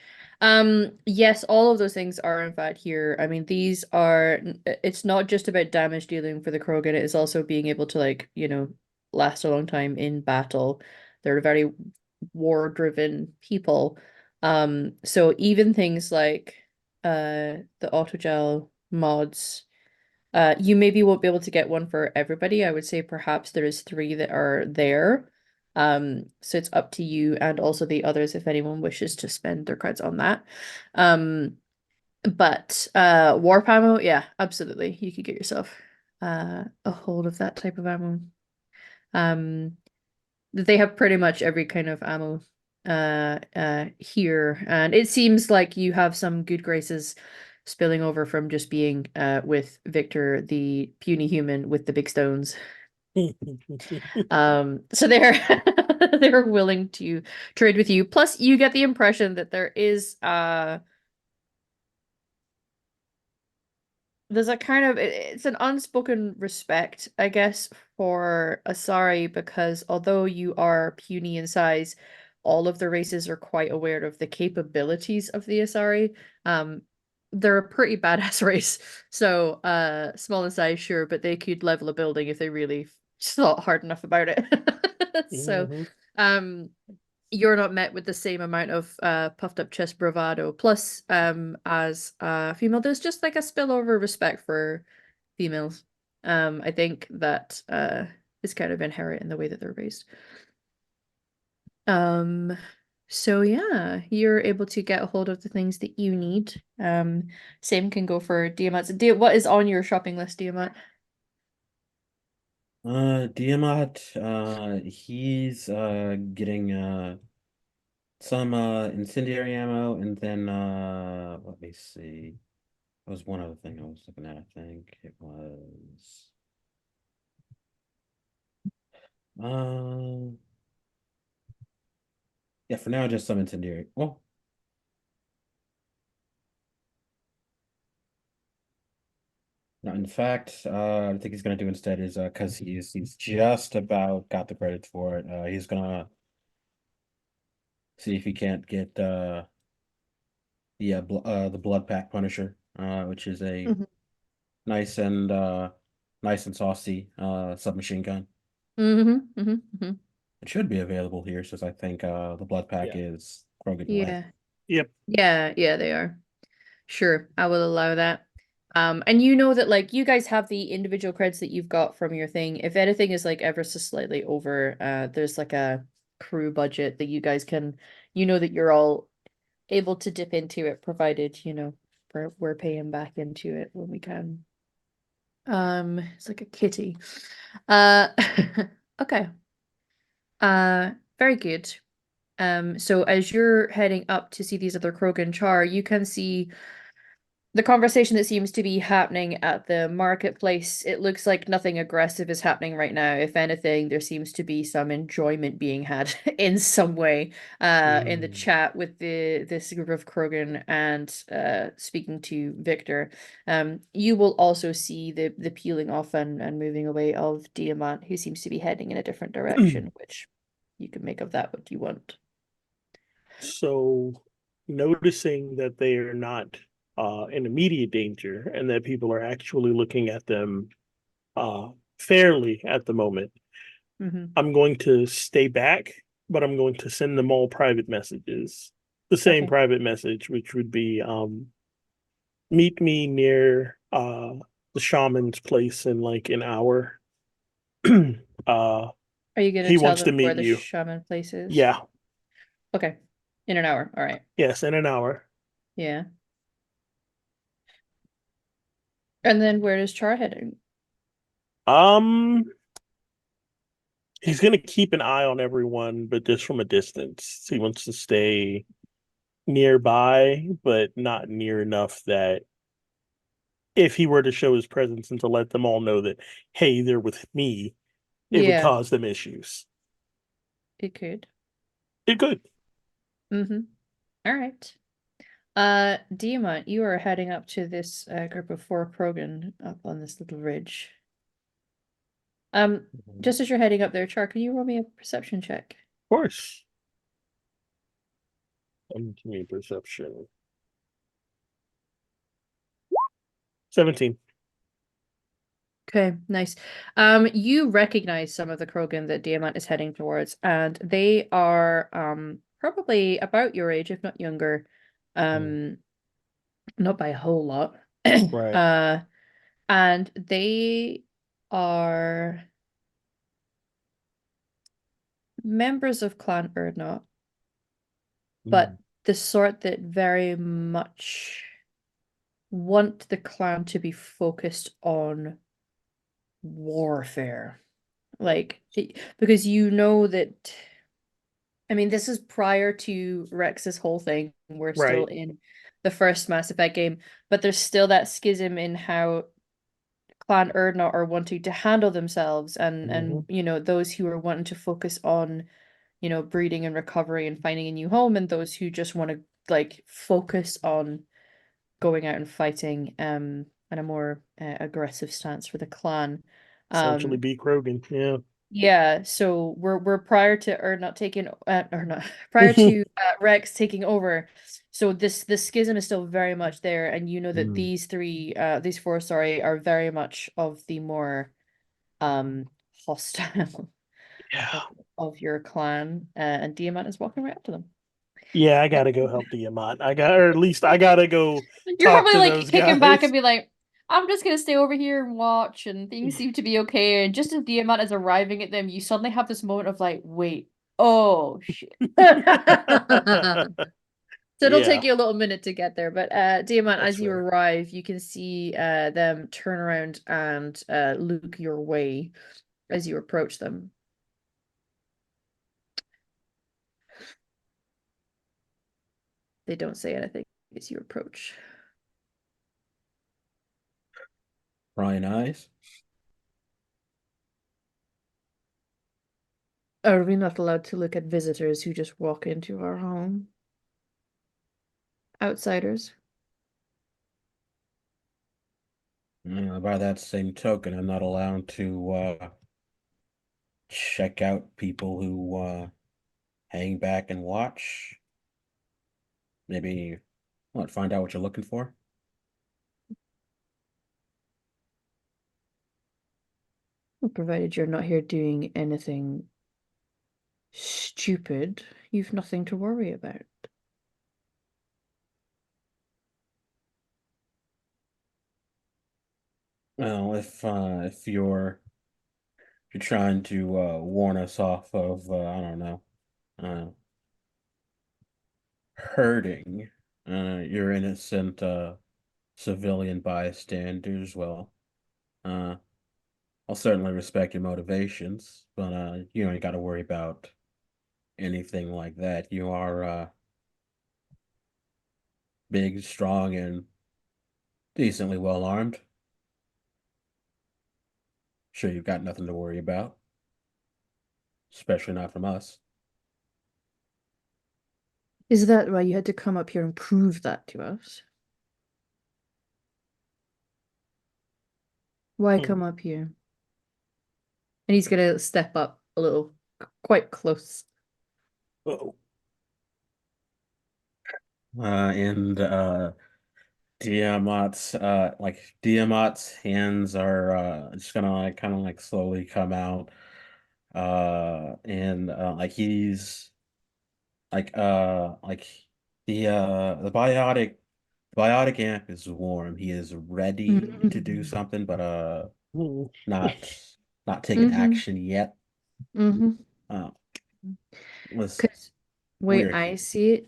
[SPEAKER 1] Yes, all of those things are in fact here. I mean, these are, it's not just about damage dealing for the Krogan, it is also being able to like, last a long time in battle. They're very war-driven people. So even things like the autogel mods, you maybe won't be able to get one for everybody. I would say perhaps there is three that are there. So it's up to you and also the others if anyone wishes to spend their creds on that. But warp ammo, yeah, absolutely. You could get yourself a hold of that type of ammo. Um, they have pretty much every kind of ammo here, and it seems like you have some good graces spilling over from just being with Victor, the puny human with the big stones. So they're they're willing to trade with you. Plus, you get the impression that there's a kind of it's an unspoken respect, I guess, for Asari because although you are puny in size, all of the races are quite aware of the capabilities of the Asari. They're a pretty badass race. So, small in size, sure, but they could level a building if they really thought hard enough about it. So,
[SPEAKER 3] Mhm.
[SPEAKER 1] um, you're not met with the same amount of puffed up chest bravado. Plus, as a female, there's just like a spillover respect for females. I think that is kind of inherent in the way that they're raised. Um, so yeah, you're able to get a hold of the things that you need. Same can go for Diamant's. What is on your shopping list, Diamant?
[SPEAKER 5] Diamat, he's getting some incendiary ammo, and then let me see. That was one other thing I was looking at, I think. It was yeah, for now just some incendiary. Well, no, in fact, I think he's gonna do instead is because he's just about got the credits for it. He's gonna see if he can't get the Blood Pack Punisher, which is a
[SPEAKER 1] Mhm.
[SPEAKER 5] nice and saucy submachine gun.
[SPEAKER 1] Mm-hmm. Mm-hmm. Mm-hmm.
[SPEAKER 5] It should be available here since I think the Blood Pack
[SPEAKER 4] Yeah.
[SPEAKER 5] is Krogan led.
[SPEAKER 1] Yeah.
[SPEAKER 3] Yep.
[SPEAKER 1] Yeah, they are. Sure, I will allow that. And you know that like you guys have the individual creds that you've got from your thing. If anything is like ever so slightly over, there's like a crew budget that you guys can, you know that you're all able to dip into it, provided, we're paying back into it when we can. It's like a kitty. Uh, okay. Very good. So as you're heading up to see these other Krogan Char, you can see the conversation that seems to be happening at the marketplace. It looks like nothing aggressive is happening right now. If anything, there seems to be some enjoyment being had in some way in the
[SPEAKER 3] Mm.
[SPEAKER 1] chat with this group of Krogan and speaking to Victor. You will also see the peeling off and moving away of Diamant, who seems to be heading in a different direction, which you can make of that what you want.
[SPEAKER 3] So, noticing that they are not in immediate danger and that people are actually looking at them fairly at the moment,
[SPEAKER 1] Mm-hmm.
[SPEAKER 3] I'm going to stay back, but I'm going to send them all private messages. The same
[SPEAKER 1] Okay.
[SPEAKER 3] private message, which would be meet me near the shaman's place in like an hour. uh,
[SPEAKER 1] Are you gonna
[SPEAKER 3] he
[SPEAKER 1] tell
[SPEAKER 3] wants to
[SPEAKER 1] them where
[SPEAKER 3] meet
[SPEAKER 1] the
[SPEAKER 3] you.
[SPEAKER 1] shaman place is?
[SPEAKER 3] Yeah,
[SPEAKER 1] Okay. In an hour. All right.
[SPEAKER 3] yes, in an hour.
[SPEAKER 1] Yeah. And then where is Char heading?
[SPEAKER 3] Um, he's gonna keep an eye on everyone, but just from a distance. He wants to stay nearby, but not near enough that if he were to show his presence and to let them all know that, hey, they're with me, it would
[SPEAKER 1] Yeah,
[SPEAKER 3] cause them issues.
[SPEAKER 1] it could.
[SPEAKER 3] It could.
[SPEAKER 1] Mm-hmm. All right. Dima, you are heading up to this group of 4 Krogan up on this little ridge. Just as you're heading up there, Char, can you roll me a perception check?
[SPEAKER 3] Of course. Give me perception. 17.
[SPEAKER 1] Okay, nice. You recognize some of the Krogan that Diamant is heading towards, and they are probably about your age, if not younger. Not by a whole lot.
[SPEAKER 3] Right.
[SPEAKER 1] And they are members of Clan Erdnot, but the sort that very much want the clan to be focused on warfare. Because you know that, I mean, this is prior to Rex's whole thing. We're still
[SPEAKER 3] Right.
[SPEAKER 1] in the first Mass Effect game, but there's still that schism in how Clan Erdnot are wanting to handle themselves, and you know, those who are wanting to focus on, you know, breeding and recovery and finding a new home, and those who just want to like focus on going out and fighting and a more aggressive stance for the clan.
[SPEAKER 3] Essentially be Krogan. Yeah.
[SPEAKER 1] Yeah, so we're prior to or not taking or not prior to Rex taking over. So this schism is still very much there, and you know that
[SPEAKER 4] Mm.
[SPEAKER 1] these four, sorry, are very much of the more hostile
[SPEAKER 3] Yeah.
[SPEAKER 1] of your clan, and Diamant is walking right up to them.
[SPEAKER 3] Yeah, I gotta go help Diamant. Or at least I gotta go
[SPEAKER 1] You're
[SPEAKER 3] talk
[SPEAKER 1] probably
[SPEAKER 3] to
[SPEAKER 1] like
[SPEAKER 3] those
[SPEAKER 1] kicking back and
[SPEAKER 3] guys.
[SPEAKER 1] be like, I'm just gonna stay over here and watch, and things seem to be okay. And just as Diamant is arriving at them, you suddenly have this moment of like, wait, oh shit. So it'll
[SPEAKER 3] Yeah.
[SPEAKER 1] take you a little minute to get there, but Diamant,
[SPEAKER 3] That's
[SPEAKER 1] as you
[SPEAKER 3] fair.
[SPEAKER 1] arrive, you can see them turn around and look your way as you approach them. They don't say anything as you approach.
[SPEAKER 5] Prying eyes.
[SPEAKER 1] Are we not allowed to look at visitors who just walk into our home? Outsiders?
[SPEAKER 5] By that same token, I'm not allowed to check out people who hang back and watch. Maybe what, find out what you're looking for.
[SPEAKER 1] Well, provided you're not here doing anything stupid, you've nothing to worry about.
[SPEAKER 5] Well, if you're trying to warn us off of I don't know, uh, hurting your innocent civilian bystanders, well, uh, I'll certainly respect your motivations, but you ain't got to worry about anything like that. You are big, strong, and decently well armed. Sure, you've got nothing to worry about, especially not from us.
[SPEAKER 1] Is that why you had to come up here and prove that to us? Why
[SPEAKER 3] Hmm.
[SPEAKER 1] come up here? And he's gonna step up a little, quite close.
[SPEAKER 3] Uh-oh.
[SPEAKER 5] And Diamat's hands are just gonna like kind of like slowly come out. And like he's like the biotic amp is warm. He is ready to do
[SPEAKER 1] Mm-hmm.
[SPEAKER 5] something, but
[SPEAKER 3] Hmm.
[SPEAKER 5] not taking
[SPEAKER 1] Mm-hmm.
[SPEAKER 5] action yet.
[SPEAKER 1] Mm-hmm.
[SPEAKER 5] Uh listen,
[SPEAKER 1] Because way
[SPEAKER 5] we're
[SPEAKER 1] I
[SPEAKER 5] here.
[SPEAKER 1] see it,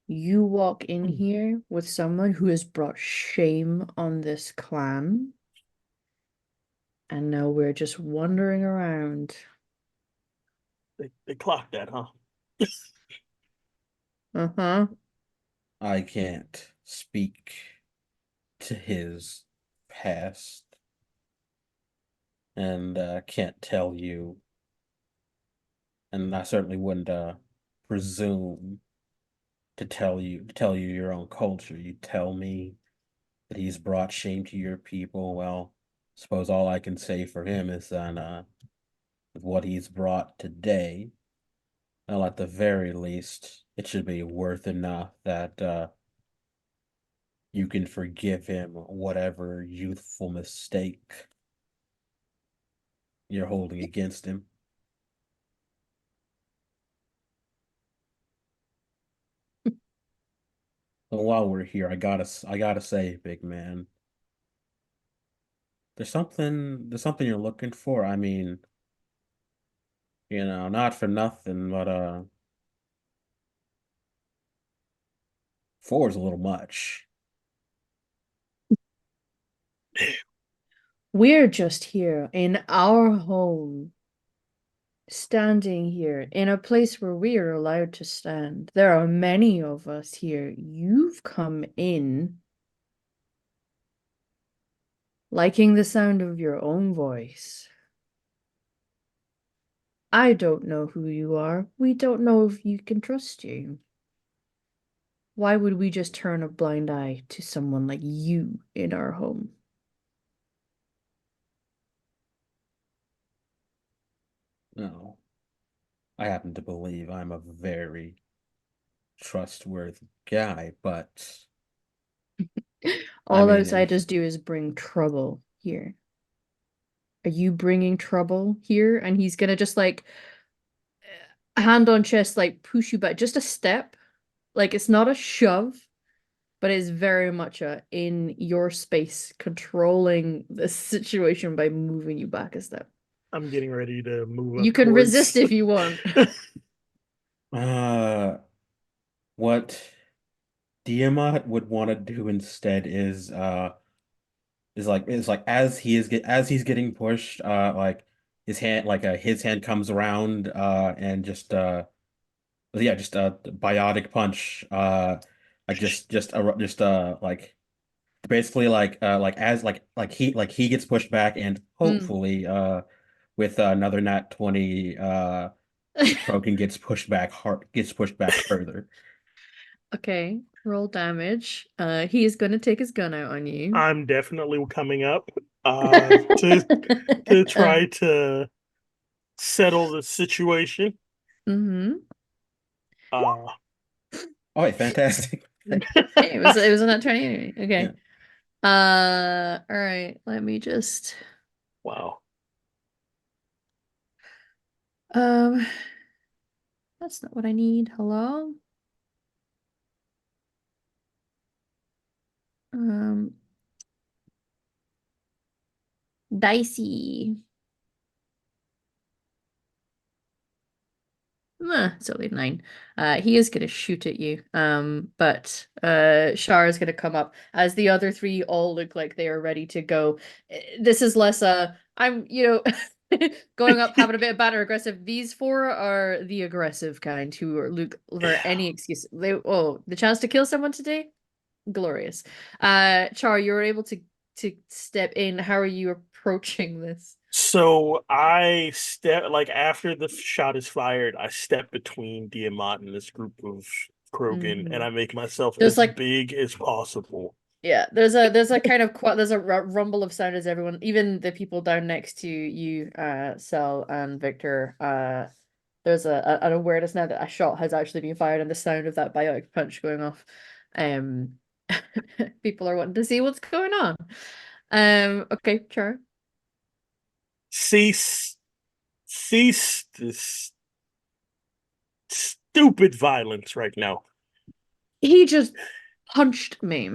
[SPEAKER 1] you walk in
[SPEAKER 3] Hmm.
[SPEAKER 1] here with someone who has brought shame on this clan, and now we're just wandering around.
[SPEAKER 3] They clocked that, huh?
[SPEAKER 1] Uh-huh.
[SPEAKER 5] I can't speak to his past and can't tell you, and I certainly wouldn't presume to tell you your own culture. You tell me that he's brought shame to your people. Well, suppose all I can say for him is that with what he's brought today, well, at the very least, it should be worth enough that you can forgive him whatever youthful mistake you're holding against him. But while we're here, I gotta say, big man, there's something you're looking for. I mean, not for nothing, but four is a little much.
[SPEAKER 1] We're just here in our home standing here in a place where we are allowed to stand. There are many of us here. You've come in liking the sound of your own voice. I don't know who you are. We don't know if you can trust you. Why would we just turn a blind eye to someone like you in our home?
[SPEAKER 5] No, I happen to believe I'm a very trustworthy guy, but I
[SPEAKER 1] All
[SPEAKER 5] mean,
[SPEAKER 1] outsiders do is bring trouble here. Are you bringing trouble here? And he's gonna just like hand on chest, like push you back just a step. Like it's not a shove, but it's very much a in your space, controlling the situation by moving you back a step.
[SPEAKER 3] I'm getting ready to move
[SPEAKER 1] You
[SPEAKER 3] up
[SPEAKER 1] can
[SPEAKER 3] towards.
[SPEAKER 1] resist if you want.
[SPEAKER 5] uh, what Tiamat would want to do instead is like as he's getting pushed, like his hand comes around, and just a biotic punch, like like basically like he gets pushed back, and
[SPEAKER 1] Mm.
[SPEAKER 5] hopefully with another nat 20, Crokin gets pushed back further.
[SPEAKER 1] Okay, roll damage. He is gonna take his gun out on you.
[SPEAKER 3] I'm definitely coming up to try to settle the situation.
[SPEAKER 1] Mm-hmm.
[SPEAKER 3] Uh,
[SPEAKER 5] Oh, wait, fantastic.
[SPEAKER 1] Hey, it was on that 20 anyway.
[SPEAKER 5] Yeah.
[SPEAKER 1] Okay. All right, let me just
[SPEAKER 3] wow.
[SPEAKER 1] um that's not what I need. Hello? Um dicey. It's only 9. He is gonna shoot at you. But Shar is gonna come up as the other three all look like they are ready to go. This is less I'm going up having a bit of banter aggressive. These four are the aggressive kind who are look for any excuse. The chance to kill someone today? Glorious. Char, you're able to step in. How are you approaching this?
[SPEAKER 3] So I step like after the shot is fired, I step between Diamant and this group of Krogan, and I make myself
[SPEAKER 1] Just
[SPEAKER 3] as
[SPEAKER 1] like
[SPEAKER 3] big as possible.
[SPEAKER 1] yeah, there's a kind of there's a rumble of sound as everyone, even the people down next to you, Cell and Victor, there's an awareness now that a shot has actually been fired and the sound of that biotic punch going off. Um, people are wanting to see what's going on. Okay, sure.
[SPEAKER 3] Cease this stupid violence right now.
[SPEAKER 1] He just punched me.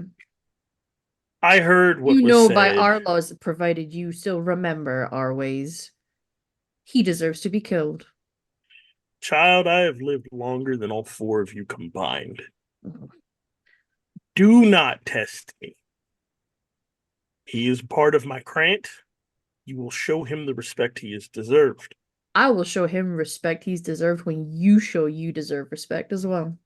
[SPEAKER 3] I heard what
[SPEAKER 1] You
[SPEAKER 3] was
[SPEAKER 1] know, by
[SPEAKER 3] said.
[SPEAKER 1] our laws, provided you still remember our ways, he deserves to be killed.
[SPEAKER 3] Child, I have lived longer than all four of you combined. Do not test me. He is part of my crant. You will show him the respect he is deserved.
[SPEAKER 1] I will show him respect he's deserved when you show you deserve respect as well.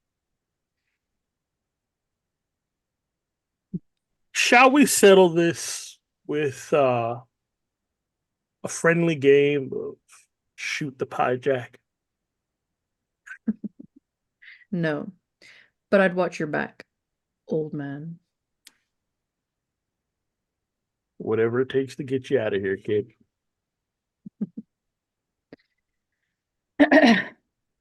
[SPEAKER 3] Shall we settle this with a friendly game of shoot the pie jack?
[SPEAKER 1] No, but I'd watch your back, old man.
[SPEAKER 3] Whatever it takes to get you out of here, kid.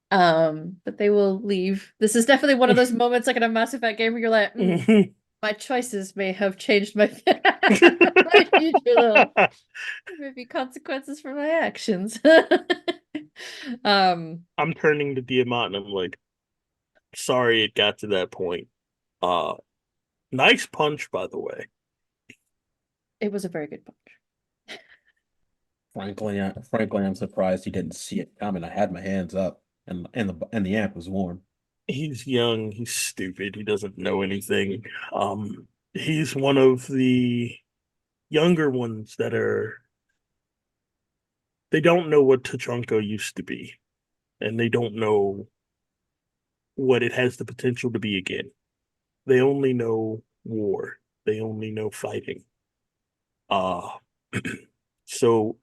[SPEAKER 1] But they will leave. This is definitely one of those moments like in a Mass Effect game where you're like, my choices may have changed my, my future, though. There may be consequences for my actions.
[SPEAKER 3] I'm turning to Diamant and I'm like, sorry it got to that point. Uh nice punch, by the way.
[SPEAKER 1] It was a very good punch.
[SPEAKER 5] Frankly, I'm surprised he didn't see it coming. I had my hands up, and the amp was warm.
[SPEAKER 3] He's young, he's stupid, he doesn't know anything. He's one of the younger ones that are they don't know what Tachanka used to be, and they don't know what it has the potential to be again. They only know war. They only know fighting. Uh so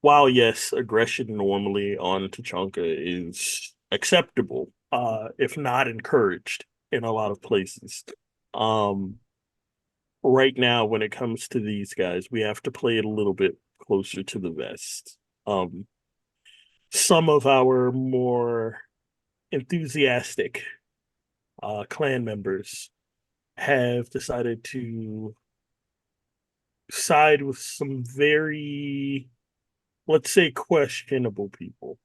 [SPEAKER 3] while yes, aggression normally on Tachanka is acceptable, if not encouraged in a lot of places. Um right now when it comes to these guys, we have to play it a little bit closer to the vest. Some of our more enthusiastic clan members have decided to side with some very, let's say, questionable people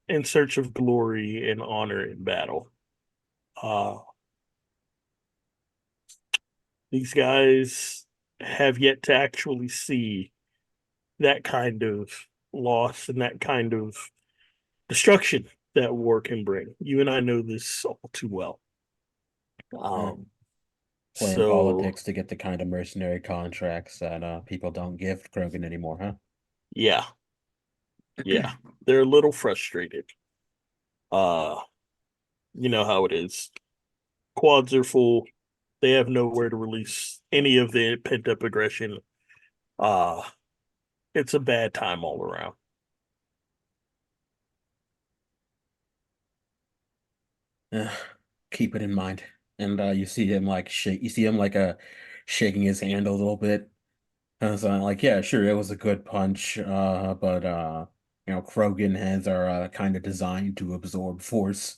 [SPEAKER 3] in search of glory and honor in battle. Uh, these guys have yet to actually see that kind of loss and that kind of destruction that war can bring. You and I know this all too well.
[SPEAKER 5] Uh,
[SPEAKER 3] Um,
[SPEAKER 5] Playing
[SPEAKER 3] so
[SPEAKER 5] politics to get the kind of mercenary contracts that people don't give Krogan anymore, huh?
[SPEAKER 3] yeah, yeah, they're a little frustrated. Uh, you know how it is. Quads are full. They have nowhere to release any of the pent up aggression. Uh, it's a bad time all around.
[SPEAKER 5] Uh, Keep it in mind. And you see him like shaking his hand a little bit. And so like, yeah, sure, it was a good punch, but Krogan hands are kind of designed to absorb force.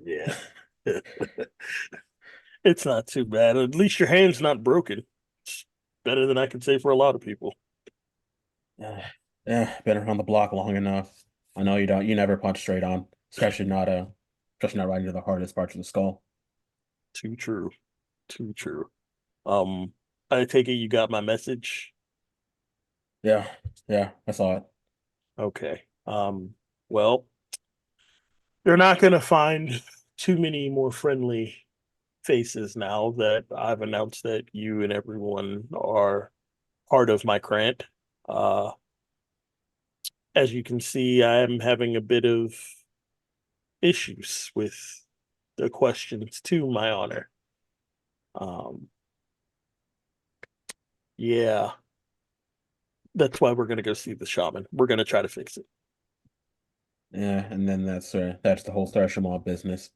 [SPEAKER 3] Yeah. It's not too bad. At least your hand's not broken. It's better than I can say for a lot of people.
[SPEAKER 5] Uh, yeah, been around the block long enough. I know you never punch straight on, especially not right into the hardest parts of the skull.
[SPEAKER 3] Too true. Too true. Um, I take it you got my message.
[SPEAKER 5] Yeah, yeah, I saw it.
[SPEAKER 3] Okay. Well, they're not gonna find too many more friendly faces now that I've announced that you and everyone are part of my grant. Uh, as you can see, I am having a bit of issues with the questions to my honor. Um, yeah, that's why we're gonna go see the shaman. We're gonna try to fix it.
[SPEAKER 5] Yeah, and then that's the whole Starship Mall business.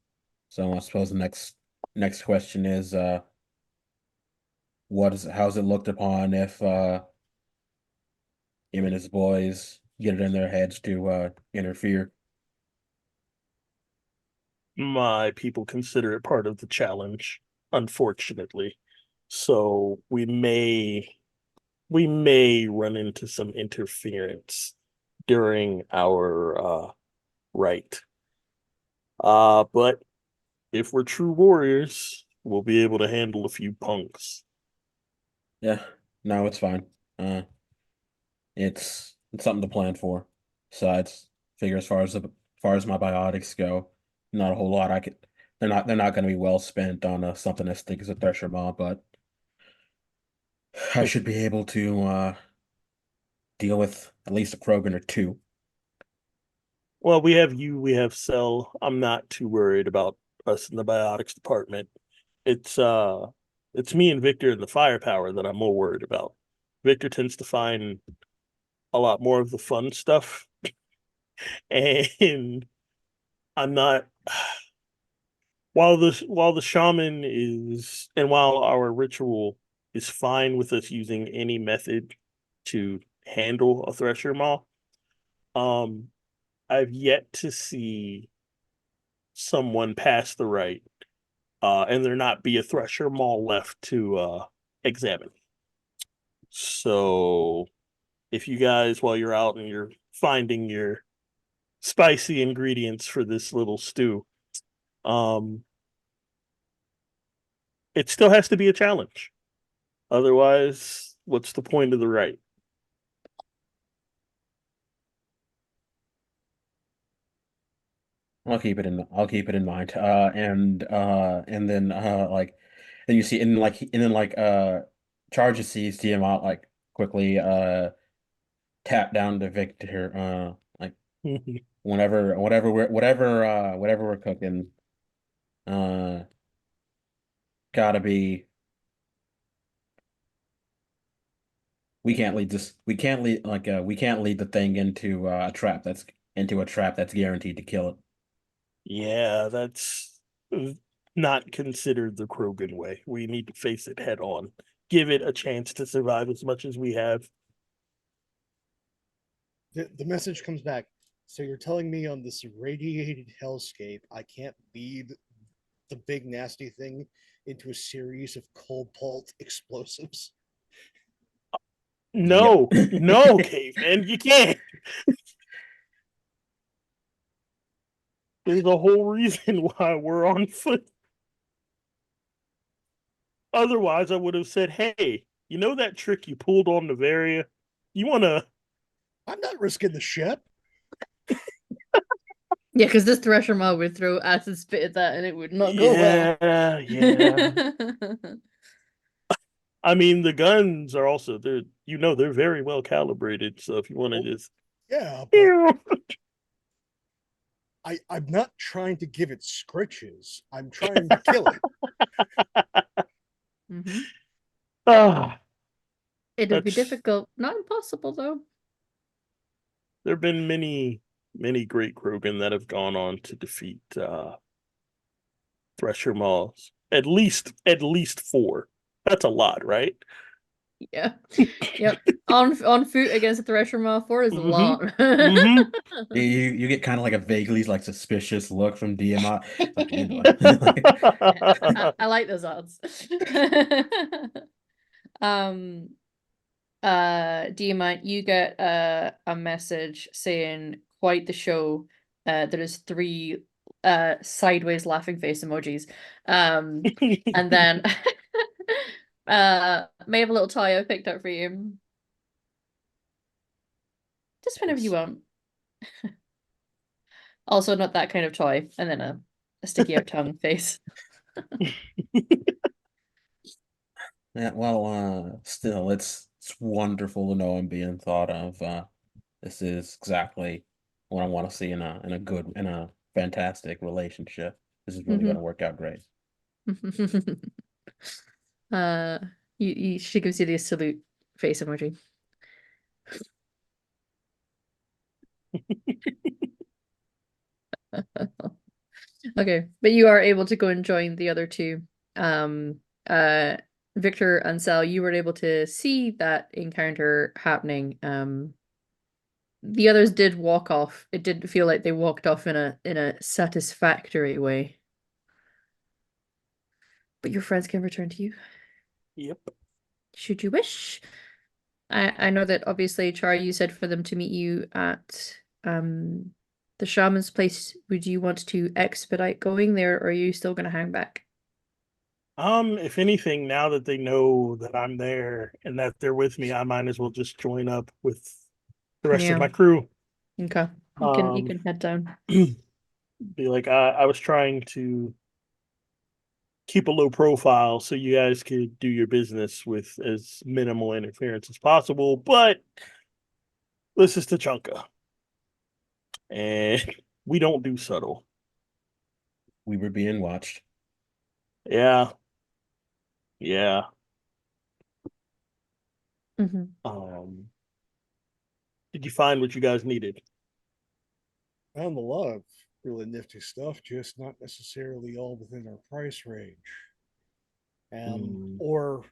[SPEAKER 5] So I suppose the next question is how's it looked upon if him and his boys get it in their heads to interfere?
[SPEAKER 3] My people consider it part of the challenge, unfortunately. So we may run into some interference during our rite. But if we're true warriors, we'll be able to handle a few punks.
[SPEAKER 5] Yeah, no, it's fine. It's something to plan for. Besides, figure as far as my biotics go, not a whole lot I could. They're not going to be well spent on something as thick as a thresher maw, but I should be able to deal with at least a Krogan or two.
[SPEAKER 3] Well, we have you, we have Cell. I'm not too worried about us in the biotics department. It's uh it's me and Victor and the firepower that I'm more worried about. Victor tends to find a lot more of the fun stuff and I'm not while the shaman is and while our ritual is fine with us using any method to handle a thresher maw, um I've yet to see someone pass the right and there not be a thresher maw left to examine. So if you guys, while you're out and you're finding your spicy ingredients for this little stew, um, it still has to be a challenge. Otherwise, what's the point of the right?
[SPEAKER 5] I'll keep it in mind. And then then you see and then like Charges sees TM out like quickly tap down to Victor. Like whatever we're cooking, uh, gotta be. We can't lead this. We can't lead the thing into a trap that's guaranteed to kill it.
[SPEAKER 3] Yeah, that's not considered the Krogan way. We need to face it head on. Give it a chance to survive as much as we have.
[SPEAKER 4] The message comes back. So you're telling me on this irradiated hellscape, I can't lead the big nasty thing into a series of cobalt explosives?
[SPEAKER 3] No,
[SPEAKER 5] Yep.
[SPEAKER 3] no, caveman, you can't. There's a whole reason why we're on foot. Otherwise, I would have said, hey, you know that trick you pulled on Navaria? You want to.
[SPEAKER 4] I'm not risking the ship.
[SPEAKER 1] Yeah, because this Thresher Maw would throw acid spit at that and it would not go well.
[SPEAKER 3] Yeah. I mean, the guns are also, they're very well calibrated. So if you want to just.
[SPEAKER 4] Yeah, but I'm not trying to give it scritches. I'm trying to kill it.
[SPEAKER 1] Mhm.
[SPEAKER 3] Ah,
[SPEAKER 1] It would be
[SPEAKER 3] that's.
[SPEAKER 1] difficult. Not impossible, though.
[SPEAKER 3] There have been many, many great Krogan that have gone on to defeat Thresher Maws. At least four. That's a lot, right?
[SPEAKER 1] Yeah. Yep. On foot against a Thresher Maw 4 is a
[SPEAKER 3] Mm-hmm.
[SPEAKER 1] lot.
[SPEAKER 3] Mm-hmm.
[SPEAKER 5] You get kind of like a vaguely like suspicious look from Diamant. Like,
[SPEAKER 1] I like those odds. um Diamant, you get a message saying quite the show. There is three sideways laughing face emojis. And then may have a little toy I picked up for you. Just whenever you want. Also not that kind of toy. And then a sticky out tongue face.
[SPEAKER 5] Yeah, well, still, it's wonderful to know I'm being thought of. This is exactly what I want to see in a fantastic relationship. This is really going to work out great.
[SPEAKER 1] uh she gives you the salute face emoji. Okay, but you are able to go and join the other two. Um, uh, Victor and Sal, you were able to see that encounter happening. The others did walk off. It didn't feel like they walked off in a satisfactory way. But your friends can return to you,
[SPEAKER 3] Yep.
[SPEAKER 1] should you wish. I know that obviously, Char, you said for them to meet you at the shaman's place. Would you want to expedite going there, or are you still gonna hang back?
[SPEAKER 3] If anything, now that they know that I'm there and that they're with me, I might as well just join up with the rest of
[SPEAKER 1] Yeah.
[SPEAKER 3] my crew.
[SPEAKER 1] Okay. You
[SPEAKER 3] Um,
[SPEAKER 1] can head down.
[SPEAKER 3] be like, I was trying to keep a low profile so you guys could do your business with as minimal interference as possible, but this is Tachanka. And we don't do subtle.
[SPEAKER 5] We were being watched.
[SPEAKER 3] Yeah. Yeah.
[SPEAKER 1] Mhm.
[SPEAKER 3] Did you find what you guys needed?
[SPEAKER 4] Found a lot of really nifty stuff, just not necessarily all within our price range.
[SPEAKER 3] Hmm.
[SPEAKER 4] Or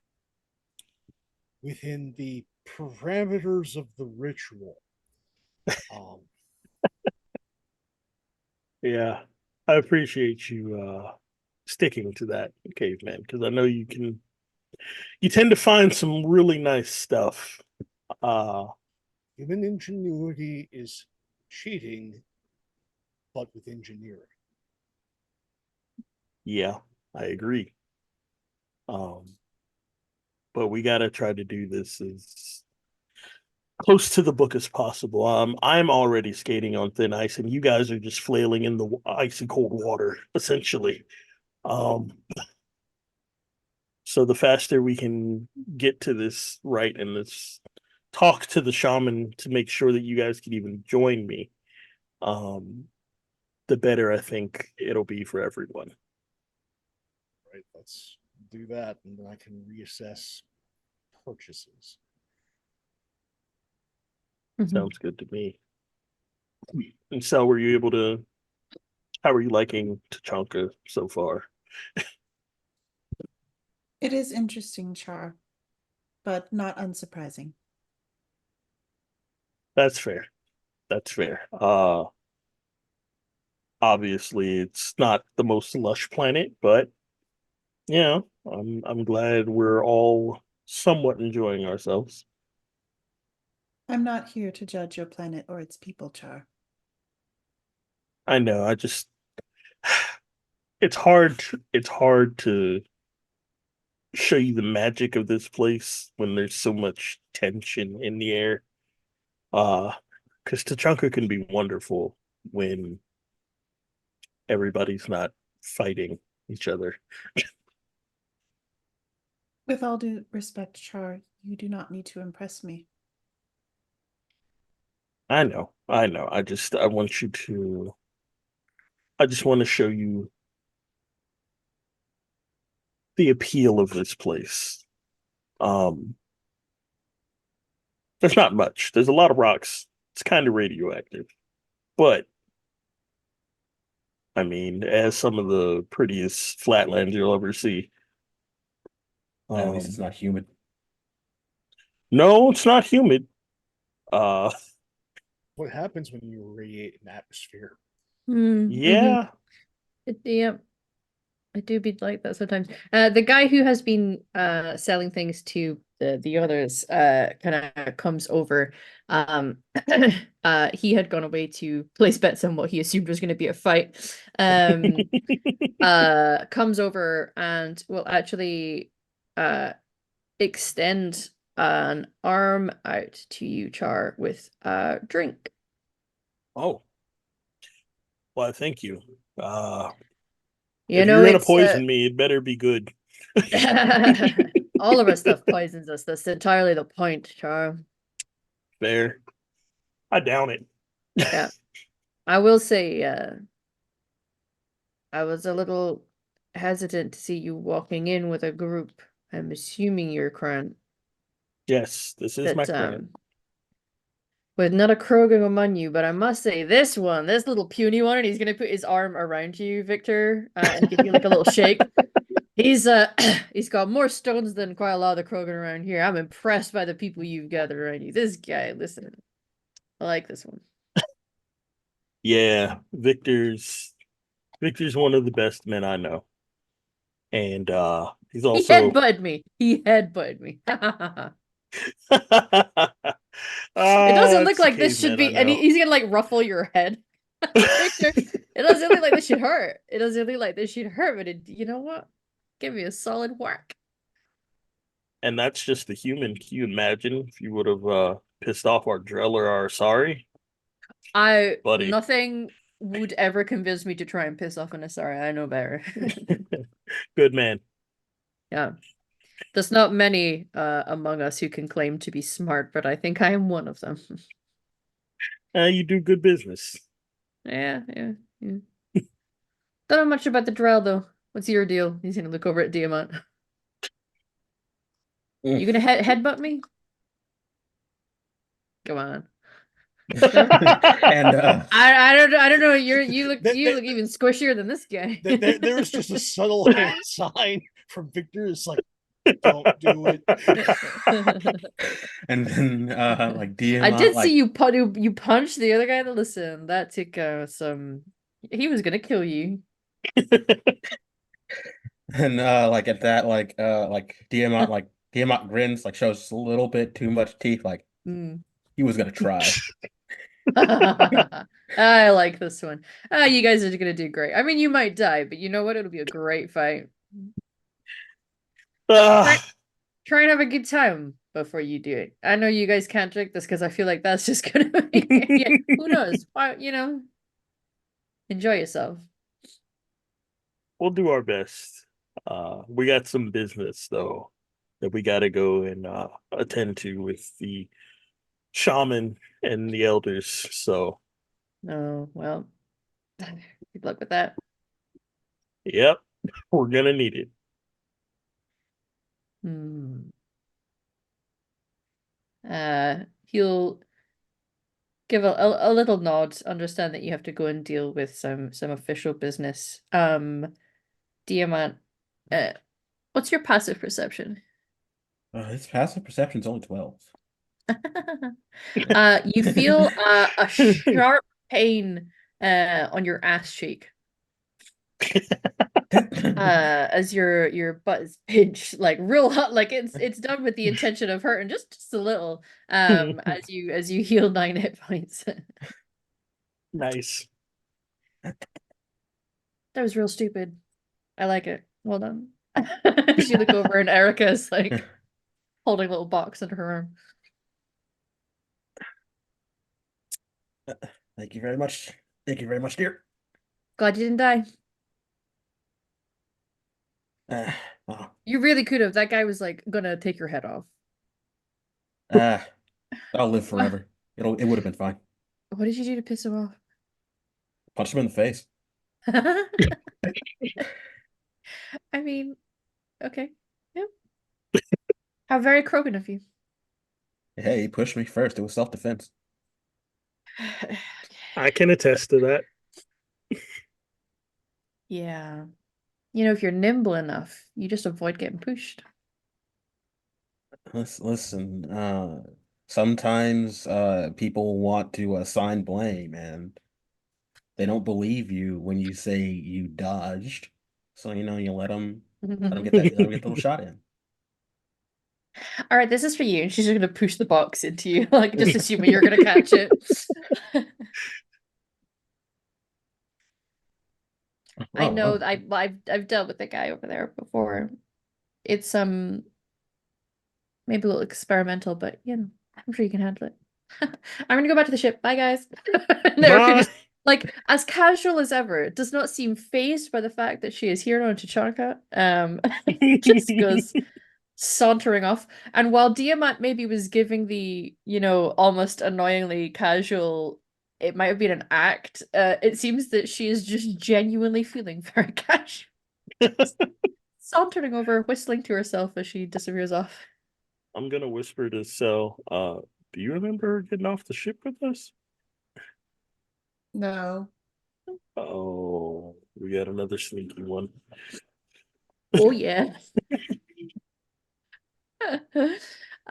[SPEAKER 4] within the parameters of the ritual. Um,
[SPEAKER 3] Yeah. I appreciate you sticking to that, caveman, because I know you tend to find some really nice stuff. Uh
[SPEAKER 4] Human ingenuity is cheating, but with engineering.
[SPEAKER 3] yeah, I agree. Um, but we gotta try to do this as close to the book as possible. I'm already skating on thin ice, and you guys are just flailing in the icy cold water, essentially. Um, so the faster we can get to this right and this talk to the shaman to make sure that you guys can even join me, the better I think it'll be for everyone.
[SPEAKER 4] Right, let's do that, and then I can reassess purchases.
[SPEAKER 1] Mhm.
[SPEAKER 3] Sounds good to me. And so, were you able to? How are you liking Tachanka so far?
[SPEAKER 2] It is interesting, Char, but not unsurprising.
[SPEAKER 3] That's fair. That's fair. Obviously, it's not the most lush planet, but yeah, I'm glad we're all somewhat enjoying ourselves.
[SPEAKER 2] I'm not here to judge your planet or its people, Char.
[SPEAKER 3] I know. I just it's hard to show you the magic of this place when there's so much tension in the air. Because Tachanka can be wonderful when everybody's not fighting each other.
[SPEAKER 2] With all due respect, Char, you do not need to impress me.
[SPEAKER 3] I know, I know. I just want to show you the appeal of this place. Um, there's not much. There's a lot of rocks. It's kind of radioactive, but I mean, as some of the prettiest flatlands you'll ever see.
[SPEAKER 5] At least it's
[SPEAKER 3] Um,
[SPEAKER 5] not humid.
[SPEAKER 3] no, it's not humid. Uh,
[SPEAKER 4] What happens when you radiate an atmosphere?
[SPEAKER 3] yeah.
[SPEAKER 1] Yeah, I do be like that sometimes. The guy who has been selling things to the others kind of comes over. Um, he had gone away to place bets on what he assumed was going to be a fight. Comes over and will actually extend an arm out to you, Char, with a drink.
[SPEAKER 3] Oh, well, thank you.
[SPEAKER 1] You
[SPEAKER 3] If
[SPEAKER 1] know,
[SPEAKER 3] you're gonna
[SPEAKER 1] it's
[SPEAKER 3] poison me, it better be good.
[SPEAKER 1] all of our stuff poisons us. That's entirely the point, Char.
[SPEAKER 3] Fair. I down it.
[SPEAKER 1] Yeah. I will say, I was a little hesitant to see you walking in with a group. I'm assuming you're Kran.
[SPEAKER 3] Yes, this is my
[SPEAKER 1] That
[SPEAKER 3] clan.
[SPEAKER 1] with not a Krogan among you, but I must say this one, this little puny one, and he's gonna put his arm around you, Victor, and give you like a little shake. He's he's got more stones than quite a lot of the Krogan around here. I'm impressed by the people you've gathered around you. This guy, listen, I like this one.
[SPEAKER 3] Yeah, Victor's one of the best men I know. And he's
[SPEAKER 1] He
[SPEAKER 3] also
[SPEAKER 1] headbutted me. He headbutted me. It doesn't look
[SPEAKER 3] it's the
[SPEAKER 1] like this should
[SPEAKER 3] caveman I
[SPEAKER 1] be, and
[SPEAKER 3] know.
[SPEAKER 1] he's gonna like ruffle your head. Victor, it doesn't look like this should hurt. It doesn't look like this should hurt, but you know what? Give me a solid whack.
[SPEAKER 3] And that's just the human. Can you imagine if you would have pissed off our drill or our sorry? Buddy.
[SPEAKER 1] Nothing would ever convince me to try and piss off an Asari. I know better.
[SPEAKER 3] Good man.
[SPEAKER 1] Yeah. There's not many among us who can claim to be smart, but I think I am one of them.
[SPEAKER 3] You do good business.
[SPEAKER 1] Yeah. Don't know much about the drow though. What's your deal? He's gonna look over at Diamant. You gonna headbutt me? Come on. No?
[SPEAKER 5] And
[SPEAKER 1] I don't know. You look
[SPEAKER 4] That-
[SPEAKER 1] even squishier than this guy.
[SPEAKER 4] There was just a subtle hand sign from Victor. It's like, don't do it.
[SPEAKER 5] and then like
[SPEAKER 1] I
[SPEAKER 5] Diamant,
[SPEAKER 1] did
[SPEAKER 5] like
[SPEAKER 1] see you punch the other guy. Listen, that took some. He was gonna kill you.
[SPEAKER 5] and like at that like Diamant grins, like shows a little bit too much teeth, like
[SPEAKER 1] Mm.
[SPEAKER 5] he was gonna try.
[SPEAKER 1] I like this one. You guys are gonna do great. I mean, you might die, but you know what? It'll be a great fight. Try,
[SPEAKER 3] Ah,
[SPEAKER 1] try and have a good time before you do it. I know you guys can't drink this because I feel like that's just gonna be, yeah, who knows? Why, enjoy yourself.
[SPEAKER 3] we'll do our best. We got some business though that we got to go and attend to with the shaman and the elders. So,
[SPEAKER 1] No, well, good luck with that.
[SPEAKER 3] yep, we're gonna need it.
[SPEAKER 1] Hmm. He'll give a little nod, understand that you have to go and deal with some official business. Diamant, what's your passive perception?
[SPEAKER 5] His passive perception's only 12.
[SPEAKER 1] You feel a sharp pain on your ass cheek as your butt is pinched like real hot, like it's done with the intention of hurting just a little as you heal 9 hit points.
[SPEAKER 3] Nice.
[SPEAKER 1] That was real stupid. I like it. Well done. She look over and Erica's like holding a little box under her arm.
[SPEAKER 5] Thank you very much. Thank you very much, dear.
[SPEAKER 1] Glad you didn't die.
[SPEAKER 5] Uh, oh,
[SPEAKER 1] You really could have. That guy was like gonna take your head off.
[SPEAKER 5] uh, I'll live
[SPEAKER 1] What?
[SPEAKER 5] forever. It would have been fine.
[SPEAKER 1] What did you do to piss him off?
[SPEAKER 5] Punch him in the face.
[SPEAKER 1] I mean, okay. Yep. How very Krogan of you.
[SPEAKER 5] Hey, he pushed me first. It was self-defense.
[SPEAKER 3] I can attest to that.
[SPEAKER 1] Yeah. You know, if you're nimble enough, you just avoid getting pushed.
[SPEAKER 5] Listen, sometimes people want to assign blame and they don't believe you when you say you dodged. So, you let them get the little shot in.
[SPEAKER 1] All right, this is for you. And she's just gonna push the box into you, like just assuming you're gonna catch it. I know
[SPEAKER 5] Oh,
[SPEAKER 1] I've dealt with the guy over there before. It's maybe a little experimental, but you know, I'm sure you can handle it. I'm gonna go back to the ship. Bye, guys. And Erica
[SPEAKER 3] Bye.
[SPEAKER 1] just like as casual as ever, does not seem phased by the fact that she is here on Tachanka. Just goes sauntering off. And while Diamant maybe was giving the, you know, almost annoyingly casual, it might have been an act, it seems that she is just genuinely feeling very casual. Sauntering over, whistling to herself as she disappears off.
[SPEAKER 3] I'm gonna whisper to Cell, do you remember getting off the ship with us?
[SPEAKER 2] No.
[SPEAKER 3] Oh, we got another sneaky one.
[SPEAKER 1] Oh yeah.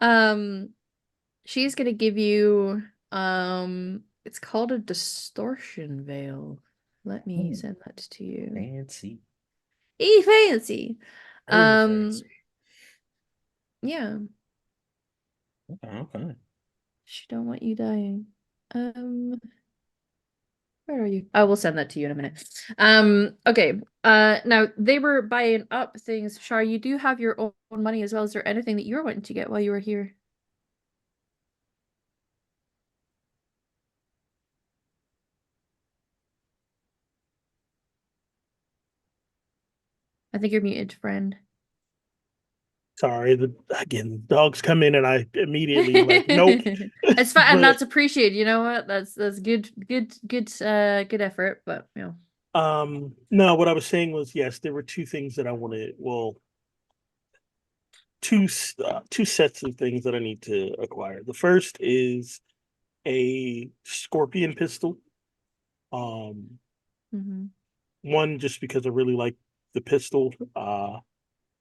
[SPEAKER 1] um she's gonna give you it's called a distortion veil. Let me
[SPEAKER 5] ooh,
[SPEAKER 1] send that to you.
[SPEAKER 5] fancy.
[SPEAKER 1] Fancy.
[SPEAKER 4] Very
[SPEAKER 1] Um
[SPEAKER 4] fancy.
[SPEAKER 1] yeah,
[SPEAKER 5] Okay.
[SPEAKER 1] she don't want you dying. Where are you? I will send that to you in a minute. Okay. Now they were buying up things. Shar, you do have your own money as well. Is there anything that you're wanting to get while you were here? I think you're muted, friend.
[SPEAKER 3] Sorry, again, dogs come in and I immediately am like, nope.
[SPEAKER 1] It's fine, and
[SPEAKER 3] But
[SPEAKER 1] that's appreciated. You know what? That's good effort. But you know,
[SPEAKER 3] no, what I was saying was yes, there were two things that I wanted. Well, two sets of things that I need to acquire. The first is a scorpion pistol. Um,
[SPEAKER 1] Mhm.
[SPEAKER 3] One just because I really like the pistol.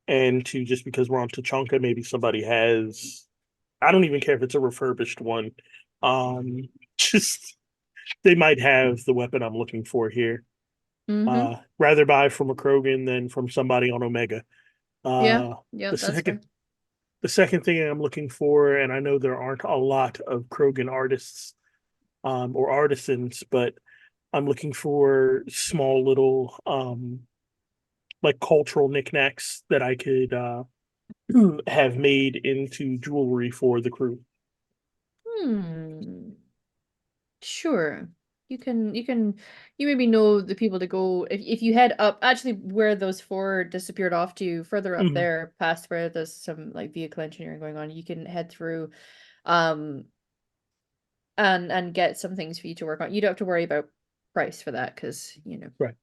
[SPEAKER 3] And two just because we're on Tachanka, maybe somebody has. I don't even care if it's a refurbished one. Just they might have the weapon I'm looking for here.
[SPEAKER 1] Mhm.
[SPEAKER 3] Rather buy from a Krogan than from somebody on Omega.
[SPEAKER 1] Yeah.
[SPEAKER 3] Uh,
[SPEAKER 1] Yeah.
[SPEAKER 3] the
[SPEAKER 1] That's fair.
[SPEAKER 3] second thing I'm looking for, and I know there aren't a lot of Krogan artists or artisans, but I'm looking for small little like cultural knickknacks that I could have made into jewelry for the crew.
[SPEAKER 1] Hmm. Sure. You maybe know the people to go if you head up actually where those four disappeared off to further up
[SPEAKER 3] Mhm.
[SPEAKER 1] there past where there's some like vehicle engineering going on, you can head through um and get some things for you to work on. You don't have to worry about price for that because
[SPEAKER 3] Right.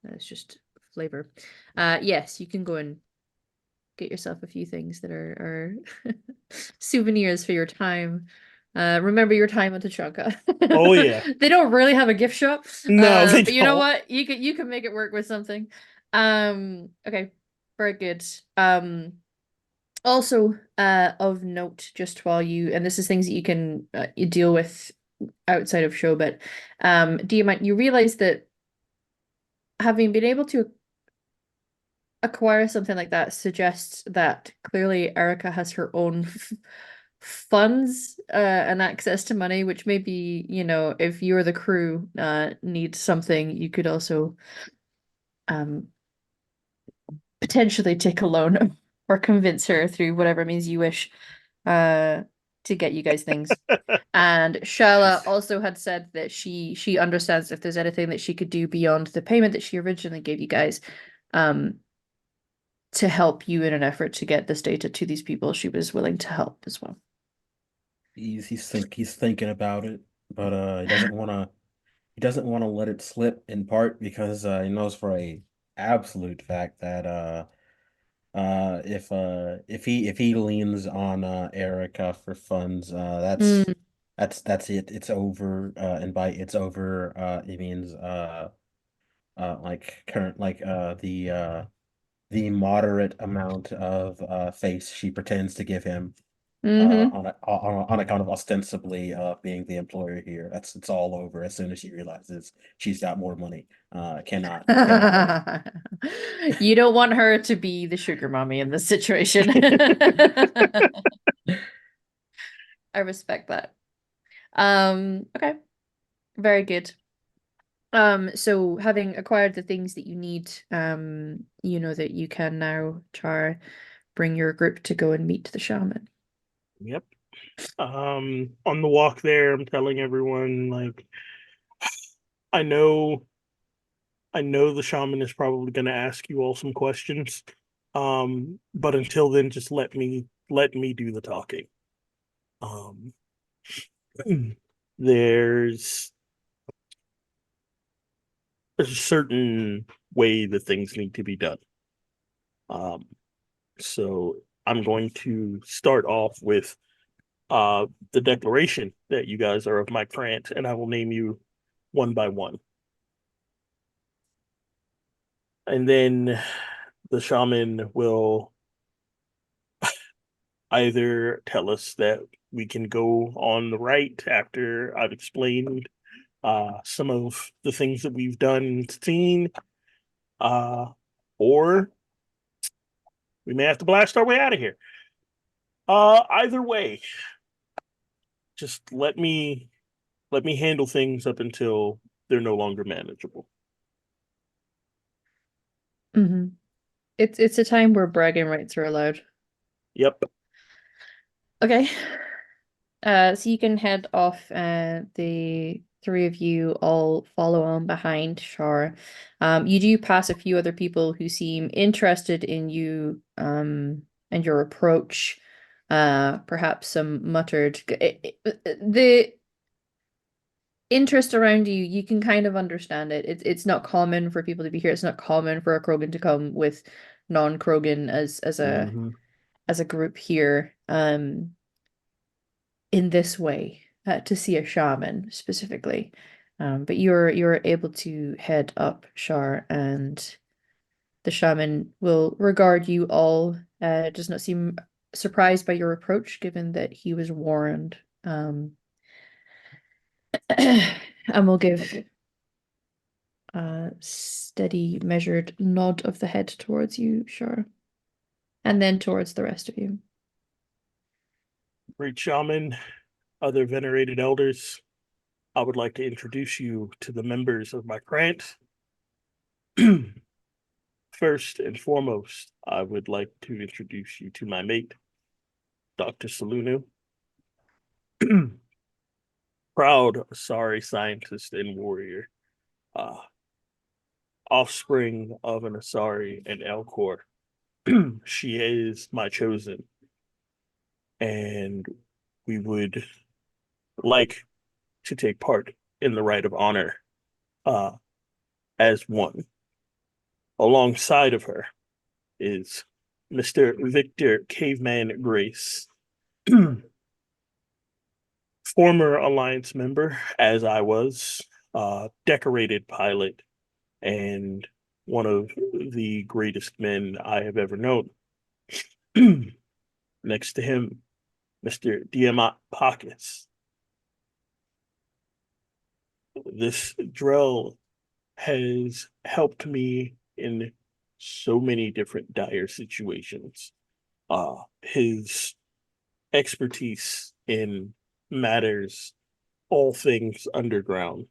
[SPEAKER 1] it's just flavor. Yes, you can go and get yourself a few things that are souvenirs for your time. Remember your time at Tachanka.
[SPEAKER 3] Oh yeah.
[SPEAKER 1] They don't really have a gift shop.
[SPEAKER 3] No, they
[SPEAKER 1] But you know
[SPEAKER 3] don't.
[SPEAKER 1] what? You can make it work with something. Okay. Very good. Also, of note, just while and this is things that you can you deal with outside of show, but do you mind, you realize that having been able to acquire something like that suggests that clearly Erica has her own funds and access to money, which maybe, if you or the crew need something, you could also potentially take a loan or convince her through whatever means you wish to get you guys things. And Shala also had said that she understands if there's anything that she could do beyond the payment that she originally gave you guys, to help you in an effort to get this data to these people. She was willing to help as well.
[SPEAKER 5] He's thinking about it, but he doesn't want to let it slip in part because he knows for a absolute fact that if he leans on Erica for funds,
[SPEAKER 1] Mm.
[SPEAKER 5] that's it. It's over. And by it's over, it means like current like the moderate amount of face she pretends to give him
[SPEAKER 1] Mm-hmm.
[SPEAKER 5] on account of ostensibly being the employer here. It's all over as soon as she realizes she's got more money. Cannot wait.
[SPEAKER 1] You don't want her to be the sugar mommy in this situation. I respect that. Okay. Very good. So having acquired the things that you need, you know that you can now, Char, bring your group to go and meet the shaman.
[SPEAKER 3] Yep. On the walk there, I'm telling everyone, like, I know the shaman is probably going to ask you all some questions. But until then, just let me do the talking. There's a certain way that things need to be done. So I'm going to start off with the declaration that you guys are of my grant, and I will name you one by one. And then the shaman will either tell us that we can go on the right after I've explained some of the things that we've done and seen, or we may have to blast our way out of here. Either way, just let me handle things up until they're no longer manageable.
[SPEAKER 1] Mm-hmm. It's a time where bragging rights are allowed.
[SPEAKER 3] Yep.
[SPEAKER 1] Okay. So you can head off. The three of you all follow on behind Shar. You do pass a few other people who seem interested in you, and your approach. Perhaps some muttered. The interest around you, you can kind of understand it. It's not common for people to be here. It's not common for a Krogan to come with non-Krogan as a group here. In this way, to see a shaman specifically. But you're able to head up Shar, and the shaman will regard you all. Does not seem surprised by your approach, given that he was warned. And will give a steady, measured nod of the head towards you, Shar, and then towards the rest of you.
[SPEAKER 3] Great shaman, other venerated elders, I would like to introduce you to the members of my grant. First and foremost, I would like to introduce you to my mate, Dr. Salunu. Proud Asari scientist and warrior, offspring of an Asari and Elcor. She is my chosen, and we would like to take part in the rite of honor uh, as one. Alongside of her is Mr. Victor Caveman Grace, former Alliance member, as I was, decorated pilot, and one of the greatest men I have ever known. Next to him, Mr. Diamat Pakis. This Drell has helped me in so many different dire situations. His expertise in matters, all things underground,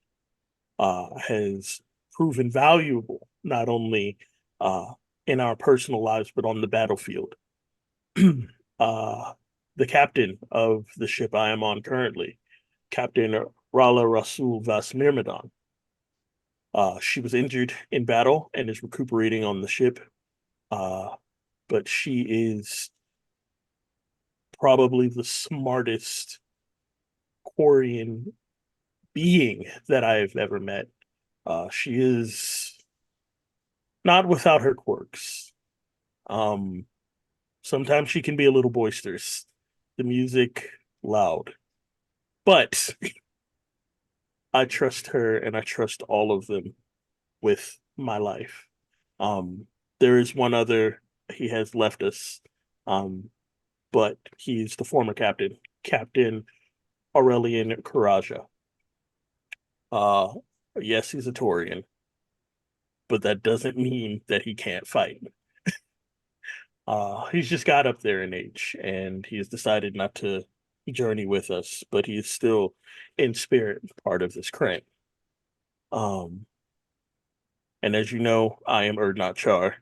[SPEAKER 3] has proven valuable not only uh, in our personal lives but on the battlefield. uh, the captain of the ship I am on currently, Captain Rala Rasul Vasmirmadan. She was injured in battle and is recuperating on the ship. But she is probably the smartest Quarian being that I've ever met. She is not without her quirks. Um, Sometimes she can be a little boisterous, the music loud, but I trust her and I trust all of them with my life. Um, there is one other, he has left us, um, but he's the former captain, Captain Aurelian Karaja. Uh, yes, he's a Taurian, but that doesn't mean that he can't fight. He's just got up there in age, and he's decided not to journey with us, but he's still in spirit part of this clan. Um, and as you know, I am Erdnot Char.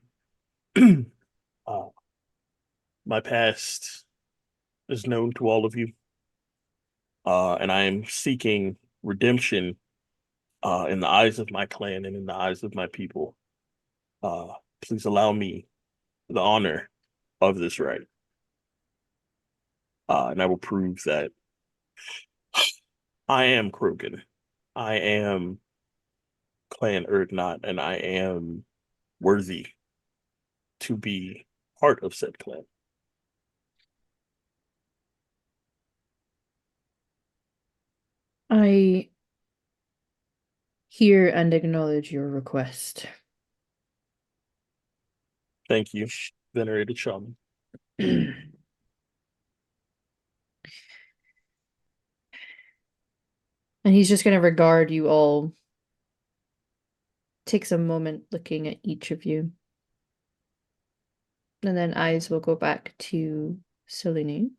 [SPEAKER 3] uh, my past is known to all of you, and I am seeking redemption in the eyes of my clan and in the eyes of my people. Please allow me the honor of this right, and I will prove that I am Krogan. I am Clan Erdnot, and I am worthy to be part of said clan.
[SPEAKER 1] I hear and acknowledge your request.
[SPEAKER 3] Thank you, venerated shaman.
[SPEAKER 1] And he's just going to regard you all. Takes a moment looking at each of you. And then eyes will go back to Selene.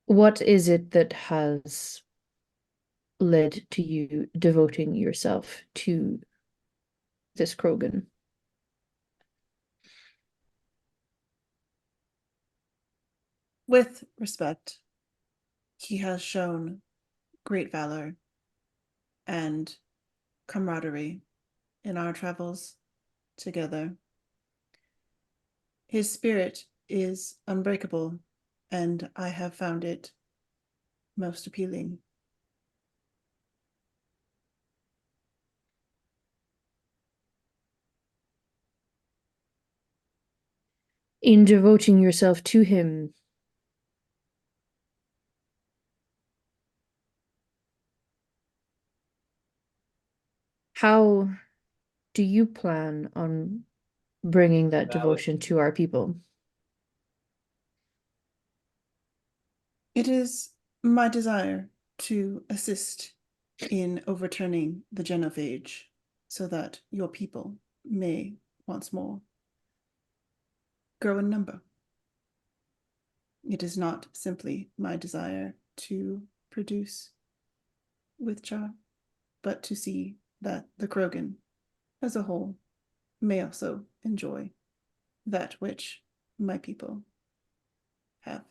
[SPEAKER 1] What is it that has led to you devoting yourself to this Krogan?
[SPEAKER 2] With respect, he has shown great valor and camaraderie in our travels together. His spirit is unbreakable, and I have found it most appealing.
[SPEAKER 1] In devoting yourself to him, how do you plan on bringing that devotion to our people?
[SPEAKER 2] It is my desire to assist in overturning the genophage so that your people may once more grow in number. It is not simply my desire to produce with Char, but to see that the Krogan as a whole may also enjoy that which my people have.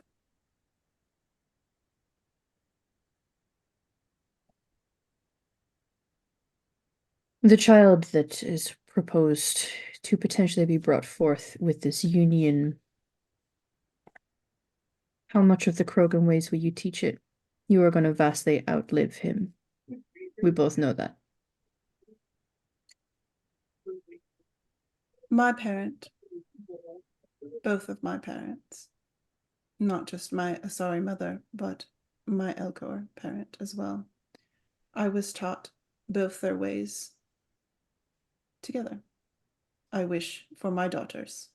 [SPEAKER 1] The child that is proposed to potentially be brought forth with this union How much of the Krogan ways will you teach it? You are going to vastly outlive him. We both know that.
[SPEAKER 2] My parent, both of my parents, not just my Asari mother, but my Elcor parent as well. I was taught both their ways together. I wish for my daughters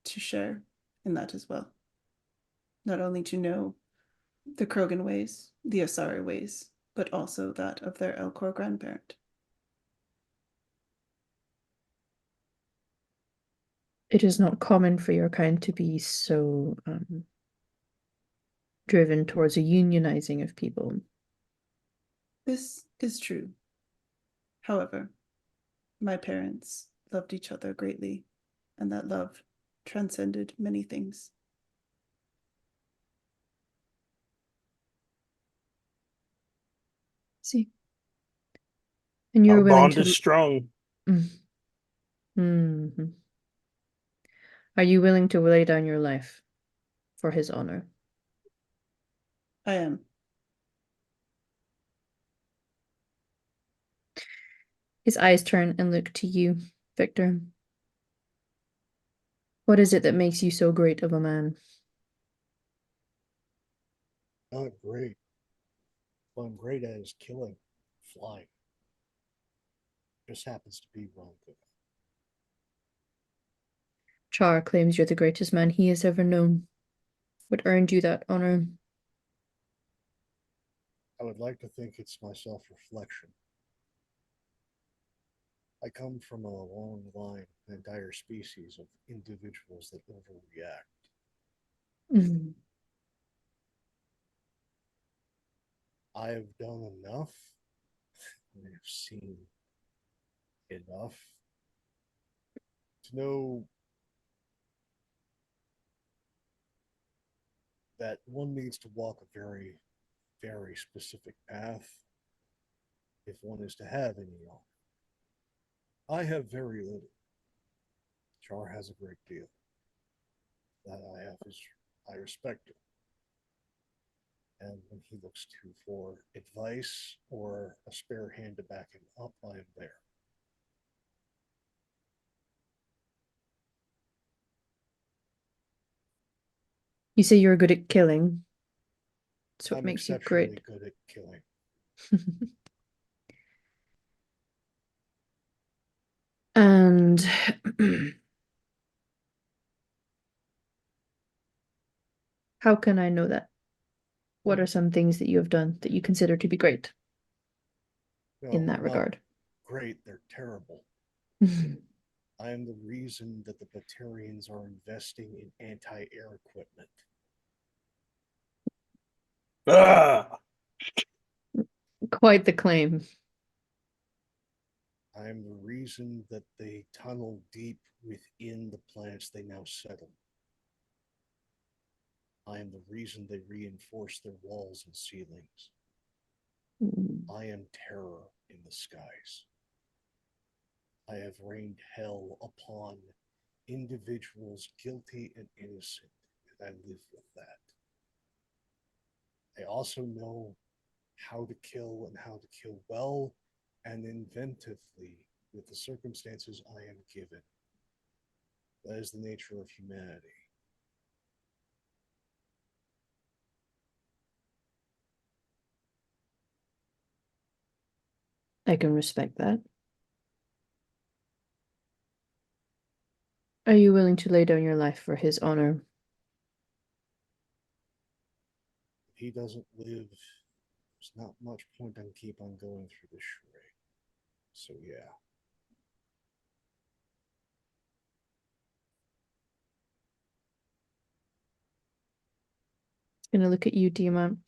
[SPEAKER 2] to share in that as well. Not only to know the Krogan ways, the Asari ways, but also that of their Elcor grandparent.
[SPEAKER 1] It is not common for your kind to be so driven towards a unionizing of people.
[SPEAKER 2] This is true. However, my parents loved each other greatly, and that love transcended many things.
[SPEAKER 1] See? And you're
[SPEAKER 3] Our
[SPEAKER 1] willing
[SPEAKER 3] bond
[SPEAKER 1] to...
[SPEAKER 3] is strong.
[SPEAKER 1] Mm-hmm. Are you willing to lay down your life for his honor?
[SPEAKER 2] I am.
[SPEAKER 1] His eyes turn and look to you, Victor. What is it that makes you so great of a man?
[SPEAKER 4] Not great. What I'm great at is killing, flying. Just happens to be wrong good.
[SPEAKER 1] Char claims you're the greatest man he has ever known. What earned you that honor?
[SPEAKER 4] I would like to think it's my self-reflection. I come from a long line, an entire species of individuals that overreact.
[SPEAKER 1] Mm.
[SPEAKER 4] I have done enough. I have seen enough to know that one needs to walk a very, very specific path if one is to have any honor. I have very little. Char has a great deal. That I have is I respect it. And when he looks to for advice or a spare hand to back him up, I am there.
[SPEAKER 1] You say you're good at killing. So what
[SPEAKER 4] I'm
[SPEAKER 1] makes you
[SPEAKER 4] exceptionally
[SPEAKER 1] great?
[SPEAKER 4] good at killing.
[SPEAKER 1] And how can I know that? What are some things that you have done that you consider to be great in that
[SPEAKER 4] Not
[SPEAKER 1] regard?
[SPEAKER 4] great, they're terrible. I am the reason that the Batarians are investing in anti-air equipment.
[SPEAKER 3] Ah!
[SPEAKER 1] Quite the claim.
[SPEAKER 4] I am the reason that they tunnel deep within the planets they now settle. I am the reason they reinforce their walls and ceilings. I am terror in the skies. I have rained hell upon individuals guilty and innocent, and I live with that. I also know how to kill and how to kill well and inventively with the circumstances I am given. That is the nature of humanity.
[SPEAKER 1] I can respect that. Are you willing to lay down your life for his honor?
[SPEAKER 4] If he doesn't live, there's not much point on keep on going through this charade. So yeah.
[SPEAKER 1] Gonna look at you, Diamant.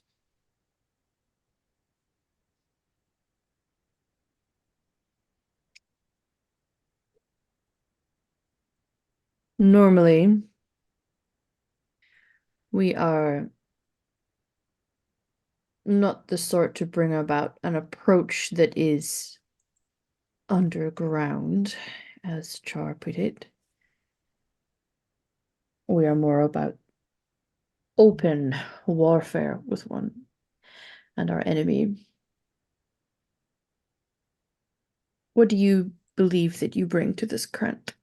[SPEAKER 1] Normally, we are not the sort to bring about an approach that is underground, as Char put it. We are more about open warfare with one and our enemy. What do you believe that you bring to this current?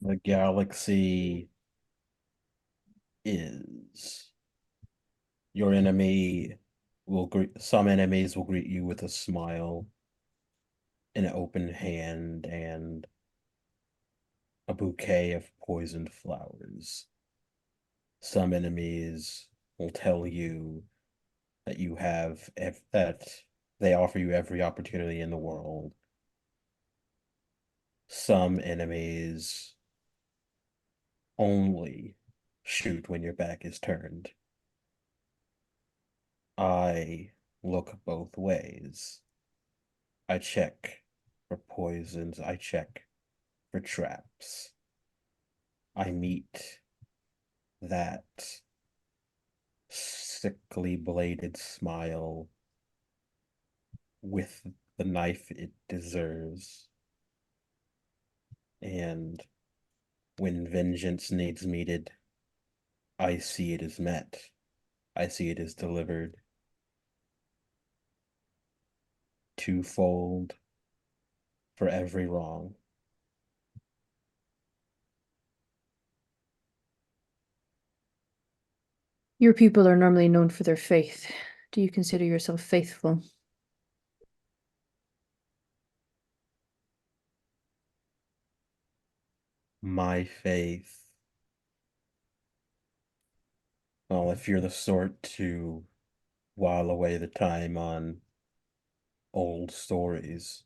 [SPEAKER 5] The galaxy is your enemy will greet some enemies will greet you with a smile, an open hand, and a bouquet of poisoned flowers. Some enemies will tell you that that they offer you every opportunity in the world. Some enemies only shoot when your back is turned. I look both ways. I check for poisons. I check for traps. I meet that sickly bladed smile with the knife it deserves. And when vengeance needs meted, I see it as met. I see it as delivered. Twofold for every wrong.
[SPEAKER 1] Your people are normally known for their faith. Do you consider yourself faithful?
[SPEAKER 5] My faith. Well, if you're the sort to while away the time on old stories,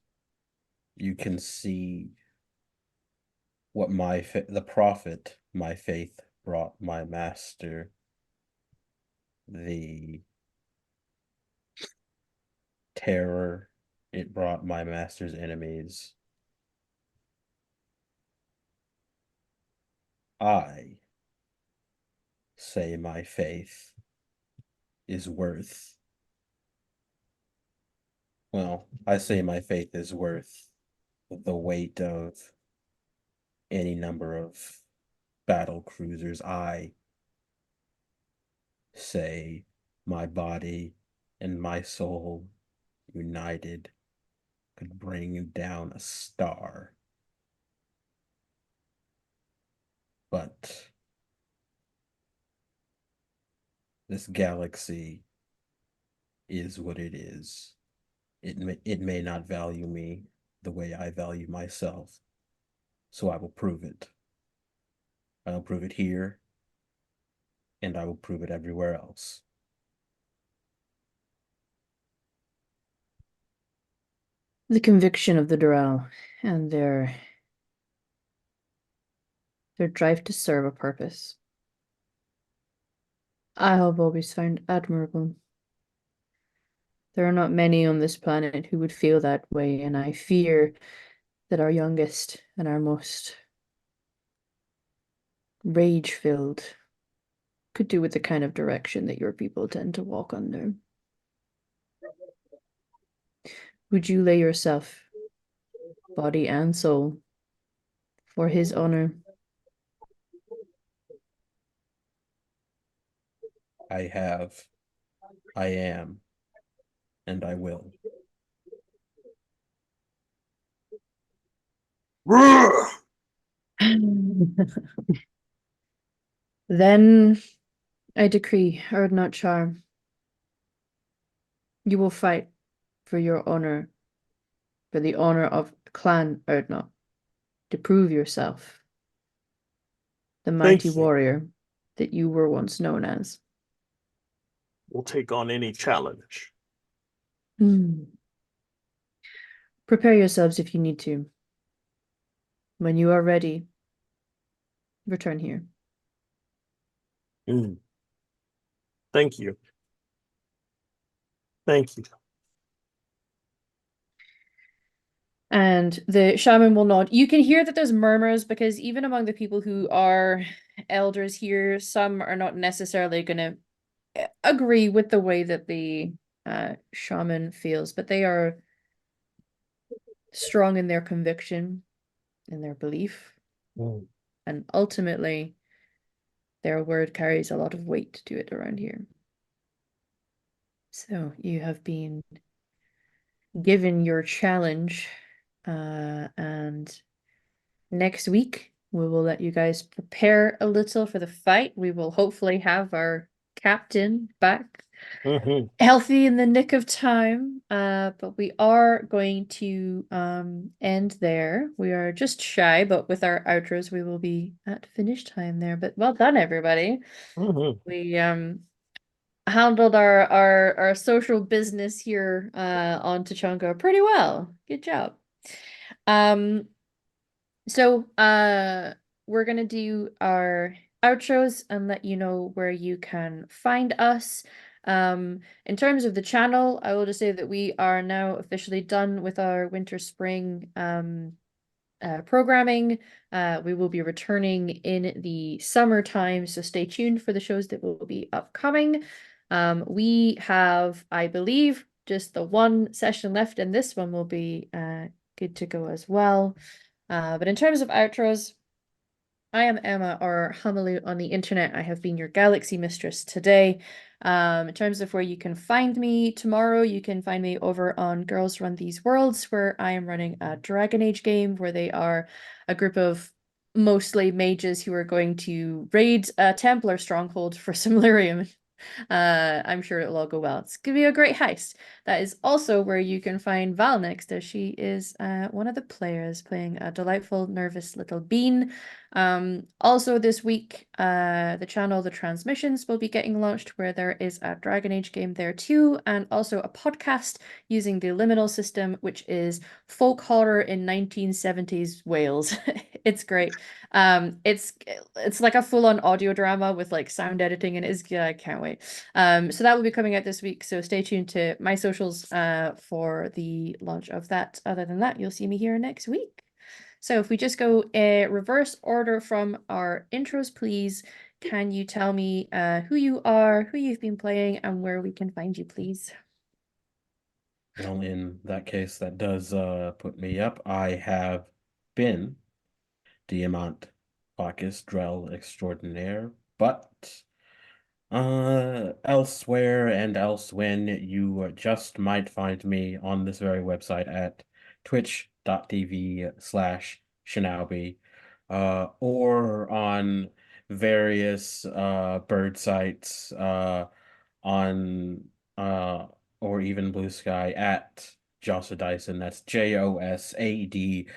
[SPEAKER 5] you can see what the prophet my faith brought my master, the terror it brought my master's enemies. I say my faith is worth, well, I say my faith is worth the weight of any number of battle cruisers. I say my body and my soul united could bring down a star. But this galaxy is what it is. It may not value me the way I value myself, so I will prove it. I will prove it here, and I will prove it everywhere else.
[SPEAKER 1] The conviction of the Doral and their drive to serve a purpose, I have always found admirable. There are not many on this planet who would feel that way, and I fear that our youngest and our most rage-filled could do with the kind of direction that your people tend to walk under. Would you lay yourself, body and soul, for his honor?
[SPEAKER 5] I have, I am, and I will.
[SPEAKER 1] Then I decree, Erdnot Char, you will fight for your honor, for the honor of Clan Erdnot, to prove yourself the mighty
[SPEAKER 3] Thank you.
[SPEAKER 1] warrior that you were once known as.
[SPEAKER 3] We'll take on any challenge.
[SPEAKER 1] Prepare yourselves if you need to. When you are ready, return here.
[SPEAKER 3] Thank you. Thank you.
[SPEAKER 1] And the shaman will nod. You can hear that there's murmurs because even among the people who are elders here, some are not necessarily going to agree with the way that the shaman feels, but they are strong in their conviction in their belief.
[SPEAKER 4] Mm.
[SPEAKER 1] And ultimately, their word carries a lot of weight to it around here. So you have been given your challenge, and next week we will let you guys prepare a little for the fight. We will hopefully have our captain back
[SPEAKER 4] Mhm.
[SPEAKER 1] healthy in the nick of time. But we are going to end there. We are just shy, but with our outros, we will be at finish time there. But well done, everybody.
[SPEAKER 4] Mhm.
[SPEAKER 1] We handled our social business here on Tachanka pretty well. Good job. Um so we're gonna do our outros and let you know where you can find us. In terms of the channel, I will just say that we are now officially done with our winter spring programming. We will be returning in the summertime, so stay tuned for the shows that will be upcoming. We have, I believe, just the one session left, and this one will be good to go as well. But in terms of outros, I am Emma, or Hamalu on the internet. I have been your galaxy mistress today. In terms of where you can find me tomorrow, you can find me over on Girls Run These Worlds, where I am running a Dragon Age game where they are a group of mostly mages who are going to raid a Templar stronghold for some lyrium. I'm sure it'll all go well. It's gonna be a great heist. That is also where you can find Val next, as she is one of the players playing a delightful, nervous little bean. Also this week, the channel The Transmissions will be getting launched, where there is a Dragon Age game there too, and also a podcast using the liminal system, which is folk horror in 1970s Wales. It's great. It's like a full-on audio drama with like sound editing, and I can't wait. So that will be coming out this week. So stay tuned to my socials for the launch of that. Other than that, you'll see me here next week. So if we just go reverse order from our intros, please, can you tell me who you are, who you've been playing, and where we can find you, please?
[SPEAKER 5] Well, in that case, that does put me up. I have been Diamant Bacchus Drell Extraordinaire, but elsewhere and elsewhen, you just might find me on this very website at twitch.tv/Shinobi, or on various bird sites, on or even Blue Sky at Jossa Dyson. That's JOSADISON.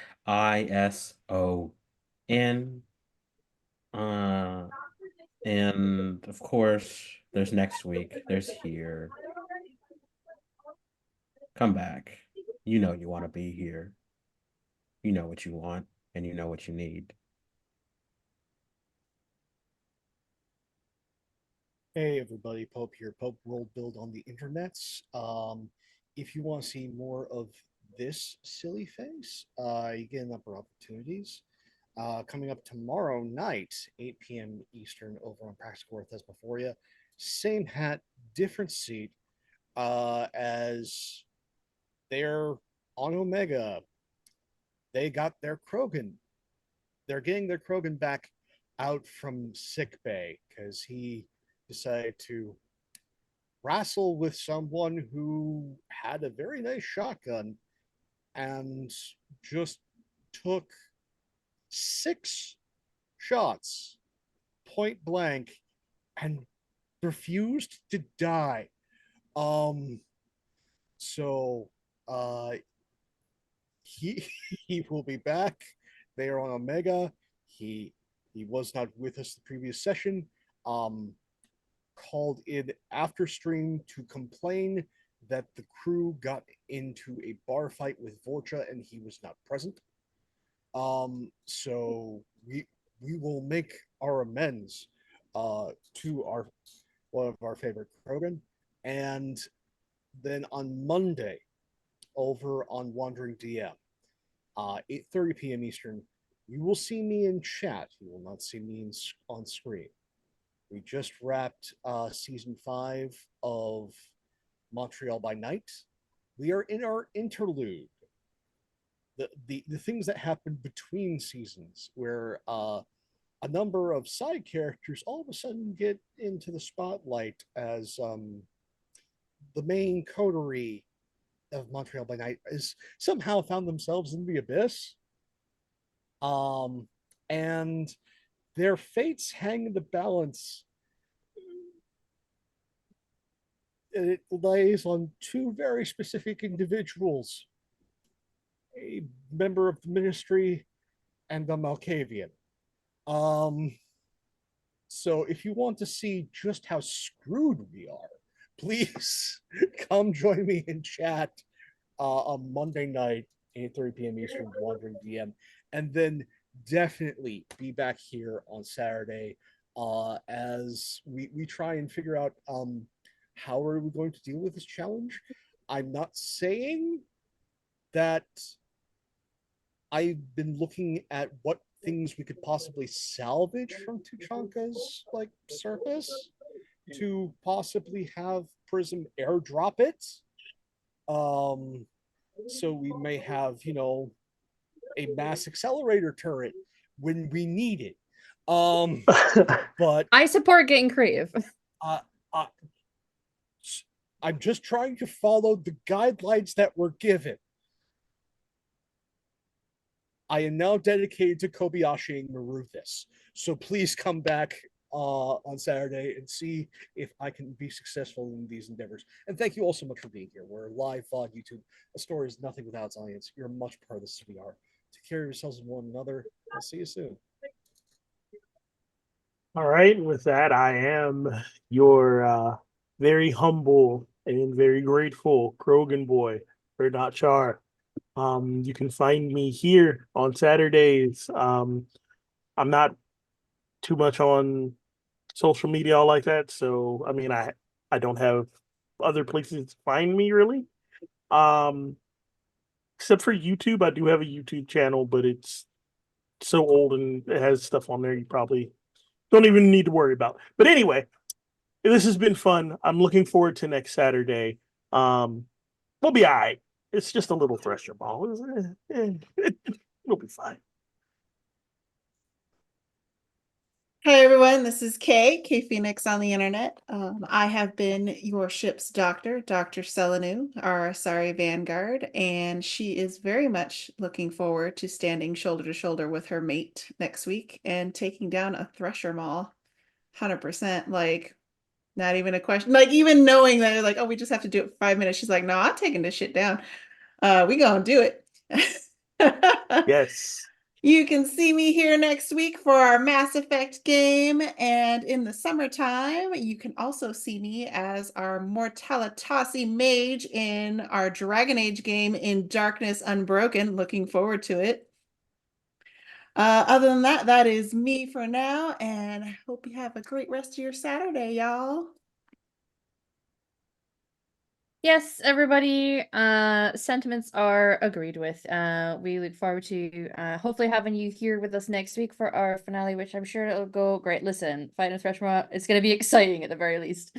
[SPEAKER 5] And of course, there's next week. There's here. Come back. You know you want to be here. You know what you want, and you know what you need.
[SPEAKER 4] Hey everybody, Pope here. Pope World Build on the internets. If you want to see more of this silly face, you get a number of opportunities. Coming up tomorrow night, 8 p.m. Eastern, over on Practical Earth Thesmophoria. Same hat, different seat. As they're on Omega, they got their Krogan. They're getting their Krogan back out from sick bay because he decided to wrestle with someone who had a very nice shotgun and just took 6 shots point blank and refused to die. Um, so he he will be back. They are on Omega. He was not with us the previous session. Called in after stream to complain that the crew got into a bar fight with Vorcha and he was not present. So we will make our amends to our one of our favorite Krogan. And then on Monday, over on Wandering DM, 8:30 p.m. Eastern, you will see me in chat. You will not see me on screen. We just wrapped season 5 of Montreal by Night. We are in our interlude. the things that happen between seasons, where a number of side characters all of a sudden get into the spotlight as the main coterie of Montreal by Night is somehow found themselves in the abyss. And their fates hang in the balance. It lays on two very specific individuals, a member of the ministry and a Malkavian. So if you want to see just how screwed we are, please come join me in chat on Monday night, 8:30 p.m. Eastern, Wandering DM, and then definitely be back here on Saturday as we try and figure out how are we going to deal with this challenge. I'm not saying that I've been looking at what things we could possibly salvage from Tuchanka's like surface to possibly have Prism airdrop it. So we may have, a mass accelerator turret when we need it. But
[SPEAKER 1] I support getting creative.
[SPEAKER 4] uh, uh, I'm just trying to follow the guidelines that were given. I am now dedicated to Kobayashi and Maruthis. So please come back on Saturday and see if I can be successful in these endeavors. And thank you all so much for being here. We're live on YouTube. A story is nothing without its audience. You're much part of this as we are. Take care of yourselves and one another. I'll see you soon.
[SPEAKER 3] All right, with that, I am your very humble and very grateful Krogan boy, Not Char. You can find me here on Saturdays. I'm not too much on social media all like that, so I mean, I don't have other places to find me really. Except for YouTube, I do have a YouTube channel, but it's so old and it has stuff on there you probably don't even need to worry about. But anyway, this has been fun. I'm looking forward to next Saturday. We'll be all right. It's just a little thresher ball. We'll be fine.
[SPEAKER 2] Hi everyone, this is Kay Phoenix on the internet. I have been your ship's doctor, Dr. Selenu, our sorry Vanguard, and she is very much looking forward to standing shoulder to shoulder with her mate next week and taking down a Thresher Maw. 100%, like not even a question. Like even knowing that, like, oh, we just have to do it for 5 minutes. She's like, no, I'm taking this shit down. We gonna do it.
[SPEAKER 3] Yes.
[SPEAKER 2] You can see me here next week for our Mass Effect game. And in the summertime, you can also see me as our Mortalitasi mage in our Dragon Age game in Darkness Unbroken. Looking forward to it. Other than that, that is me for now. And I hope you have a great rest of your Saturday, y'all.
[SPEAKER 1] Yes, everybody, sentiments are agreed with. We look forward to hopefully having you here with us next week for our finale, which I'm sure it'll go great. Listen, fighting with Freshma, it's gonna be exciting at the very least.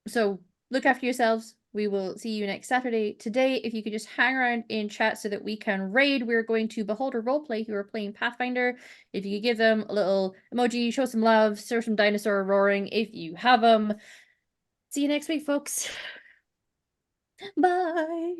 [SPEAKER 1] So look after yourselves. We will see you next Saturday. Today, if you could just hang around in chat so that we can raid, we're going to Beholder Roleplay, who are playing Pathfinder. If you could give them a little emoji, show some love, show some dinosaur roaring if you have them. See you next week, folks. Bye.